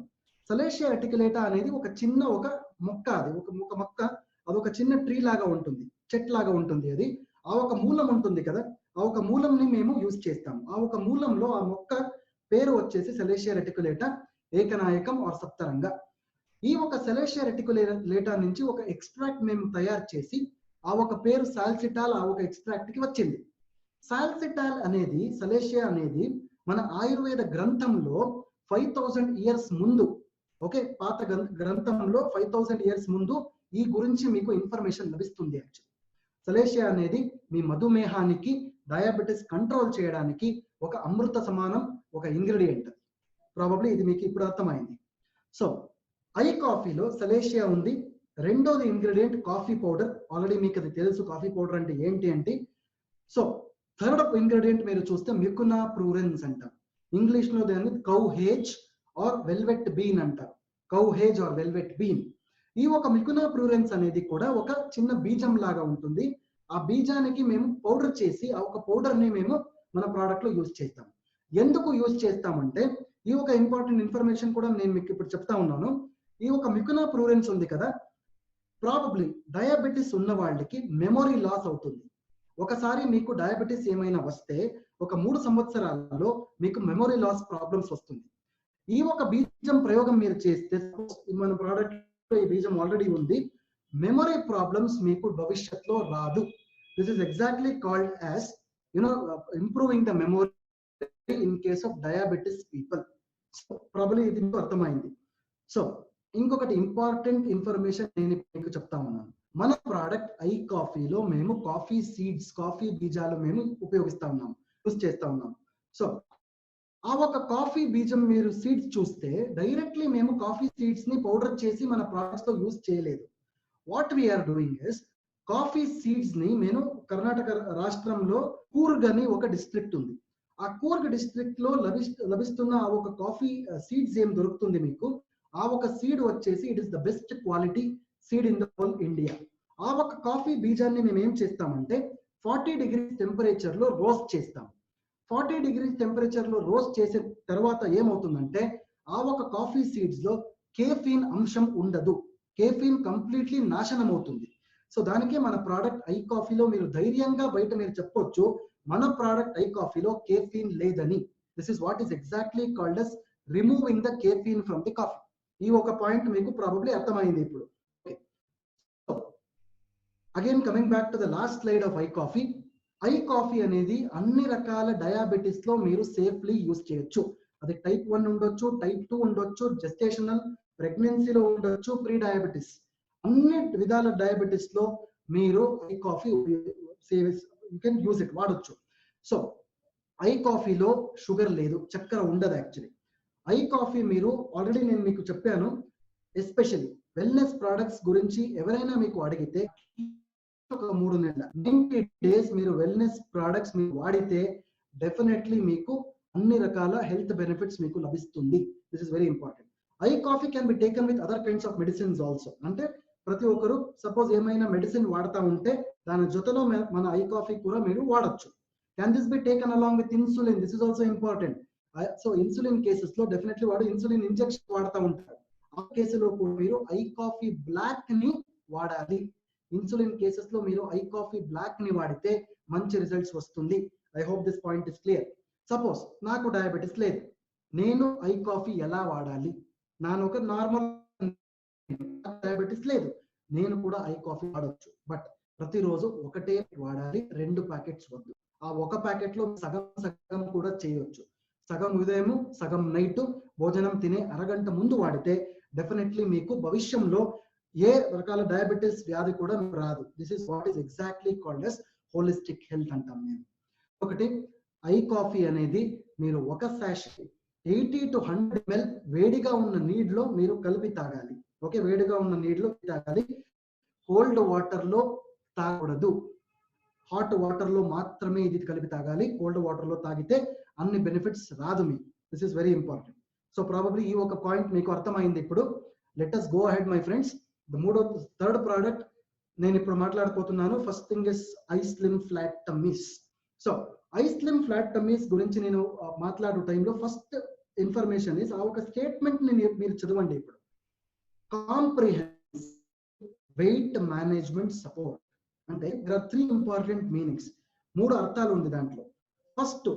సలేషియా రెటికులేటా అనేది ఒక చిన్న ఒక మొక్క, అది ఒక మొక్క, అది ఒక చిన్న ట్రీ లాగా ఉంటుంది, చెట్ లాగా ఉంటుంది. అది ఆ ఒక మూలం ఉంటుంది కదా, ఆ ఒక మూలంని మేము యూజ్ చేస్తాము. ఆ ఒక మూలంలో ఆ మొక్క పేరు వచ్చేసి సలేషియా రెటికులేటా, ఏకనాయకం ఆర్ సప్తరంగ. ఈ ఒక సలేషియా రెటికులేటా నుంచి ఒక ఎక్స్ట్రాక్ట్ మేము తయారు చేసి ఆ ఒక పేరు సాల్సిటాల్ ఆ ఒక ఎక్స్ట్రాక్ట్ కి వచ్చింది. సాల్సిటాల్ అనేది, సలేషియా అనేది మన ఆయుర్వేద గ్రంథంలో 5000 years ముందు, ఓకే పాత గ్రంథంలో 5000 years ముందు ఈ గురించి మీకు ఇన్ఫర్మేషన్ లభిస్తుంది. యాక్చువల్లీ సలేషియా అనేది మీ మధుమేహానికి, డయాబెటీస్ కంట్రోల్ చేయడానికి ఒక అమృత సమానం, ఒక ఇంగ్రీడియంట్. ప్రాబబ్లీ ఇది మీకు ఇప్పుడు అర్థమైంది. సో ఐ కాఫీలో సలేషియా ఉంది. రెండోది ఇంగ్రీడియంట్ కాఫీ పౌడర్, ఆల్రెడీ మీకు అది తెలుసు కాఫీ పౌడర్ అంటే ఏంటి అంటే. సో థర్డ్ ఇంగ్రీడియంట్ మీరు చూస్తే మికునా ప్రూరెన్స్ అంటారు. ఇంగ్లీష్ లో దాన్ని cowhage or velvet bean అంటారు. Cowhage or velvet bean. ఈ ఒక మికునా ప్రూరెన్స్ అనేది కూడా ఒక చిన్న బీజం లాగా ఉంటుంది. ఆ బీజానికి మేము పౌడర్ చేసి ఆ ఒక పౌడర్ ని మేము మన ప్రోడక్ట్ లో యూజ్ చేస్తాం. ఎందుకు యూజ్ చేస్తామంటే, ఈ ఒక ఇంపార్టెంట్ ఇన్ఫర్మేషన్ కూడా నేను మీకు ఇప్పుడు చెప్తా ఉన్నాను. ఈ ఒక మికునా ప్రూరెన్స్ ఉంది కదా, ప్రాబబ్లీ డయాబెటీస్ ఉన్న వాళ్ళకి మెమొరీ లాస్ అవుతుంది. ఒకసారి మీకు డయాబెటీస్ ఏమైనా వస్తే ఒక 3 సంవత్సరాలలో మీకు మెమొరీ లాస్ ప్రాబ్లమ్స్ వస్తుంది. ఈ ఒక బీజం ప్రయోగం మీరు చేస్తే, మన ప్రోడక్ట్ ఈ బీజం ఆల్రెడీ ఉంది, మెమొరీ ప్రాబ్లమ్స్ మీకు భవిష్యత్తులో రాదు. This is exactly called as improving the memory in case of diabetes people. So probably ఇది మీకు అర్థమైంది. సో ఇంకొకటి ఇంపార్టెంట్ ఇన్ఫర్మేషన్ నేను మీకు చెప్తా ఉన్నాను. మన ప్రోడక్ట్ ఐ కాఫీలో మేము కాఫీ సీడ్స్, కాఫీ బీజాలు మేము ఉపయోగిస్తా ఉన్నాం, యూస్ చేస్తా ఉన్నాం. సో ఆ ఒక కాఫీ బీజం మీరు సీడ్స్ చూస్తే డైరెక్ట్లీ మేము కాఫీ సీడ్స్ ని పౌడర్ చేసి మన ప్రొడక్ట్స్ లో యూస్ చేయలేదు. What we are doing is, coffee seeds ని నేను కర్ణాటక రాష్ట్రంలో కూర్గ్ అని ఒక డిస్ట్రిక్ట్ ఉంది, ఆ కూర్గ్ డిస్ట్రిక్ట్ లో లభిస్తున్న ఆ ఒక కాఫీ సీడ్స్ ఏం దొరుకుతుంది మీకు, ఆ ఒక సీడ్ వచ్చేసి it is the best quality seed in the whole India. ఆ ఒక కాఫీ బీజాన్ని మేము ఏం చేస్తామంటే 40 degrees టెంపరేచర్ లో రోస్ట్ చేస్తాం. 40 degrees టెంపరేచర్ లో రోస్ట్ చేసిన తర్వాత ఏమవుతుందంటే ఆ ఒక కాఫీ సీడ్స్ లో కేఫీన్ అంశం ఉండదు, కేఫీన్ కంప్లీట్లీ నాశనం అవుతుంది. సో దానికే మన ప్రోడక్ట్ ఐ కాఫీలో మీరు ధైర్యంగా బయట మీరు చెప్పొచ్చు, మన ప్రోడక్ట్ ఐ కాఫీలో కేఫీన్ లేదని. This is what is exactly called as removing the caffeine from the coffee. ఈ ఒక పాయింట్ మీకు ప్రాబబ్లీ అర్థమైంది ఇప్పుడు. Again coming back to the last slide of I coffee. I coffee అనేది అన్ని రకాల డయాబెటిస్ లో మీరు సేఫ్లీ యూస్ చేయొచ్చు. అది టైప్ 1 ఉండొచ్చు, టైప్ 2 ఉండొచ్చు, జెస్టేషనల్ ప్రెగ్నెన్సీలో ఉండొచ్చు, ప్రీ డయాబెటిస్, అన్ని విధాల డయాబెటిస్ లో మీరు I coffee you can use it, వాడొచ్చు. సో ఐ కాఫీలో షుగర్ లేదు, చక్కెర ఉండదు యాక్చువల్లీ. ఐ కాఫీ మీరు ఆల్రెడీ నేను మీకు చెప్పాను, ఎస్పెషల్లీ వెల్నెస్ ప్రొడక్ట్స్ గురించి ఎవరైనా మీకు అడిగితే ఒక 3 నెలల 90 days మీరు వెల్నెస్ ప్రొడక్ట్స్ మీరు వాడితే డెఫినెట్లీ మీకు అన్ని రకాల హెల్త్ బెనిఫిట్స్ మీకు లభిస్తుంది. This is very important. I coffee can be taken with other kinds of medicines also. అంటే ప్రతి ఒక్కరు సపోజ్ ఏమైనా మెడిసిన్ వాడుతూ ఉంటే దాని జొతలో మన ఐ కాఫీ కూడా మీరు వాడొచ్చు. Can this be taken along with insulin? This is also important. So insulin cases లో డెఫినెట్లీ వాడు ఇన్సులిన్ ఇంజెక్షన్ వాడుతూ ఉంటారు. ఆ కేసులో కూడా మీరు ఐ కాఫీ బ్లాక్ ని వాడాలి. ఇన్సులిన్ కేసెస్ లో మీరు ఐ కాఫీ బ్లాక్ ని వాడితే మంచి రిజల్ట్స్ వస్తుంది. I hope this point is clear. Suppose నాకు డయాబెటిస్ లేదు, నేను ఐ కాఫీ ఎలా వాడాలి? నాను ఒక నార్మల్ డయాబెటిస్ లేదు, నేను కూడా ఐ కాఫీ వాడవచ్చు. బట్ ప్రతిరోజు ఒకటే వాడాలి, 2 ప్యాకెట్స్ వద్దు. ఆ ఒక ప్యాకెట్ లో సగం సగం కూడా చేయొచ్చు. సగం ఉదయం, సగం నైట్, భోజనం తినే అరగంట ముందు వాడితే డెఫినెట్లీ మీకు భవిష్యంలో ఏ రకాల డయాబెటిస్ వ్యాధి కూడా రాదు. This is what is exactly called as holistic health అంటాం మేము. ఒకటి, ఐ కాఫీ అనేది మీరు ఒక సాషే 80 to 100 ml వేడిగా ఉన్న నీటిలో మీరు కలిపి తాగాలి. ఓకే, వేడిగా ఉన్న నీటిలో తాగాలి, కోల్డ్ వాటర్ లో తాగకూడదు. హాట్ వాటర్ లో మాత్రమే ఇది కలిపి తాగాలి. కోల్డ్ వాటర్ లో తాగితే అన్ని బెనిఫిట్స్ రాదు మీకు. This is very important. So probably ఈ ఒక పాయింట్ మీకు అర్థమైంది ఇప్పుడు. Let us go ahead my friends. Third product నేను ఇప్పుడు మాట్లాడబోతున్నాను. First thing is I slim flat tummies. So I slim flat tummies గురించి నేను మాట్లాడే టైంలో ఫస్ట్ ఇన్ఫర్మేషన్ ఇస్ ఆ ఒక స్టేట్మెంట్ ని మీరు చదవండి ఇప్పుడు. కాంప్రిహెన్సివ్ వెయిట్ మేనేజ్మెంట్ సపోర్ట్ అంటే there are 3 important meanings. 3 అర్థాలు ఉంది దాంట్లో. ఫస్ట్,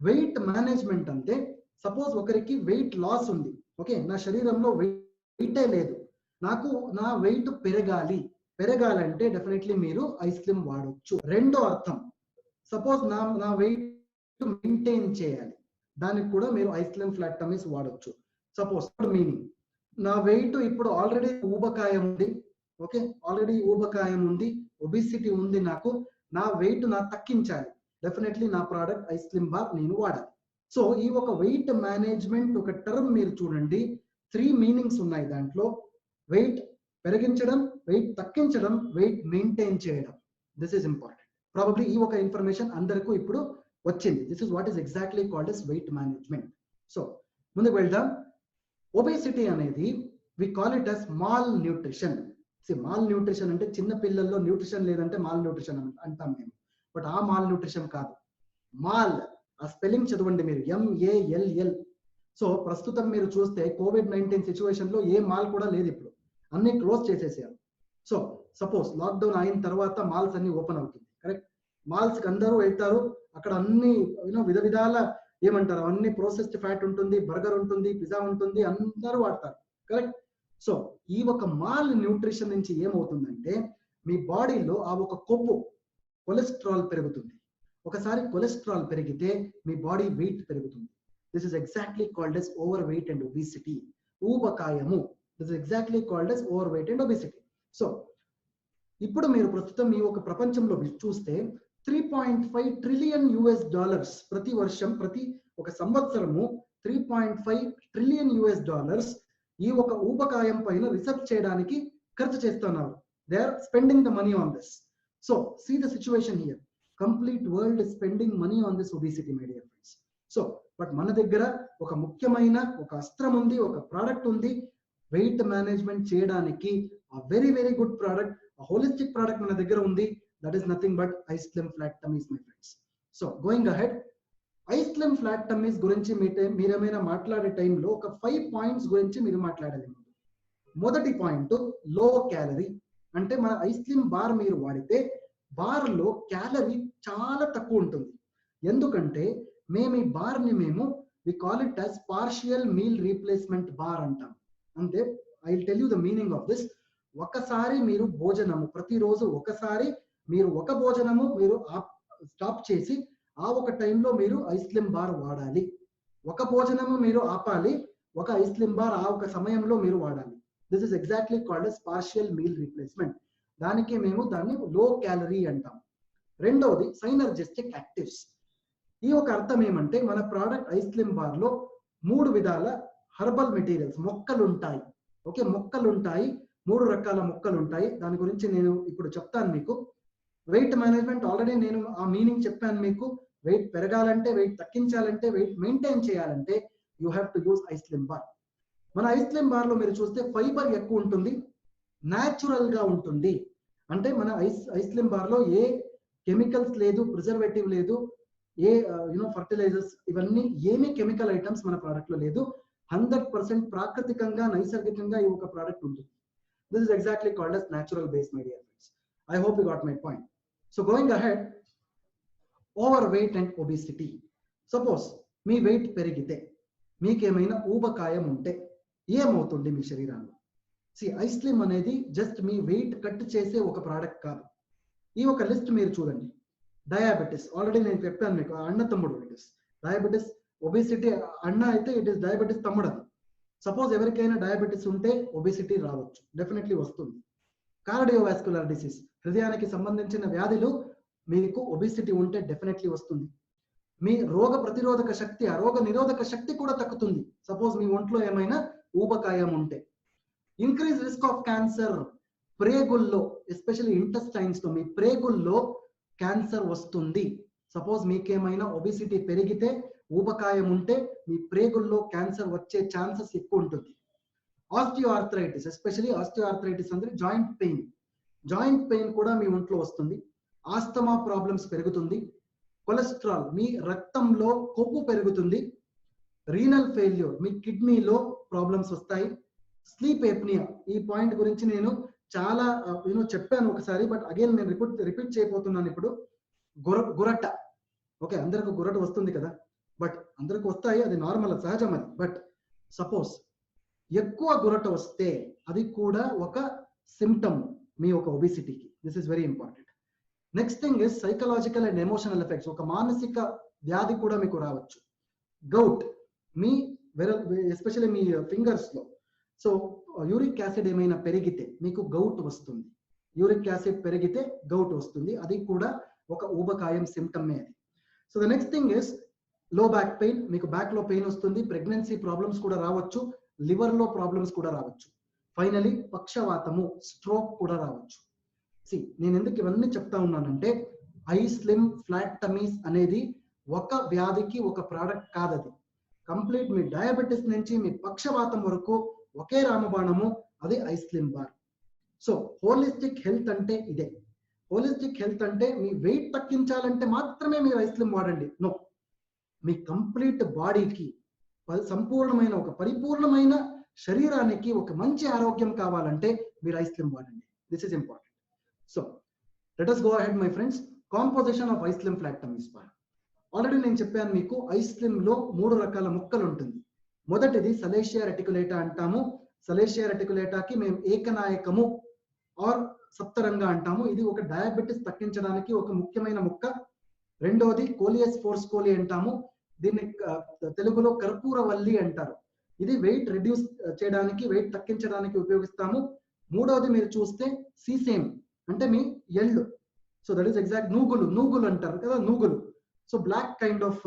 వెయిట్ మేనేజ్మెంట్ అంటే సపోజ్ ఒకరికి వెయిట్ లాస్ ఉంది. ఓకే, నా శరీరంలో వెయిటే లేదు, నాకు నా వెయిట్ పెరగాలంటే డెఫినెట్లీ మీరు ఐ స్లిమ్ వాడొచ్చు. రెండో అర్థం, సపోజ్ నా వెయిట్ మెయింటైన్ చేయాలి, దానికి కూడా మీరు ఐ స్లిమ్ ఫ్లాట్ టమ్మీస్ వాడొచ్చు. సపోజ్ మీనింగ్, నా వెయిట్ ఇప్పుడు ఆల్రెడీ ఊబకాయం ఉంది, ఓకే, ఆల్రెడీ ఊబకాయం ఉంది, ఒబిసిటీ ఉంది, నాకు నా వెయిట్ తగ్గించాలి, డెఫినెట్లీ నా ప్రోడక్ట్ ఐ స్లిమ్ బార్ నేను వాడాలి. సో ఈ ఒక వెయిట్ మేనేజ్మెంట్ ఒక టర్మ్ మీరు చూడండి, 3 మీనింగ్స్ ఉన్నాయి దాంట్లో. వెయిట్ పెరిగించడం, వెయిట్ తగ్గించడం, వెయిట్ మెయింటైన్ చేయడం. This is important. ప్రాబబ్లీ ఈ ఒక ఇన్ఫర్మేషన్ అందరికీ ఇప్పుడు వచ్చింది. This is what is exactly called as weight management. So ముందుకు వెళ్దాం. ఒబేసిటీ అనేది we call it as malnutrition. Malnutrition అంటే చిన్న పిల్లల్లో న్యూట్రిషన్ లేదంటే మాల్ న్యూట్రిషన్ అంటాం మేము. బట్ ఆ మాల్ న్యూట్రిషన్ కాదు. మాల్, ఆ స్పెల్లింగ్ చదవండి మీరు, MALL. సో ప్రస్తుతం మీరు చూస్తే COVID-19 సిచ్యువేషన్ లో ఏ మాల్ కూడా లేదు, ఇప్పుడు అన్ని క్లోజ్ చేసేసారు. సో సపోజ్ లాక్డౌన్ అయిన తర్వాత మాల్స్ అన్ని ఓపెన్ అవుతుంది, కరెక్ట్. మాల్స్ కి అందరూ వెళ్తారు, అక్కడ అన్ని విధ విధాల ఏమంటారు అన్ని ప్రాసెస్డ్ ఫ్యాట్ ఉంటుంది, బర్గర్ ఉంటుంది, పిజ్జా ఉంటుంది, అందరూ వాడతారు. కరెక్ట్. సో ఈ ఒక మాల్ న్యూట్రిషన్ నుంచి ఏమవుతుందంటే మీ బాడీలో ఆ ఒక కొవ్వు కొలెస్ట్రాల్ పెరుగుతుంది. ఒకసారి కొలెస్ట్రాల్ పెరిగితే మీ బాడీ వెయిట్ పెరుగుతుంది. This is exactly called as over weight and obesity. ఊబకాయము. This is exactly called as over weight and obesity. So ఇప్పుడు మీరు ప్రస్తుతం ఈ ఒక ప్రపంచంలో చూస్తే 3.5 ట్రిలియన్ యుఎస్ డాలర్స్ ప్రతి వర్షం, ప్రతి ఒక సంవత్సరము 3.5 ట్రిలియన్ యుఎస్ డాలర్స్ ఈ ఒక ఊబకాయం పైన రీసెర్చ్ చేయడానికి ఖర్చు చేస్తున్నారు. They are spending the money on this. So see the situation here. Complete world is spending money on this obesity, my dear friends. So but మన దగ్గర ఒక ముఖ్యమైన ఒక అస్త్రం ఉంది, ఒక ప్రోడక్ట్ ఉంది వెయిట్ మేనేజ్మెంట్ చేయడానికి. Very very good product, holistic product మన దగ్గర ఉంది. That is nothing but I slim flat tummies, my friends. So going ahead, I slim flat tummies గురించి మీరేమైనా మాట్లాడే టైంలో ఒక 5 పాయింట్స్ గురించి మీరు మాట్లాడాలి. మొదటి పాయింట్ లో క్యాలరీ. అంటే మన ఐస్లిమ్ బార్ మీరు వాడితే బార్లో క్యాలరీ చాలా తక్కువ ఉంటుంది. ఎందుకంటే మేము ఈ బార్ని we call it as partial meal replacement bar అంటాం. అంటే I will tell you the meaning of this. ఒకసారి మీరు భోజనము ప్రతిరోజు ఒకసారి మీరు ఒక భోజనము మీరు స్టాప్ చేసి ఆ ఒక టైంలో మీరు ఐస్లిమ్ బార్ వాడాలి. ఒక భోజనము మీరు ఆపాలి, ఒక ఐస్లిమ్ బార్ ఆ ఒక సమయంలో మీరు వాడాలి. This is exactly called yes partial meal replacement. దానికి మేము దాన్ని లో క్యాలరీ అంటాం. రెండవది సైనర్జిస్టిక్ యాక్టివ్స్. ఈ ఒక అర్థం ఏమంటే మన ప్రోడక్ట్ ఐస్లిమ్ బార్ లో 3 విధాల హర్బల్ మెటీరియల్స్ మొక్కలు ఉంటాయి. ఓకే, మొక్కలు ఉంటాయి, 3 రకాల మొక్కలు ఉంటాయి. దాని గురించి నేను ఇప్పుడు చెప్తాను మీకు. వెయిట్ మేనేజ్మెంట్ ఆల్రెడీ నేను ఆ మీనింగ్ చెప్పాను మీకు. వెయిట్ పెరగాలంటే, వెయిట్ తగ్గించాలంటే, వెయిట్ మెయింటైన్ చేయాలంటే you have to use iSlim bar. మన ఐస్లిమ్ బార్ లో మీరు చూస్తే ఫైబర్ ఎక్కువ ఉంటుంది, న్యాచురల్ గా ఉంటుంది. అంటే మన ఐస్లిమ్ బార్ లో ఏ కెమికల్స్ లేదు, ప్రిజర్వేటివ్ లేదు, ఏ ఫర్టిలైజర్స్ ఇవన్నీ ఏమీ కెమికల్ ఐటమ్స్ మన ప్రోడక్ట్ లో లేదు. 100% ప్రాకృతికంగా నైసర్గికంగా ఈ ఒక ప్రోడక్ట్ ఉంటుంది. This is exactly called as natural base, my dear friends. I hope you got my point. So going ahead, overweight and obesity. Suppose మీ వెయిట్ పెరిగితే, మీకేమైనా ఊబకాయం ఉంటే ఏమవుతుంది మీ శరీరాల్లో? ఐస్లిమ్ అనేది జస్ట్ మీ వెయిట్ కట్ చేసే ఒక ప్రోడక్ట్ కాదు. ఈ ఒక లిస్ట్ మీరు చూడండి. డయాబెటిస్, ఆల్రెడీ నేను చెప్పాను మీకు, అన్న తమ్ముడు. ఇట్ ఇస్ డయాబెటిస్, ఒబిసిటీ అన్న అయితే ఇట్ ఇస్ డయాబెటిస్ తమ్ముడు. అది సపోజ్ ఎవరికైనా డయాబెటిస్ ఉంటే ఒబిసిటీ రావచ్చు, డెఫినెట్లీ వస్తుంది. కార్డియోవాస్కులర్ డిసీజ్, హృదయానికి సంబంధించిన వ్యాధులు మీకు ఒబిసిటీ ఉంటే డెఫినెట్లీ వస్తుంది. మీ రోగ ప్రతిరోధక శక్తి, ఆ రోగ నిరోధక శక్తి కూడా తగ్గుతుంది సపోజ్ మీ ఒంట్లో ఏమైనా ఊబకాయం ఉంటే. ఇంక్రీజ్ రిస్క్ ఆఫ్ క్యాన్సర్, ప్రేగుల్లో ఎస్పెషల్లీ ఇంటెస్టైన్స్ లో మీ ప్రేగుల్లో క్యాన్సర్ వస్తుంది. సపోజ్ మీకేమైనా ఒబిసిటీ పెరిగితే, ఊబకాయం ఉంటే మీ ప్రేగుల్లో క్యాన్సర్ వచ్చే ఛాన్సెస్ ఎక్కువ ఉంటుంది. ఆస్టియోఆర్థరైటిస్, ఎస్పెషల్లీ ఆస్టియోఆర్థరైటిస్ అంటే జాయింట్ పెయిన్, జాయింట్ పెయిన్ కూడా మీ ఒంట్లో వస్తుంది. ఆస్తమా ప్రాబ్లమ్స్ పెరుగుతుంది. కొలెస్ట్రాల్, మీ రక్తంలో కొవ్వు పెరుగుతుంది. రీనల్ ఫెయిల్యూర్, మీ కిడ్నీలో ప్రాబ్లమ్స్ వస్తాయి. స్లీప్ ఎప్నియా, ఈ పాయింట్ గురించి నేను చాలా చెప్పాను ఒకసారి, బట్ అగైన్ నేను రిపీట్ చేయబోతున్నాను ఇప్పుడు. గురట, ఓకే, అందరికి గురట వస్తుంది కదా, బట్ అందరికి వస్తాయి, అది నార్మల్, సహజం అది. బట్ సపోజ్ ఎక్కువ గురట వస్తే అది కూడా ఒక సిమ్టమ్ మీ ఒక ఒబిసిటీకి. This is very important. Next thing is psychological and emotional effects, ఒక మానసిక వ్యాధి కూడా మీకు రావచ్చు. గౌట్, మీ ఎస్పెషల్లీ మీ ఫింగర్స్ లో, సో యూరిక్ యాసిడ్ ఏమైనా పెరిగితే మీకు గౌట్ వస్తుంది. యూరిక్ యాసిడ్ పెరిగితే గౌట్ వస్తుంది, అది కూడా ఒక ఊబకాయం సిమ్టమే అది. So the next thing is low back pain, మీకు బ్యాక్ లో పెయిన్ వస్తుంది. ప్రెగ్నెన్సీ ప్రాబ్లమ్స్ కూడా రావచ్చు, లివర్ లో ప్రాబ్లమ్స్ కూడా రావచ్చు. ఫైనలీ పక్షవాతము, స్ట్రోక్ కూడా రావచ్చు. నేను ఎందుకు ఇవన్నీ చెప్తా ఉన్నానంటే, ఐస్లిమ్ ఫ్లాట్ టమీస్ అనేది ఒక వ్యాధికి ఒక ప్రోడక్ట్ కాదది. కంప్లీట్ మీ డయాబెటిస్ నుంచి మీ పక్షవాతం వరకు ఒకే రామబాణము, అది iSlim bar. So holistic health అంటే ఇదే. హోలిస్టిక్ హెల్త్ అంటే మీ వెయిట్ తగ్గించాలంటే మాత్రమే మీరు ఐస్లిమ్ వాడండి. నో, మీ కంప్లీట్ బాడీకి సంపూర్ణమైన ఒక పరిపూర్ణమైన శరీరానికి ఒక మంచి ఆరోగ్యం కావాలంటే మీరు ఐస్లిమ్ వాడండి. This is important. So let us go ahead, my friends. Composition of iSlim flat tummy spa. Already నేను చెప్పాను మీకు, ఐస్లిమ్ లో 3 రకాల ముక్కలు ఉంటుంది. మొదటిది సలేషియా రెటికులేటా అంటాము. సలేషియా రెటికులేటాకి మేము ఏకనాయకము ఆర్ సప్తరంగా అంటాము. ఇది ఒక డయాబెటిస్ తగ్గించడానికి ఒక ముఖ్యమైన ముక్క. రెండోది కోలియస్ ఫోర్స్కోలి అంటాము. దీన్ని తెలుగులో కర్పూరవల్లి అంటారు. ఇది వెయిట్ రిడ్యూస్ చేయడానికి, వెయిట్ తగ్గించడానికి ఉపయోగిస్తాము. మూడోది మీరు చూస్తే సీసేమ్ అంటే మీ ఎళ్ళు. సో దట్ ఈస్ ఎగ్జాక్ట్ నూగులు అంటారు కదా, నూగులు. So black kind of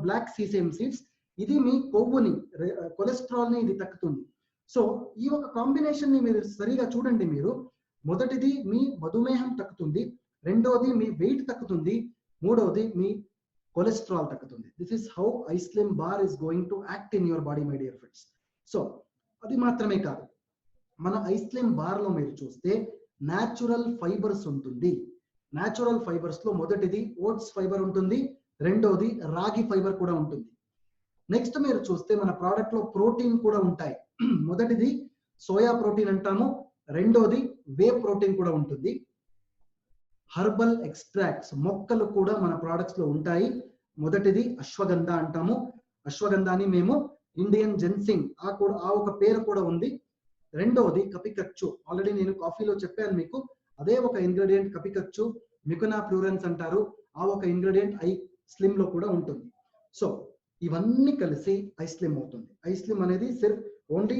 black sesame seeds. ఇది మీ కొవ్వుని, కొలెస్ట్రాల్ ని ఇది తగ్గుతుంది. సో ఈ ఒక కాంబినేషన్ ని మీరు సరిగా చూడండి. మీరు మొదటిది మీ మధుమేహం తగ్గుతుంది, రెండోది మీ వెయిట్ తగ్గుతుంది, మూడోది మీ కొలెస్ట్రాల్ తగ్గుతుంది. This is how iSlim bar is going to act in your body my dear friends. So అది మాత్రమే కాదు, మన ఐస్లిమ్ బార్ లో మీరు చూస్తే న్యాచురల్ ఫైబర్స్ ఉంటుంది. న్యాచురల్ ఫైబర్స్ లో మొదటిది ఓట్స్ ఫైబర్ ఉంటుంది, రెండోది రాగి ఫైబర్ కూడా ఉంటుంది. నెక్స్ట్ మీరు చూస్తే మన ప్రోడక్ట్ లో ప్రోటీన్ కూడా ఉంటాయి. మొదటిది సోయా ప్రోటీన్ అంటాము, రెండోది వే ప్రోటీన్ కూడా ఉంటుంది. హర్బల్ ఎక్స్ట్రాక్ట్స్ మొక్కలు కూడా మన ప్రోడక్ట్స్ లో ఉంటాయి. మొదటిది అశ్వగంధ అంటాము. అశ్వగంధాని మేము ఇండియన్ జెన్సింగ్ ఆ ఒక పేరు కూడా ఉంది. రెండోది కపికచ్చు. ఆల్రెడీ నేను కాఫీలో చెప్పాను మీకు, అదే ఒక ఇంగ్రీడియంట్ కపికచ్చు, మికునా ప్లూరెన్స్ అంటారు. ఆ ఒక ఇంగ్రీడియంట్ ఐస్లిమ్ లో కూడా ఉంటుంది. సో ఇవన్నీ కలిసి ఐస్లిమ్ అవుతుంది. ఐస్లిమ్ అనేది సిర్ఫ్ ఓన్లీ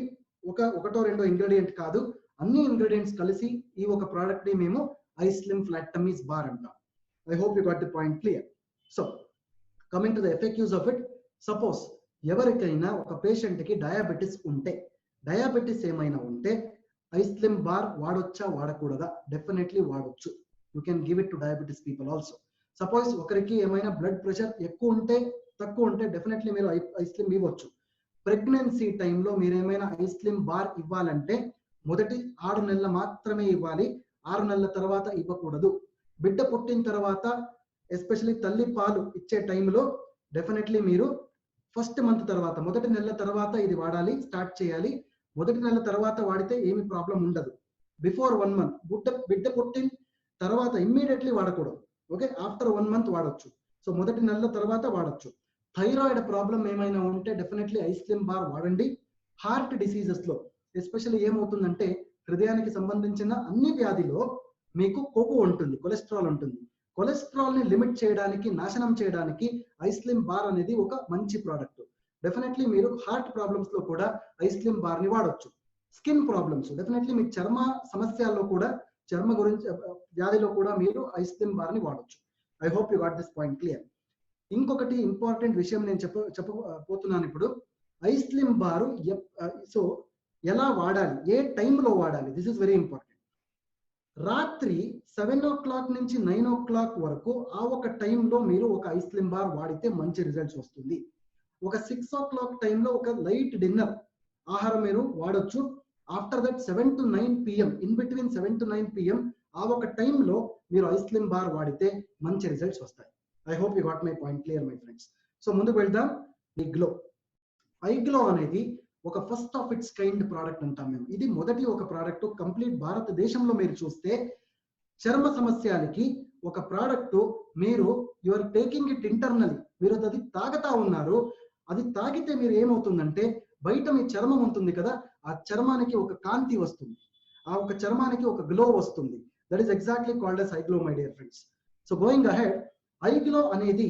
ఒకటో రెండో ఇంగ్రీడియంట్ కాదు, అన్ని ఇంగ్రీడియంట్స్ కలిసి ఈ ఒక ప్రోడక్ట్ ని మేము ఐస్లిమ్ ఫ్లాట్ టమ్మీస్ బార్ అంటాం. I hope you got the point clear. So coming to the effectives of it. Suppose ఎవరికైనా ఒక పేషెంట్ కి డయాబెటిస్ ఉంటే, డయాబెటిస్ ఏమైనా ఉంటే ఐస్లిమ్ బార్ వాడొచ్చా వాడకూడదా? డెఫినెట్లీ వాడొచ్చు. You can give it to diabetes people also. Suppose ఒకరికి ఏమైనా బ్లడ్ ప్రెషర్ ఎక్కువ ఉంటే, తక్కువ ఉంటే డెఫినెట్లీ మీరు ఐస్లిమ్ ఇవ్వచ్చు. ప్రెగ్నెన్సీ టైంలో మీరు ఏమైనా ఐస్లిమ్ బార్ ఇవ్వాలంటే మొదటి 6 నెలలు మాత్రమే ఇవ్వాలి, 6 నెలల తర్వాత ఇవ్వకూడదు. బిడ్డ పుట్టిన తర్వాత ఎస్పెషల్లీ తల్లి పాలు ఇచ్చే టైంలో డెఫినెట్లీ మీరు ఫస్ట్ మంత్ తర్వాత, మొదటి నెల తర్వాత ఇది వాడాలి, స్టార్ట్ చేయాలి. మొదటి నెల తర్వాత వాడితే ఏమి ప్రాబ్లం ఉండదు. బిఫోర్ 1 మంత్, బిడ్డ పుట్టిన తర్వాత ఇమ్మీడియట్లీ వాడకూడదు. ఓకే, ఆఫ్టర్ 1 మంత్ వాడొచ్చు. సో మొదటి నెల తర్వాత వాడొచ్చు. థైరాయిడ్ ప్రాబ్లం ఏమైనా ఉంటే డెఫినెట్లీ ఐస్లిమ్ బార్ వాడండి. హార్ట్ డిసీజెస్ లో ఎస్పెషల్లీ ఏమవుతుందంటే, హృదయానికి సంబంధించిన అన్ని వ్యాధిలో మీకు కొవ్వు ఉంటుంది, కొలెస్ట్రాల్ ఉంటుంది. కొలెస్ట్రాల్ ని లిమిట్ చేయడానికి, నాశనం చేయడానికి ఐస్లిమ్ బార్ అనేది ఒక మంచి ప్రోడక్ట్. డెఫినెట్లీ మీరు హార్ట్ ప్రాబ్లమ్స్ లో కూడా ఐస్లిమ్ బార్ ని వాడొచ్చు. స్కిన్ ప్రాబ్లమ్స్, డెఫినెట్లీ మీ చర్మ సమస్యల్లో కూడా, చర్మ గురించి వ్యాధిలో కూడా మీరు ఐస్లిమ్ బార్ ని వాడొచ్చు. I hope you got this point clear. ఇంకొకటి ఇంపార్టెంట్ విషయం నేను చెప్పబోతున్నాను ఇప్పుడు. ఐస్లిమ్ బారు సో ఎలా వాడాలి, ఏ టైంలో వాడాలి, దిస్ ఇస్ వెరీ ఇంపార్టెంట్. రాత్రి 7 o'clock నుంచి 9 o'clock వరకు ఆ ఒక టైంలో మీరు ఒక ఐస్లిమ్ బార్ వాడితే మంచి రిజల్ట్స్ వస్తుంది. ఒక 6 o'clock టైంలో ఒక లైట్ డిన్నర్ ఆహారం మీరు వాడొచ్చు. After that 7 to 9 PM, in between 7 to 9 PM ఆ ఒక టైంలో మీరు ఐస్లిమ్ బార్ వాడితే మంచి రిజల్ట్స్ వస్తాయి. I hope you got my point clear my friends. So ముందుకు వెళ్దాం. ఐగ్లో. ఐగ్లో అనేది ఒక first of it's kind product అంటాం మేము. ఇది మొదటి ఒక ప్రోడక్ట్ కంప్లీట్ భారతదేశంలో. మీరు చూస్తే చర్మ సమస్యలకి ఒక ప్రోడక్ట్ మీరు ఆర్ టేకింగ్ ఇట్ ఇంటర్నల్లీ, మీరు అది తాగుతా ఉన్నారు. అది తాగితే మీరు ఏమవుతుందంటే, బయట మీ చర్మం ఉంటుంది కదా, ఆ చర్మానికి ఒక కాంతి వస్తుంది, ఆ ఒక చర్మానికి ఒక గ్లో వస్తుంది. That is exactly called as I glow my dear friends. So going ahead, I glow అనేది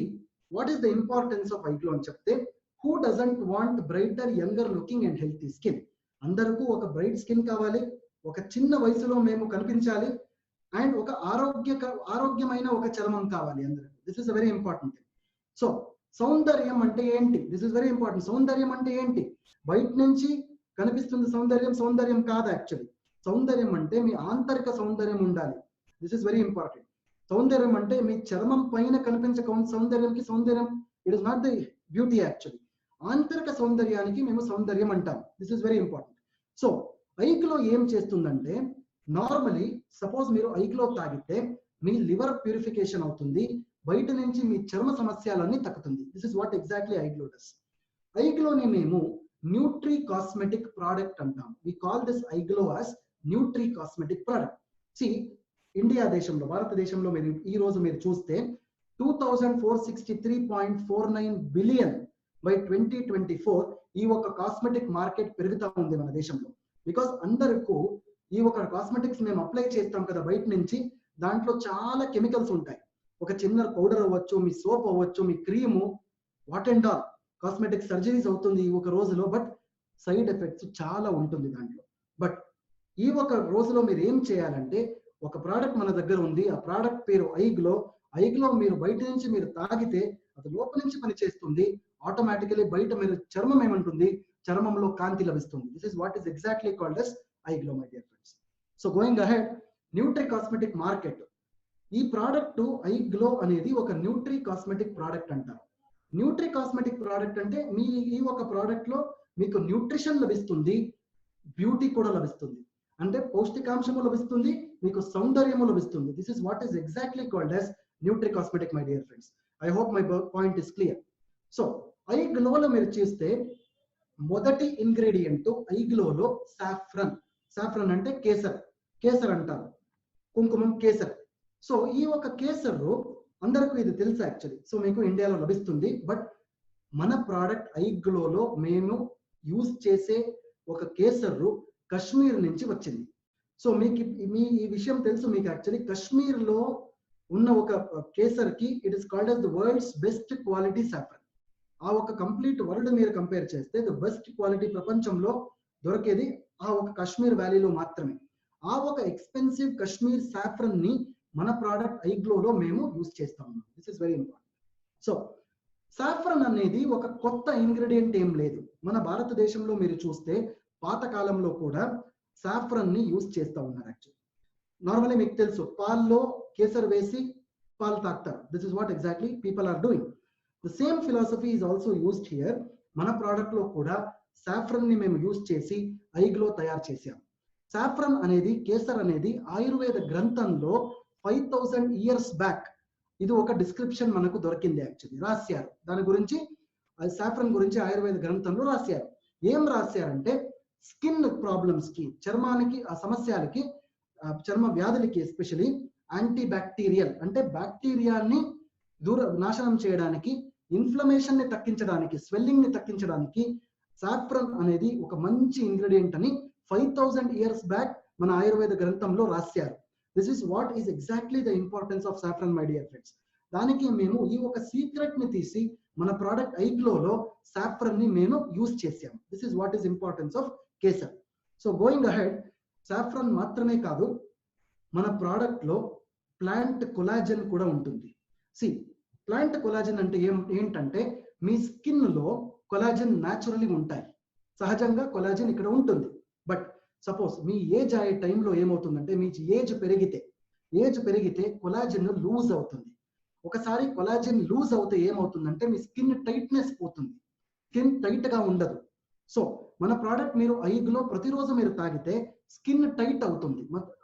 what is the importance of I glow అని చెప్తే, who doesn't want brighter, younger looking and healthy skin? అందరికీ ఒక బ్రైట్ స్కిన్ కావాలి, ఒక చిన్న వయసులో మేము కనిపించాలి, అండ్ ఒక ఆరోగ్యమైన ఒక చర్మం కావాలి అందరికి. This is very important. So సౌందర్యం అంటే ఏంటి? This is very important. సౌందర్యం అంటే ఏంటి? బయట నుంచి కనిపిస్తుంది సౌందర్యం కాదు. యాక్చువల్లీ సౌందర్యం అంటే మీ ఆంతరిక సౌందర్యం ఉండాలి. This is very important. సౌందర్యం అంటే మీ చర్మం పైన కనిపించే సౌందర్యం, it is not the beauty actually. ఆంతరిక సౌందర్యానికి మేము సౌందర్యం అంటాం. This is very important. So I glow ఏం చేస్తుందంటే, నార్మలీ సపోజ్ మీరు ఐగ్లో తాగితే మీ లివర్ ప్యూరిఫికేషన్ అవుతుంది, బయట నుంచి మీ చర్మ సమస్యలన్నీ తగ్గుతుంది. This is what exactly I glow does. ఐగ్లోని మేము న్యూట్రీ కాస్మెటిక్ ప్రోడక్ట్ అంటాం. We call this I glow as nutri cosmetic product. సి ఇండియా దేశంలో, భారతదేశంలో మీరు ఈ రోజు మీరు చూస్తే 2463.49 బిలియన్ బై 2024 ఈ ఒక కాస్మెటిక్ మార్కెట్ పెరుగుతూ ఉంది మన దేశంలో. బికాస్ అందరికీ ఈ ఒక కాస్మెటిక్స్ మేము అప్లై చేస్తాం కదా బయట నుంచి, దాంట్లో చాలా కెమికల్స్ ఉంటాయి. ఒక చిన్న పౌడర్ అవ్వచ్చు, మీ సోప్ అవ్వచ్చు, మీ cream, what and all cosmetic surgeries అవుతుంది ఈ ఒక రోజులో. బట్ సైడ్ ఎఫెక్ట్స్ చాలా ఉంటుంది దాంట్లో. బట్ ఈ ఒక రోజులో మీరు ఏం చేయాలంటే, ఒక ప్రోడక్ట్ మన దగ్గర ఉంది, ఆ ప్రోడక్ట్ పేరు ఐగ్లో. ఐగ్లో మీరు బయట నుంచి మీరు తాగితే అది లోపల నుంచి పని చేస్తుంది. ఆటోమేటికలీ బయట మీరు చర్మం ఏమంటుంది, చర్మంలో కాంతి లభిస్తుంది. This is what is exactly called as I glow, my dear friends. So going ahead, Nutri cosmetic market. ఈ ప్రోడక్ట్ ఐగ్లో అనేది ఒక న్యూట్రీ కాస్మెటిక్ ప్రోడక్ట్ అంటారు. న్యూట్రీ కాస్మెటిక్ ప్రోడక్ట్ అంటే మీ ఈ ఒక ప్రోడక్ట్ లో మీకు న్యూట్రిషన్ లభిస్తుంది, బ్యూటీ కూడా లభిస్తుంది. అంటే పౌష్టికాంశము లభిస్తుంది, మీకు సౌందర్యము లభిస్తుంది. This is what is exactly called as nutri cosmetic, my dear friends. I hope my point is clear. So ఐగ్లోలో మీరు చూస్తే మొదటి ఇంగ్రీడియంట్ ఐగ్లోలో సాఫ్రన్. సాఫ్రన్ అంటే కేసర్, కేసర్ అంటారు, కుంకుమం, కేసర్. సో ఈ ఒక కేసర్ అందరికీ ఇది తెలుసు యాక్చువల్లీ. సో మీకు ఇండియాలో లభిస్తుంది. బట్ మన ప్రోడక్ట్ ఐగ్లోలో మేము యూజ్ చేసే ఒక కేసర్ కశ్మీర్ నుంచి వచ్చింది. సో మీకు ఈ విషయం తెలుసు మీకు యాక్చువల్లీ. కశ్మీర్ లో ఉన్న ఒక కేసర్ కి it is called as the world's best quality saffron. ఆ ఒక కంప్లీట్ వరల్డ్ మీరు కంపేర్ చేస్తే ద బెస్ట్ క్వాలిటీ ప్రపంచంలో దొరికేది ఆ ఒక కాశ్మీర్ వ్యాలీలో మాత్రమే. ఆ ఒక ఎక్స్పెన్సివ్ కశ్మీర్ సాఫ్రన్ ని మన ప్రోడక్ట్ ఐగ్లోలో మేము యూజ్ చేస్తా ఉన్నాం. This is very important. So saffron అనేది ఒక కొత్త ఇంగ్రీడియంట్ ఏం లేదు. మన భారతదేశంలో మీరు చూస్తే పాతకాలంలో కూడా సాఫ్రన్ ని యూజ్ చేస్తూ ఉన్నారు యాక్చువల్లీ. నార్మల్లీ మీకు తెలుసు, పాల్లో కేసర్ వేసి పాలు తాగుతారు. This is what exactly people are doing. The same philosophy is also used here. మన ప్రోడక్ట్ లో కూడా సాఫ్రన్ ని మేము యూజ్ చేసి ఐగ్లో తయారు చేసాం. సాఫ్రన్ అనేది, కేసర్ అనేది ఆయుర్వేద గ్రంథంలో 5000 years బ్యాక్ ఇది ఒక డిస్క్రిప్షన్ మనకు దొరికింది యాక్చువల్లీ. రాశారు దాని గురించి, సాఫ్రన్ గురించి ఆయుర్వేద గ్రంథంలో రాశారు. ఏం రాశారంటే స్కిన్ ప్రాబ్లమ్స్ కి, చర్మానికి, ఆ సమస్యలకి, చర్మ వ్యాధులకి ఎస్పెషలీ యాంటీ బ్యాక్టీరియల్ అంటే బ్యాక్టీరియాని నాశనం చేయడానికి, ఇన్ఫ్లమేషన్ ని తగ్గించడానికి, స్వెల్లింగ్ ని తగ్గించడానికి సాఫ్రన్ అనేది ఒక మంచి ఇంగ్రీడియంట్ అని 5000 years బ్యాక్ మన ఆయుర్వేద గ్రంథంలో రాశారు. This is what is exactly the importance of saffron, my dear friends. దానికి మేము ఈ ఒక సీక్రెట్ ని తీసి మన ప్రోడక్ట్ ఐగ్లోలో సాఫ్రన్ ని మేము యూజ్ చేసాం. This is what is importance of kesar. So going ahead, saffron మాత్రమే కాదు, మన ప్రోడక్ట్ లో ప్లాంట్ కొలాజన్ కూడా ఉంటుంది. సి, ప్లాంట్ కొలాజన్ అంటే ఏంటంటే మీ స్కిన్ లో కొలాజన్ న్యాచురల్లీ ఉంటాయి, సహజంగా కొలాజన్ ఇక్కడ ఉంటుంది. బట్ సపోజ్ మీ ఏజ్ అయ్యే టైంలో ఏమవుతుందంటే, మీ ఏజ్ పెరిగితే కొలాజన్ లూజ్ అవుతుంది. ఒకసారి కొలాజన్ లూజ్ అవుతే ఏమవుతుందంటే మీ స్కిన్ టైట్నెస్ పోతుంది, స్కిన్ టైట్ గా ఉండదు. సో మన ప్రోడక్ట్ మీరు ఐగ్లో ప్రతిరోజు మీరు తాగితే స్కిన్ టైట్ అవుతుంది,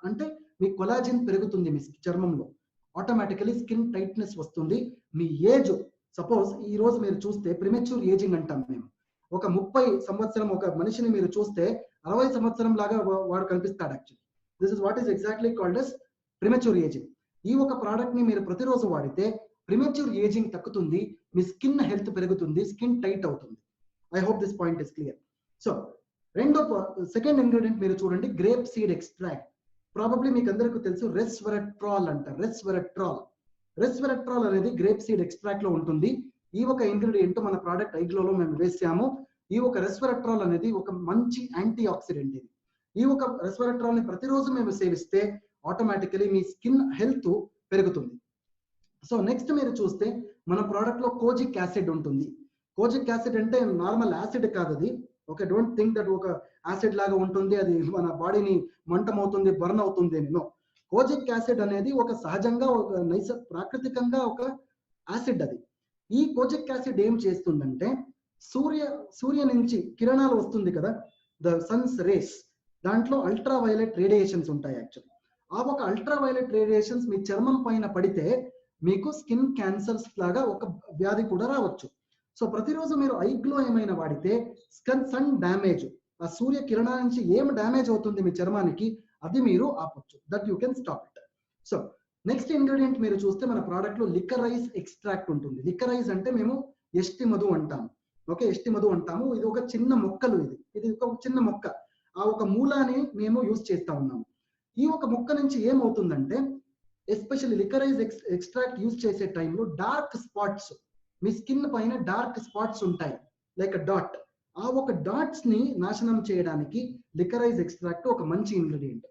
అంటే మీ కొలాజన్ పెరుగుతుంది మీ చర్మంలో, ఆటోమేటికలీ స్కిన్ టైట్నెస్ వస్తుంది. మీ ఏజ్ సపోజ్ ఈ రోజు మీరు చూస్తే ప్రిమెచ్యూర్ ఏజింగ్ అంటాం మేము. ఒక 30 సంవత్సరం ఒక మనిషిని మీరు చూస్తే 60 సంవత్సరం లాగా వాడు కనిపిస్తాడు actually. This is what is exactly called as premature ageing. ఈ ఒక ప్రోడక్ట్ ని మీరు ప్రతిరోజు వాడితే ప్రిమెచ్యూర్ ఏజింగ్ తగ్గుతుంది, మీ స్కిన్ హెల్త్ పెరుగుతుంది, స్కిన్ టైట్ అవుతుంది. I hope this point is clear. So second ingredient మీరు చూడండి, గ్రేప్ సీడ్ ఎక్స్ట్రాక్ట్. ప్రాబబ్లీ మీకు అందరికీ తెలుసు రెస్వెరట్రాల్ అంటారు. రెస్వెరట్రాల్ అనేది గ్రేప్ సీడ్ ఎక్స్ట్రాక్ట్ లో ఉంటుంది. ఈ ఒక ఇంగ్రీడియంట్ మన ప్రోడక్ట్ ఐగ్లోలో మేము వేసాము. ఈ ఒక రెస్వెరట్రాల్ అనేది ఒక మంచి యాంటీ ఆక్సిడెంట్. ఇది ఈ ఒక రెస్వెరట్రాల్ ని ప్రతిరోజు మేము సేవిస్తే ఆటోమేటికలీ మీ స్కిన్ హెల్త్ పెరుగుతుంది. సో నెక్స్ట్ మీరు చూస్తే మన ప్రోడక్ట్ లో కోజిక్ యాసిడ్ ఉంటుంది. కోజిక్ యాసిడ్ అంటే నార్మల్ యాసిడ్ కాదు అది. ఓకే, డోంట్ థింక్ దట్ ఒక యాసిడ్ లాగా ఉంటుంది, అది మన బాడీని మంటమవుతుంది, బర్న్ అవుతుంది అని. నో, కోజిక్ యాసిడ్ అనేది ఒక సహజంగా ఒక ప్రాకృతికంగా ఒక యాసిడ్. అది ఈ కోజిక్ యాసిడ్ ఏం చేస్తుందంటే సూర్య నుంచి కిరణాలు వస్తుంది కదా, ద సన్స్ రేస్, దాంట్లో అల్ట్రా వైలెట్ రేడియేషన్స్ ఉంటాయి యాక్చువల్లీ. ఆ ఒక అల్ట్రా వైలెట్ రేడియేషన్స్ మీ చర్మం పైన పడితే మీకు స్కిన్ క్యాన్సర్స్ లాగా ఒక వ్యాధి కూడా రావచ్చు. సో ప్రతిరోజు మీరు ఐగ్లో ఏమైనా వాడితే సన్ డ్యామేజ్, ఆ సూర్య కిరణాల నుంచి ఏం డ్యామేజ్ అవుతుంది మీ చర్మానికి, అది మీరు ఆపొచ్చు. That you can stop it. So next ingredient మీరు చూస్తే మన ప్రోడక్ట్ లో లికరైజ్ ఎక్స్ట్రాక్ట్ ఉంటుంది. లికరైజ్ అంటే మేము ఎస్టి మధు అంటాము. ఓకే, ఎస్టి మధు అంటాము. ఇది ఒక చిన్న మొక్కలు, ఇది ఒక చిన్న మొక్క. ఆ ఒక మూలాన్ని మేము యూజ్ చేస్తా ఉన్నాము. ఈ ఒక మొక్క నుంచి ఏమవుతుందంటే, ఎస్పెషల్లీ లికరైజ్ ఎక్స్ట్రాక్ట్ యూజ్ చేసే టైంలో డార్క్ స్పాట్స్, మీ స్కిన్ పైన డార్క్ స్పాట్స్ ఉంటాయి లైక్ డాట్. ఆ ఒక డాట్స్ ని నాశనం చేయడానికి లికరైజ్ ఎక్స్ట్రాక్ట్ ఒక మంచి ఇంగ్రీడియంట్.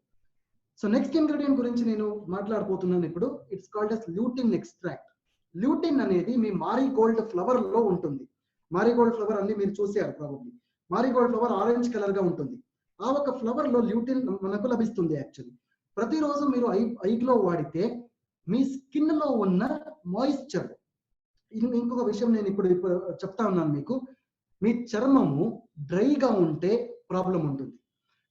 సో నెక్స్ట్ ఇంగ్రీడియంట్ గురించి నేను మాట్లాడబోతున్నాను ఇప్పుడు. It's called as lutein extract. Lutein అనేది మీ మారీగోల్డ్ ఫ్లవర్ లో ఉంటుంది. మారీగోల్డ్ ఫ్లవర్ అన్ని మీరు చూసారు probably. Marie Gold flower orange colour గా ఉంటుంది. ఆ ఒక ఫ్లవర్ లో ల్యూటిన్ మనకు లభిస్తుంది. యాక్చువల్లీ ప్రతిరోజు మీరు ఐగ్లో వాడితే మీ స్కిన్ లో ఉన్న మాయిశ్చర్, ఇంకొక విషయం నేను ఇప్పుడు చెప్తా ఉన్నాను మీకు, మీ చర్మము డ్రైగా ఉంటే ప్రాబ్లం ఉంటుంది.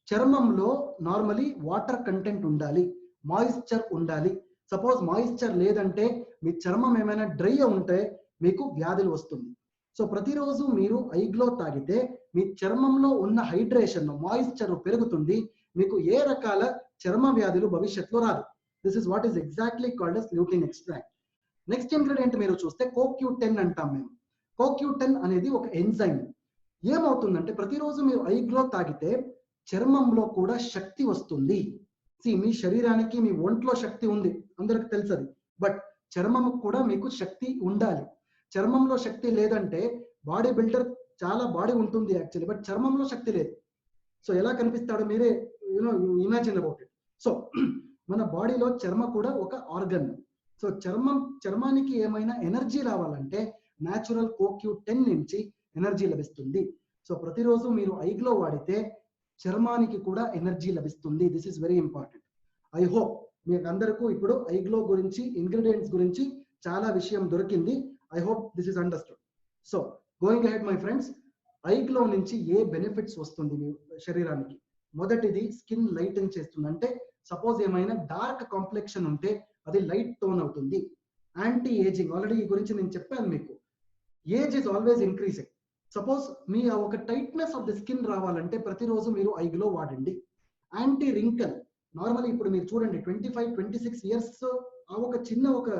చర్మంలో నార్మలీ వాటర్ కంటెంట్ ఉండాలి, మాయిశ్చర్ ఉండాలి. సపోజ్ మాయిశ్చర్ లేదంటే మీ చర్మం ఏమైనా డ్రై ఉంటే మీకు వ్యాధులు వస్తుంది. సో ప్రతిరోజు మీరు ఐగ్లో తాగితే మీ చర్మంలో ఉన్న హైడ్రేషన్, మాయిశ్చర్ పెరుగుతుంది. మీకు ఏ రకాల చర్మ వ్యాధులు భవిష్యత్తులో రాదు. This is what is exactly called as lutein extract. Next ingredient మీరు చూస్తే CoQ10 అంటాం మేము. CoQ10 అనేది ఒక ఎంజైమ్. ఏమవుతుందంటే ప్రతిరోజు మీరు ఐగ్లో తాగితే చర్మంలో కూడా శక్తి వస్తుంది. మీ శరీరానికి, మీ ఒంట్లో శక్తి ఉంది, అందరికి తెలుసు అది. బట్ చర్మం కూడా మీకు శక్తి ఉండాలి. చర్మంలో శక్తి లేదంటే, బాడీ బిల్డర్ చాలా బాడీ ఉంటుంది యాక్చువల్లీ, బట్ చర్మంలో శక్తి లేదు. సో ఎలా కనిపిస్తాడో మీరే ఇమాజిన్ అబౌట్ ఇట్. సో మన బాడీలో చర్మ కూడా ఒక ఆర్గన్. సో చర్మానికి ఏమైనా ఎనర్జీ రావాలంటే న్యాచురల్ CoQ10 నుంచి ఎనర్జీ లభిస్తుంది. సో ప్రతిరోజు మీరు ఐగ్లో వాడితే చర్మానికి కూడా ఎనర్జీ లభిస్తుంది. This is very important. I hope మీకు అందరికీ ఇప్పుడు ఐగ్లో గురించి, ఇంగ్రీడియంట్స్ గురించి చాలా విషయం దొరికింది. I hope this is understood. So going ahead my friends, ఐగ్లో నుంచి ఏ బెనిఫిట్స్ వస్తుంది మీ శరీరానికి? మొదటిది, స్కిన్ లైటన్ చేస్తుంది. అంటే సపోజ్ ఏమైనా డార్క్ కాంప్లెక్షన్ ఉంటే అది లైట్ టోన్ అవుతుంది. యాంటీ ఏజింగ్, ఆల్రెడీ ఈ గురించి నేను చెప్పాను మీకు. Age is always increasing. Suppose మీ ఒక టైట్నెస్ ఆఫ్ ద స్కిన్ రావాలంటే ప్రతిరోజు మీరు ఐగ్లో వాడండి. యాంటీ రింకల్, నార్మల్లీ ఇప్పుడు మీరు చూడండి 25-26 ఇయర్స్ ఆ ఒక చిన్న ఒక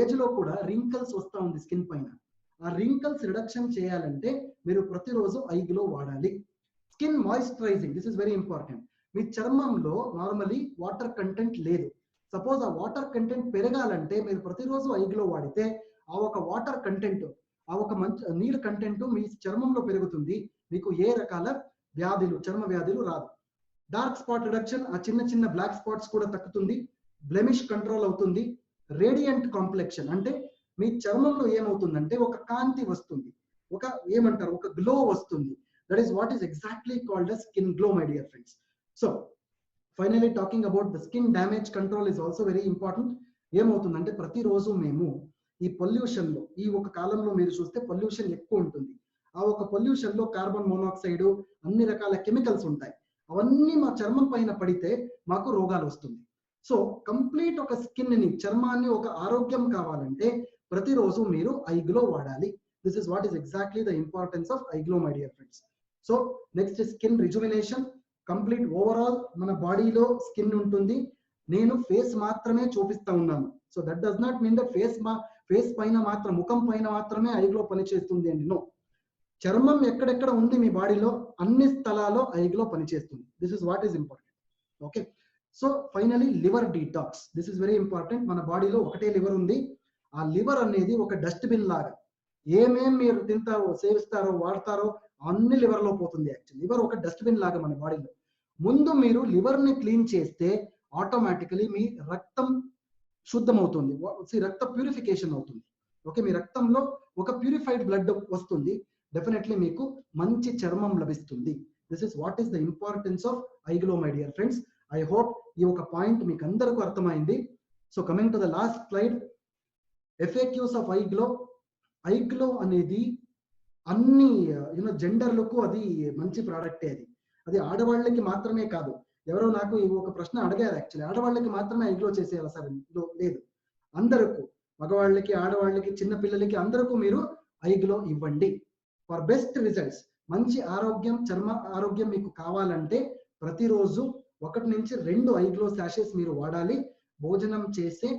ఏజ్ లో కూడా రింకల్స్ వస్తా ఉంది స్కిన్ పైన. ఆ రింకల్స్ రిడక్షన్ చేయాలంటే మీరు ప్రతిరోజు ఐగ్లో వాడాలి. Skin moisturising, this is very important. మీ చర్మంలో నార్మల్లీ వాటర్ కంటెంట్ లేదు. సపోజ్ ఆ వాటర్ కంటెంట్ పెరగాలంటే మీరు ప్రతిరోజు ఐగ్లో వాడితే ఆ ఒక వాటర్ కంటెంట్, ఆ ఒక మంచి నీరు కంటెంట్ మీ చర్మంలో పెరుగుతుంది. మీకు ఏ రకాల వ్యాధులు, చర్మ వ్యాధులు రాదు. డార్క్ స్పాట్ రిడక్షన్, ఆ చిన్న చిన్న బ్లాక్ స్పాట్స్ కూడా తగ్గుతుంది. బ్లెమిష్ కంట్రోల్ అవుతుంది. రేడియంట్ కాంప్లెక్షన్, అంటే మీ చర్మంలో ఏమవుతుందంటే ఒక కాంతి వస్తుంది, ఒక ఏమంటారు, ఒక గ్లో వస్తుంది. That is what is exactly called as skin glow, my dear friends. So finally talking about the skin damage control is also very important. ఏమవుతుందంటే ప్రతిరోజు మేము ఈ పొల్యూషన్ లో, ఈ ఒక కాలంలో మీరు చూస్తే పొల్యూషన్ ఎక్కువ ఉంటుంది. ఆ ఒక పొల్యూషన్ లో కార్బన్ మోనాక్సైడ్, అన్ని రకాల కెమికల్స్ ఉంటాయి. అవన్నీ మా చర్మం పైన పడితే మాకు రోగాలు వస్తుంది. సో కంప్లీట్ ఒక స్కిన్ ని, చర్మాన్ని ఒక ఆరోగ్యం కావాలంటే ప్రతిరోజు మీరు ఐగ్లో వాడాలి. This is what is exactly the importance of ఐగ్లో, my dear friends. So next skin rejuvenation. Complete overall మన బాడీలో స్కిన్ ఉంటుంది. నేను ఫేస్ మాత్రమే చూపిస్తా ఉన్నాను. So that does not mean that face పైన మాత్రం, ముఖం పైన మాత్రమే ఐగ్లో పనిచేస్తుంది అండి. నో, చర్మం ఎక్కడెక్కడ ఉంది మీ బాడీలో అన్ని స్థలాల్లో ఐగ్లో పనిచేస్తుంది. This is what is important. Okay, so finally liver detox, this is very important. మన బాడీలో ఒకటే లివర్ ఉంది. ఆ లివర్ అనేది ఒక డస్ట్బిన్ లాగా. ఏమేం మీరు తింటారో, సేవిస్తారో, వాడతారో అన్ని లివర్ లో పోతుంది. యాక్చువల్లీ లివర్ ఒక డస్ట్బిన్ లాగా మన బాడీలో. ముందు మీరు లివర్ ని క్లీన్ చేస్తే ఆటోమేటికలీ మీ రక్తం శుద్ధమవుతుంది. రక్త ప్యూరిఫికేషన్ అవుతుంది. ఓకే, మీ రక్తంలో ఒక ప్యూరిఫైడ్ బ్లడ్ వస్తుంది. డెఫినెట్లీ మీకు మంచి చర్మం లభిస్తుంది. This is what is the importance of ఐగ్లో, my dear friends. I hope ఈ ఒక పాయింట్ మీకు అందరికీ అర్థమైంది. So coming to the last slide, FAQs of ఐగ్లో. ఐగ్లో అనేది అన్ని జెండర్లకు అది మంచి ప్రోడక్టే. అది ఆడవాళ్ళకి మాత్రమే కాదు. ఎవరో నాకు ఒక ప్రశ్న అడిగారు, యాక్చువల్లీ ఆడవాళ్ళకి మాత్రమే ఐగ్లో చేసేయాలి సార్? లేదు, అందరికీ, మగవాళ్ళకి, ఆడవాళ్ళకి, చిన్న పిల్లలకి, అందరికీ మీరు ఐగ్లో ఇవ్వండి ఫర్ బెస్ట్ రిజల్ట్స్. మంచి ఆరోగ్యం, చర్మ ఆరోగ్యం మీకు కావాలంటే ప్రతిరోజు 1 నుంచి 2 ఐగ్లో శాషెస్ మీరు వాడాలి. భోజనం చేసే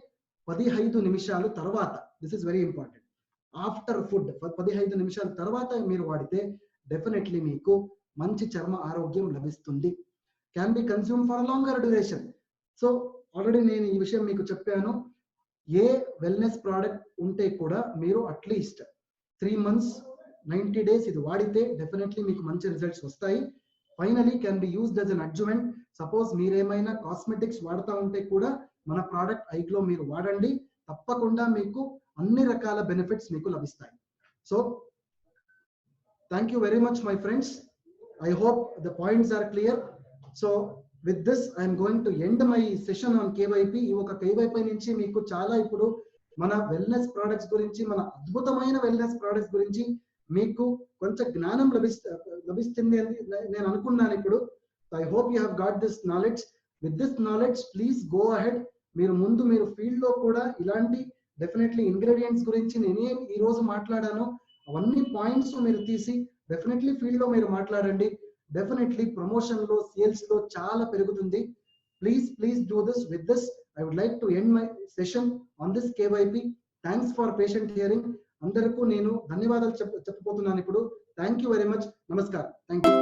15 నిమిషాలు తర్వాత, this is very important, after food 15 నిమిషాల తర్వాత మీరు వాడితే డెఫినెట్లీ మీకు మంచి చర్మ ఆరోగ్యం లభిస్తుంది. Can be consume for longer duration. So already నేను ఈ విషయం మీకు చెప్పాను. ఏ వెల్నెస్ ప్రోడక్ట్ ఉంటే కూడా మీరు అట్లీస్ట్ 3 months 90 days ఇది వాడితే డెఫినెట్లీ మీకు మంచి రిజల్ట్స్ వస్తాయి. Finally can be used as an adjuvant. Suppose మీరేమైనా కాస్మెటిక్స్ వాడుతూ ఉంటే కూడా మన ప్రోడక్ట్ ఐగ్లో మీరు వాడండి, తప్పకుండా మీకు అన్ని రకాల బెనిఫిట్స్ మీకు లభిస్తాయి. So thank you very much my friends. I hope the points are clear. So with this I'm going to end my session on KYP. ఈ ఒక కేవైపీ నుంచి మీకు చాలా ఇప్పుడు మన వెల్నెస్ ప్రోడక్ట్స్ గురించి, మన అద్భుతమైన వెల్నెస్ ప్రోడక్ట్స్ గురించి మీకు కొంచెం జ్ఞానం లభిస్తుంది అని నేను అనుకున్నాను ఇప్పుడు. I hope you have got this knowledge. With this knowledge please go ahead. మీరు ఫీల్డ్ లో కూడా ఇలాంటి డెఫినెట్లీ ఇంగ్రీడియంట్స్ గురించి నేనేం ఈ రోజు మాట్లాడానో అవన్నీ పాయింట్స్ మీరు తీసి డెఫినెట్లీ ఫీల్డ్ లో మీరు మాట్లాడండి. డెఫినెట్లీ ప్రమోషన్ లో, సేల్స్ లో చాలా పెరుగుతుంది. Please do this. With this I would like to end my session on this KYP. Thanks for patient hearing. అందరికీ నేను ధన్యవాదాలు చెప్పబోతున్నాను ఇప్పుడు. Thank you very much. నమస్కారం. Thank you.